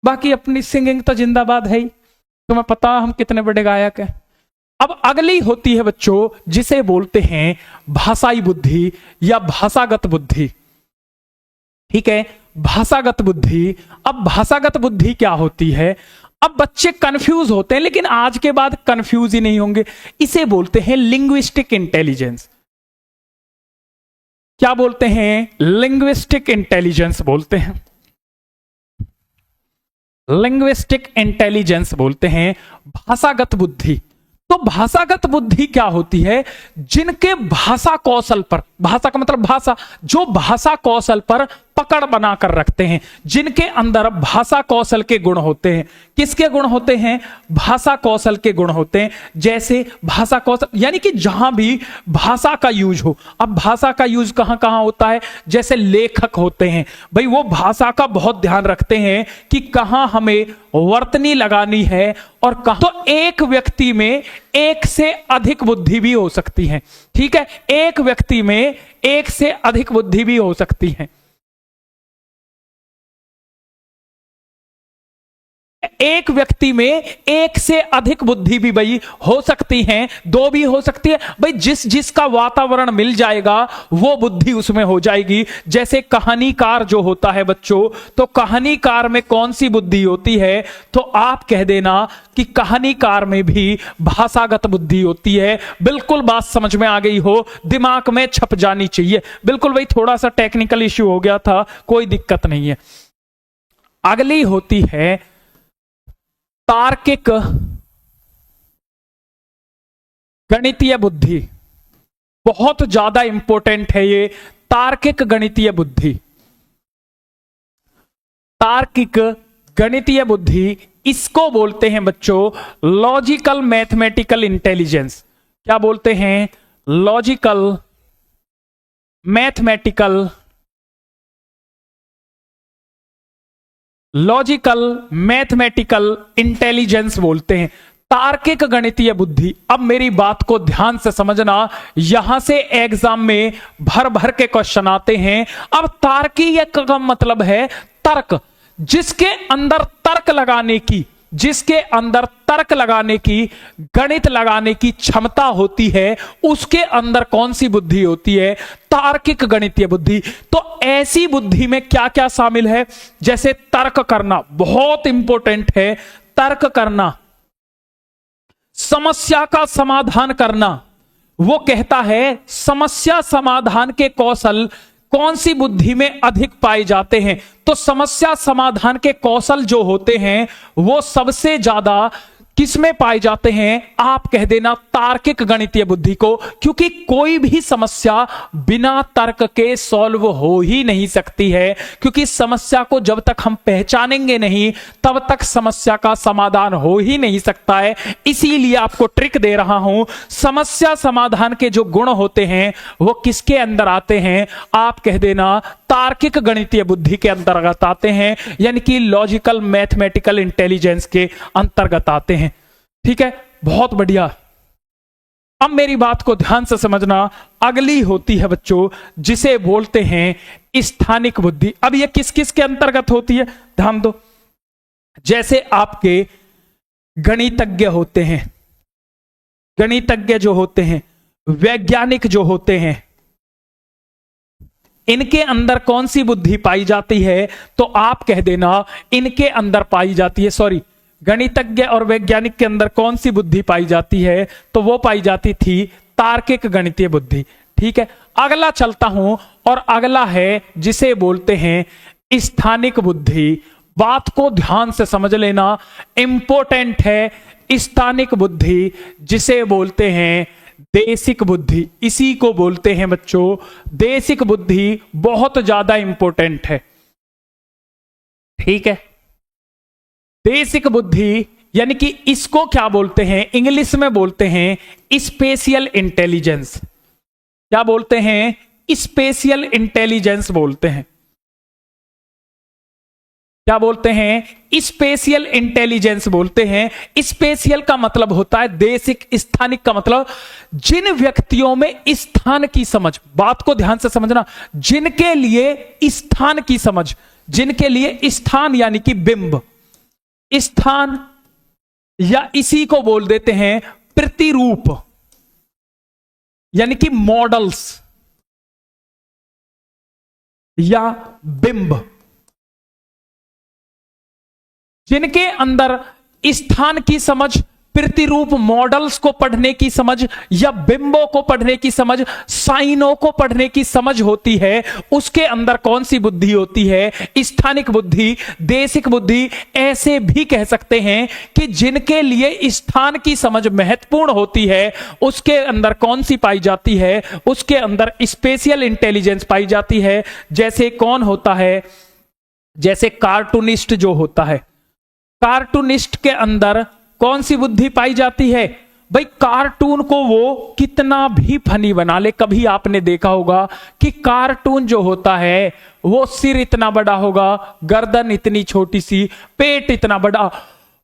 बाकी अपनी सिंगिंग तो जिंदाबाद है ही, तुम्हें पता हम कितने बड़े गायक हैं। अब अगली होती है बच्चों जिसे बोलते हैं भाषाई बुद्धि या भाषागत बुद्धि, ठीक है, भाषागत बुद्धि। अब भाषागत बुद्धि क्या होती है? अब बच्चे कंफ्यूज होते हैं, लेकिन आज के बाद कंफ्यूज ही नहीं होंगे। इसे बोलते हैं लिंग्विस्टिक इंटेलिजेंस। क्या बोलते हैं? लिंग्विस्टिक इंटेलिजेंस बोलते हैं, लिंग्विस्टिक इंटेलिजेंस बोलते हैं भाषागत बुद्धि। तो भाषागत बुद्धि क्या होती है? जिनके भाषा कौशल पर, भाषा का मतलब भाषा, जो भाषा कौशल पर पकड़ बनाकर रखते हैं, जिनके अंदर भाषा कौशल के गुण होते हैं। किसके गुण होते हैं? भाषा कौशल के गुण होते हैं। जैसे भाषा कौशल यानी कि जहां भी भाषा का यूज हो। अब भाषा का यूज कहां कहां होता है? जैसे लेखक होते हैं भाई, वो भाषा का बहुत ध्यान रखते हैं कि कहां हमें वर्तनी लगानी है और कहां। तो एक व्यक्ति में एक से अधिक बुद्धि भी हो सकती है, ठीक है, एक व्यक्ति में एक से अधिक बुद्धि भी हो सकती है। एक व्यक्ति में एक से अधिक बुद्धि भी भाई हो सकती है, दो भी हो सकती है भाई। जिस जिसका वातावरण मिल जाएगा वो बुद्धि उसमें हो जाएगी। जैसे कहानीकार जो होता है बच्चों, तो कहानीकार में कौन सी बुद्धि होती है? तो आप कह देना कि कहानीकार में भी भाषागत बुद्धि होती है। बिल्कुल बात समझ में आ गई हो, दिमाग में छप जानी चाहिए। बिल्कुल भाई, थोड़ा सा टेक्निकल इश्यू हो गया था, कोई दिक्कत नहीं है। अगली होती है तार्किक गणितीय बुद्धि। बहुत ज्यादा इंपॉर्टेंट है ये तार्किक गणितीय बुद्धि। तार्किक गणितीय बुद्धि, इसको बोलते हैं बच्चों लॉजिकल मैथमेटिकल इंटेलिजेंस। क्या बोलते हैं? Logical mathematical, logical mathematical intelligence बोलते हैं, तार्किक गणितीय बुद्धि। अब मेरी बात को ध्यान से समझना, यहां से एग्जाम में भर भर के क्वेश्चन आते हैं। अब तार्किक का मतलब है तर्क, जिसके अंदर तर्क लगाने की, जिसके अंदर तर्क लगाने की, गणित लगाने की क्षमता होती है, उसके अंदर कौन सी बुद्धि होती है? तार्किक गणितीय बुद्धि। तो ऐसी बुद्धि में क्या क्या शामिल है? जैसे तर्क करना, बहुत इंपॉर्टेंट है तर्क करना, समस्या का समाधान करना। वो कहता है समस्या समाधान के कौशल कौन सी बुद्धि में अधिक पाए जाते हैं? तो समस्या समाधान के कौशल जो होते हैं वो सबसे ज्यादा किसमें पाए जाते हैं? आप कह देना तार्किक गणितीय बुद्धि को, क्योंकि कोई भी समस्या बिना तर्क के सॉल्व हो ही नहीं सकती है। क्योंकि समस्या को जब तक हम पहचानेंगे नहीं तब तक समस्या का समाधान हो ही नहीं सकता है। इसीलिए आपको ट्रिक दे रहा हूं, समस्या समाधान के जो गुण होते हैं वो किसके अंदर आते हैं? आप कह देना तार्किक गणितीय बुद्धि के अंतर्गत आते हैं, यानी कि लॉजिकल मैथमेटिकल इंटेलिजेंस के अंतर्गत आते हैं। ठीक है, बहुत बढ़िया। अब मेरी बात को ध्यान से समझना, अगली होती है बच्चों जिसे बोलते हैं स्थानिक बुद्धि। अब ये किस किस के अंतर्गत होती है ध्यान दो। जैसे आपके गणितज्ञ होते हैं, गणितज्ञ जो होते हैं, वैज्ञानिक जो होते हैं, इनके अंदर कौन सी बुद्धि पाई जाती है? तो आप कह देना इनके अंदर पाई जाती है, सॉरी, गणितज्ञ और वैज्ञानिक के अंदर कौन सी बुद्धि पाई जाती है? तो वो पाई जाती थी तार्किक गणितीय बुद्धि। ठीक है, अगला चलता हूं और अगला है जिसे बोलते हैं स्थानिक बुद्धि। बात को ध्यान से समझ लेना, इंपॉर्टेंट है। स्थानिक बुद्धि जिसे बोलते हैं देशिक बुद्धि, इसी को बोलते हैं बच्चों देशिक बुद्धि, बहुत ज्यादा इंपॉर्टेंट है। ठीक है, देशिक बुद्धि यानी कि इसको क्या बोलते हैं? इंग्लिश में बोलते हैं स्पेशियल इंटेलिजेंस। क्या बोलते हैं? स्पेशियल इंटेलिजेंस बोलते हैं। क्या बोलते हैं, स्पेशियल इंटेलिजेंस बोलते हैं। स्पेशियल का मतलब होता है देशिक, स्थानिक का मतलब जिन व्यक्तियों में स्थान की समझ, बात को ध्यान से समझना, जिनके लिए स्थान की समझ, जिनके लिए स्थान यानी कि बिंब, स्थान, या इसी को बोल देते हैं प्रतिरूप यानी कि मॉडल्स या बिंब, जिनके अंदर स्थान की समझ, प्रतिरूप, मॉडल्स को पढ़ने की समझ या बिंबों को पढ़ने की समझ, साइनों को पढ़ने की समझ होती है, उसके अंदर कौन सी बुद्धि होती है, स्थानिक बुद्धि, देशिक बुद्धि। ऐसे भी कह सकते हैं कि जिनके लिए स्थान की समझ महत्वपूर्ण होती है, उसके अंदर कौन सी पाई जाती है, उसके अंदर स्पेशियल इंटेलिजेंस पाई जाती है। जैसे कौन होता है, जैसे कार्टूनिस्ट जो होता है, कार्टूनिस्ट के अंदर कौन सी बुद्धि पाई जाती है भाई, कार्टून को वो कितना भी फनी बना ले। कभी आपने देखा होगा कि कार्टून जो होता है वो सिर इतना बड़ा होगा, गर्दन इतनी छोटी सी, पेट इतना बड़ा,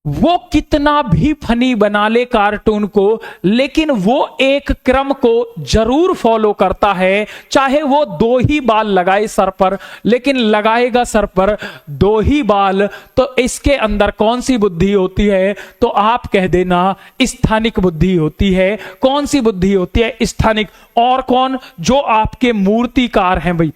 वो कितना भी फनी बना ले कार्टून को, लेकिन वो एक क्रम को जरूर फॉलो करता है। चाहे वो 2 ही बाल लगाए सर पर, लेकिन लगाएगा सर पर 2 ही बाल। तो इसके अंदर कौन सी बुद्धि होती है, तो आप कह देना स्थानिक बुद्धि होती है। कौन सी बुद्धि होती है, स्थानिक। और कौन, जो आपके मूर्तिकार हैं भाई,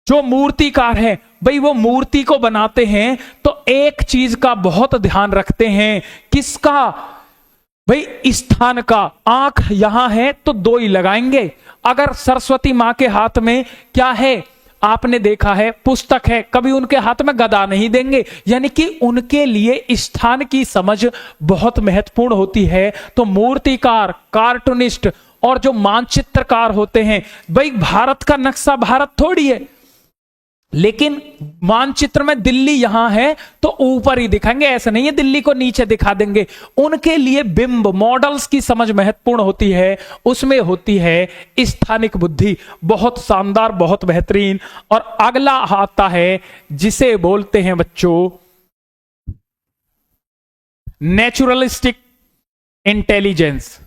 जो मूर्तिकार है भाई, वो मूर्ति को बनाते हैं तो एक चीज का बहुत ध्यान रखते हैं, किसका भाई, स्थान का। आंख यहां है तो 2 ही लगाएंगे। अगर सरस्वती मां के हाथ में क्या है, आपने देखा है पुस्तक है, कभी उनके हाथ में गदा नहीं देंगे, यानी कि उनके लिए स्थान की समझ बहुत महत्वपूर्ण होती है। तो मूर्तिकार, कार्टूनिस्ट और जो मानचित्रकार होते हैं, भाई भारत का नक्शा भारत थोड़ी है, लेकिन मानचित्र में दिल्ली यहां है तो ऊपर ही दिखाएंगे, ऐसा नहीं है दिल्ली को नीचे दिखा देंगे। उनके लिए बिंब, मॉडल्स की समझ महत्वपूर्ण होती है, उसमें होती है स्थानिक बुद्धि। बहुत शानदार, बहुत बेहतरीन। और अगला आता है जिसे बोलते हैं बच्चों नेचुरलिस्टिक इंटेलिजेंस।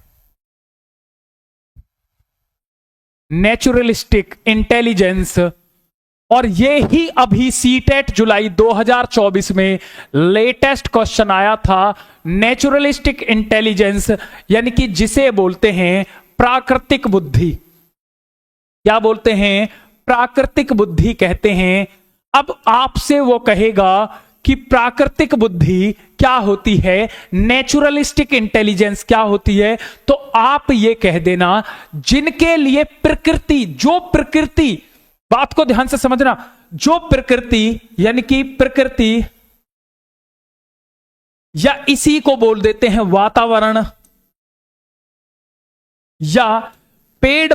नेचुरलिस्टिक इंटेलिजेंस, और ये ही अभी सीटेट जुलाई 2024 में लेटेस्ट क्वेश्चन आया था। नेचुरलिस्टिक इंटेलिजेंस यानी कि जिसे बोलते हैं प्राकृतिक बुद्धि। क्या बोलते हैं, प्राकृतिक बुद्धि कहते हैं। अब आपसे वो कहेगा कि प्राकृतिक बुद्धि क्या होती है, नेचुरलिस्टिक इंटेलिजेंस क्या होती है, तो आप ये कह देना जिनके लिए प्रकृति, जो प्रकृति, बात को ध्यान से समझना, जो प्रकृति यानी कि प्रकृति, या इसी को बोल देते हैं वातावरण, या पेड़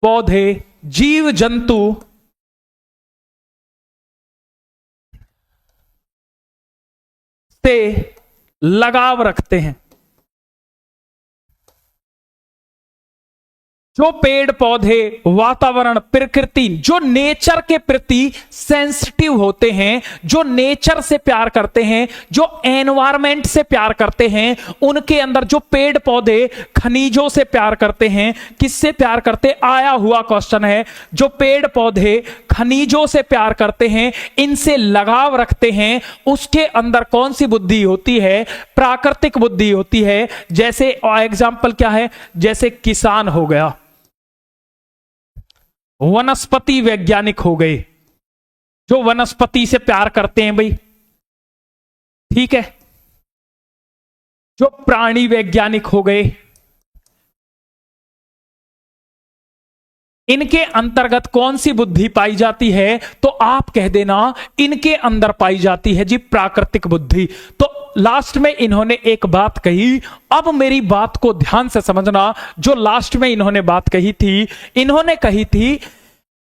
पौधे, जीव जंतु से लगाव रखते हैं। जो पेड़ पौधे, वातावरण, प्रकृति, जो नेचर के प्रति सेंसिटिव होते हैं, जो नेचर से प्यार करते हैं, जो एनवायरमेंट से प्यार करते हैं, उनके अंदर जो पेड़ पौधे खनिजों से प्यार करते हैं, किससे प्यार करते, आया हुआ क्वेश्चन है, जो पेड़ पौधे खनिजों से प्यार करते हैं, इनसे लगाव रखते हैं, उसके अंदर कौन सी बुद्धि होती है, प्राकृतिक बुद्धि होती है। जैसे एग्जाम्पल क्या है, जैसे किसान हो गया, वनस्पति वैज्ञानिक हो गए, जो वनस्पति से प्यार करते हैं भाई, ठीक है, जो प्राणी वैज्ञानिक हो गए, इनके अंतर्गत कौन सी बुद्धि पाई जाती है, तो आप कह देना इनके अंदर पाई जाती है जी प्राकृतिक बुद्धि। तो लास्ट में इन्होंने एक बात कही, अब मेरी बात को ध्यान से समझना। जो लास्ट में इन्होंने बात कही थी, इन्होंने कही थी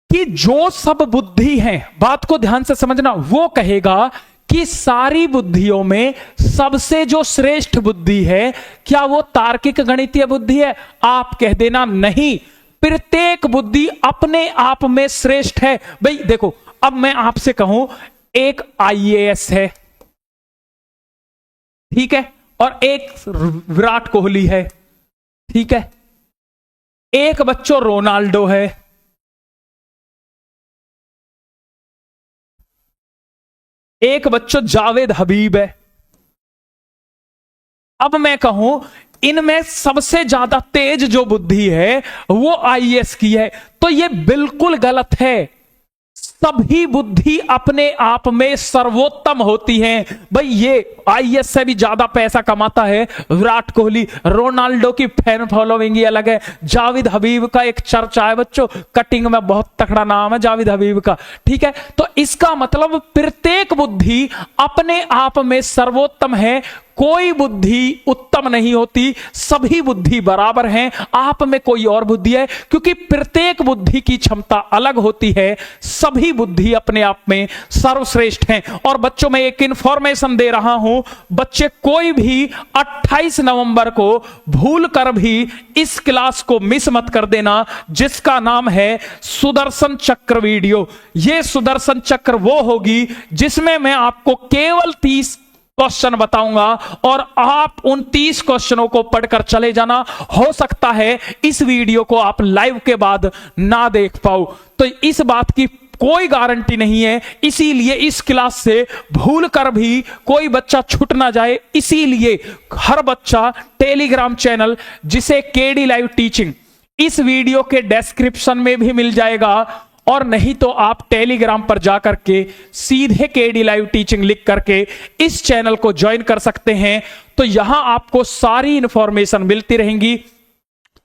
कि जो सब बुद्धि है, बात को ध्यान से समझना, वो कहेगा कि सारी बुद्धियों में सबसे जो श्रेष्ठ बुद्धि है, क्या वो तार्किक गणितीय बुद्धि है? आप कह देना नहीं, प्रत्येक बुद्धि अपने आप में श्रेष्ठ है। भाई देखो, अब मैं आपसे कहूं एक आईएएस है, ठीक है, और एक विराट कोहली है, ठीक है, एक बच्चों रोनाल्डो है, एक बच्चों जावेद हबीब है। अब मैं कहूं इनमें सबसे ज्यादा तेज जो बुद्धि है वो आईएएस की है, तो ये बिल्कुल गलत है। सभी बुद्धि अपने आप में सर्वोत्तम होती है। भाई ये आईएएस से भी ज्यादा पैसा कमाता है विराट कोहली, रोनाल्डो की फैन फॉलोइंग ही अलग है, जावेद हबीब का एक चर्चा है बच्चों, कटिंग में बहुत तगड़ा नाम है जावेद हबीब का, ठीक है। तो इसका मतलब प्रत्येक बुद्धि अपने आप में सर्वोत्तम है, कोई बुद्धि उत्तम नहीं होती, सभी बुद्धि बराबर हैं। आप में कोई और बुद्धि है, क्योंकि प्रत्येक बुद्धि की क्षमता अलग होती है, सभी बुद्धि अपने आप में सर्वश्रेष्ठ हैं। और बच्चों में एक इंफॉर्मेशन दे रहा हूं, बच्चे कोई भी 28 नवंबर को भूल कर भी इस क्लास को मिस मत कर देना, जिसका नाम है सुदर्शन चक्र वीडियो। यह सुदर्शन चक्र वो होगी जिसमें मैं आपको केवल 30 क्वेश्चन बताऊंगा और आप उन 30 क्वेश्चनों को पढ़कर चले जाना। हो सकता है इस वीडियो को आप लाइव के बाद ना देख पाओ, तो इस बात की कोई गारंटी नहीं है, इसीलिए इस क्लास से भूल कर भी कोई बच्चा छूट ना जाए। इसीलिए हर बच्चा टेलीग्राम चैनल, जिसे केडी लाइव टीचिंग, इस वीडियो के डिस्क्रिप्शन में भी मिल जाएगा, और नहीं तो आप टेलीग्राम पर जाकर के सीधे केडी लाइव टीचिंग लिख करके इस चैनल को ज्वाइन कर सकते हैं। तो यहां आपको सारी इंफॉर्मेशन मिलती रहेंगी।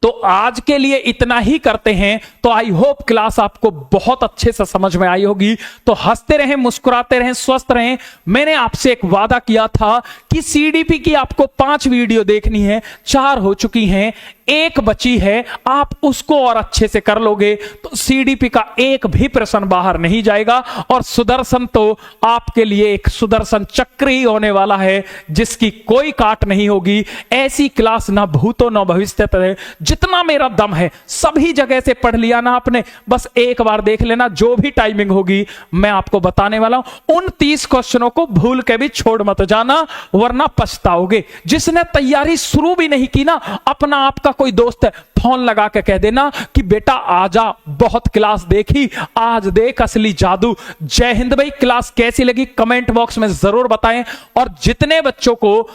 तो आज के लिए इतना ही करते हैं। तो आई होप क्लास आपको बहुत अच्छे से समझ में आई होगी। तो हंसते रहें, मुस्कुराते रहें, स्वस्थ रहें। मैंने आपसे एक वादा किया था कि सीडीपी की आपको 5 वीडियो देखनी है, 4 हो चुकी हैं, एक बची है, आप उसको और अच्छे से कर लोगे तो सीडीपी का एक भी प्रश्न बाहर नहीं जाएगा। और सुदर्शन तो आपके लिए एक सुदर्शन चक्र ही होने वाला है, जिसकी कोई काट नहीं होगी। ऐसी क्लास ना भूतो ना भविष्य है, जितना मेरा दम है सभी जगह से पढ़ लिया ना आपने, बस एक बार देख लेना, जो भी टाइमिंग होगी मैं आपको बताने वाला हूं। उन 30 क्वेश्चनों को भूल के भी छोड़ मत जाना, वरना पछताओगे। जिसने तैयारी शुरू भी नहीं की ना, अपना आपका कोई दोस्त है, फोन लगा के कह देना कि बेटा आजा, बहुत क्लास देखी, आज देख असली जादू। जय हिंद भाई। क्लास कैसी लगी कमेंट बॉक्स में जरूर बताएं, और जितने बच्चों को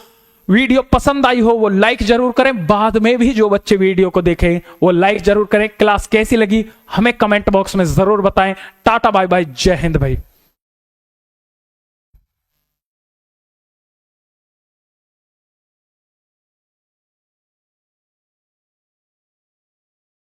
वीडियो पसंद आई हो वो लाइक जरूर करें। बाद में भी जो बच्चे वीडियो को देखें वो लाइक जरूर करें। क्लास कैसी लगी हमें कमेंट बॉक्स में जरूर बताएं। टाटा बाय बाय, जय हिंद भाई।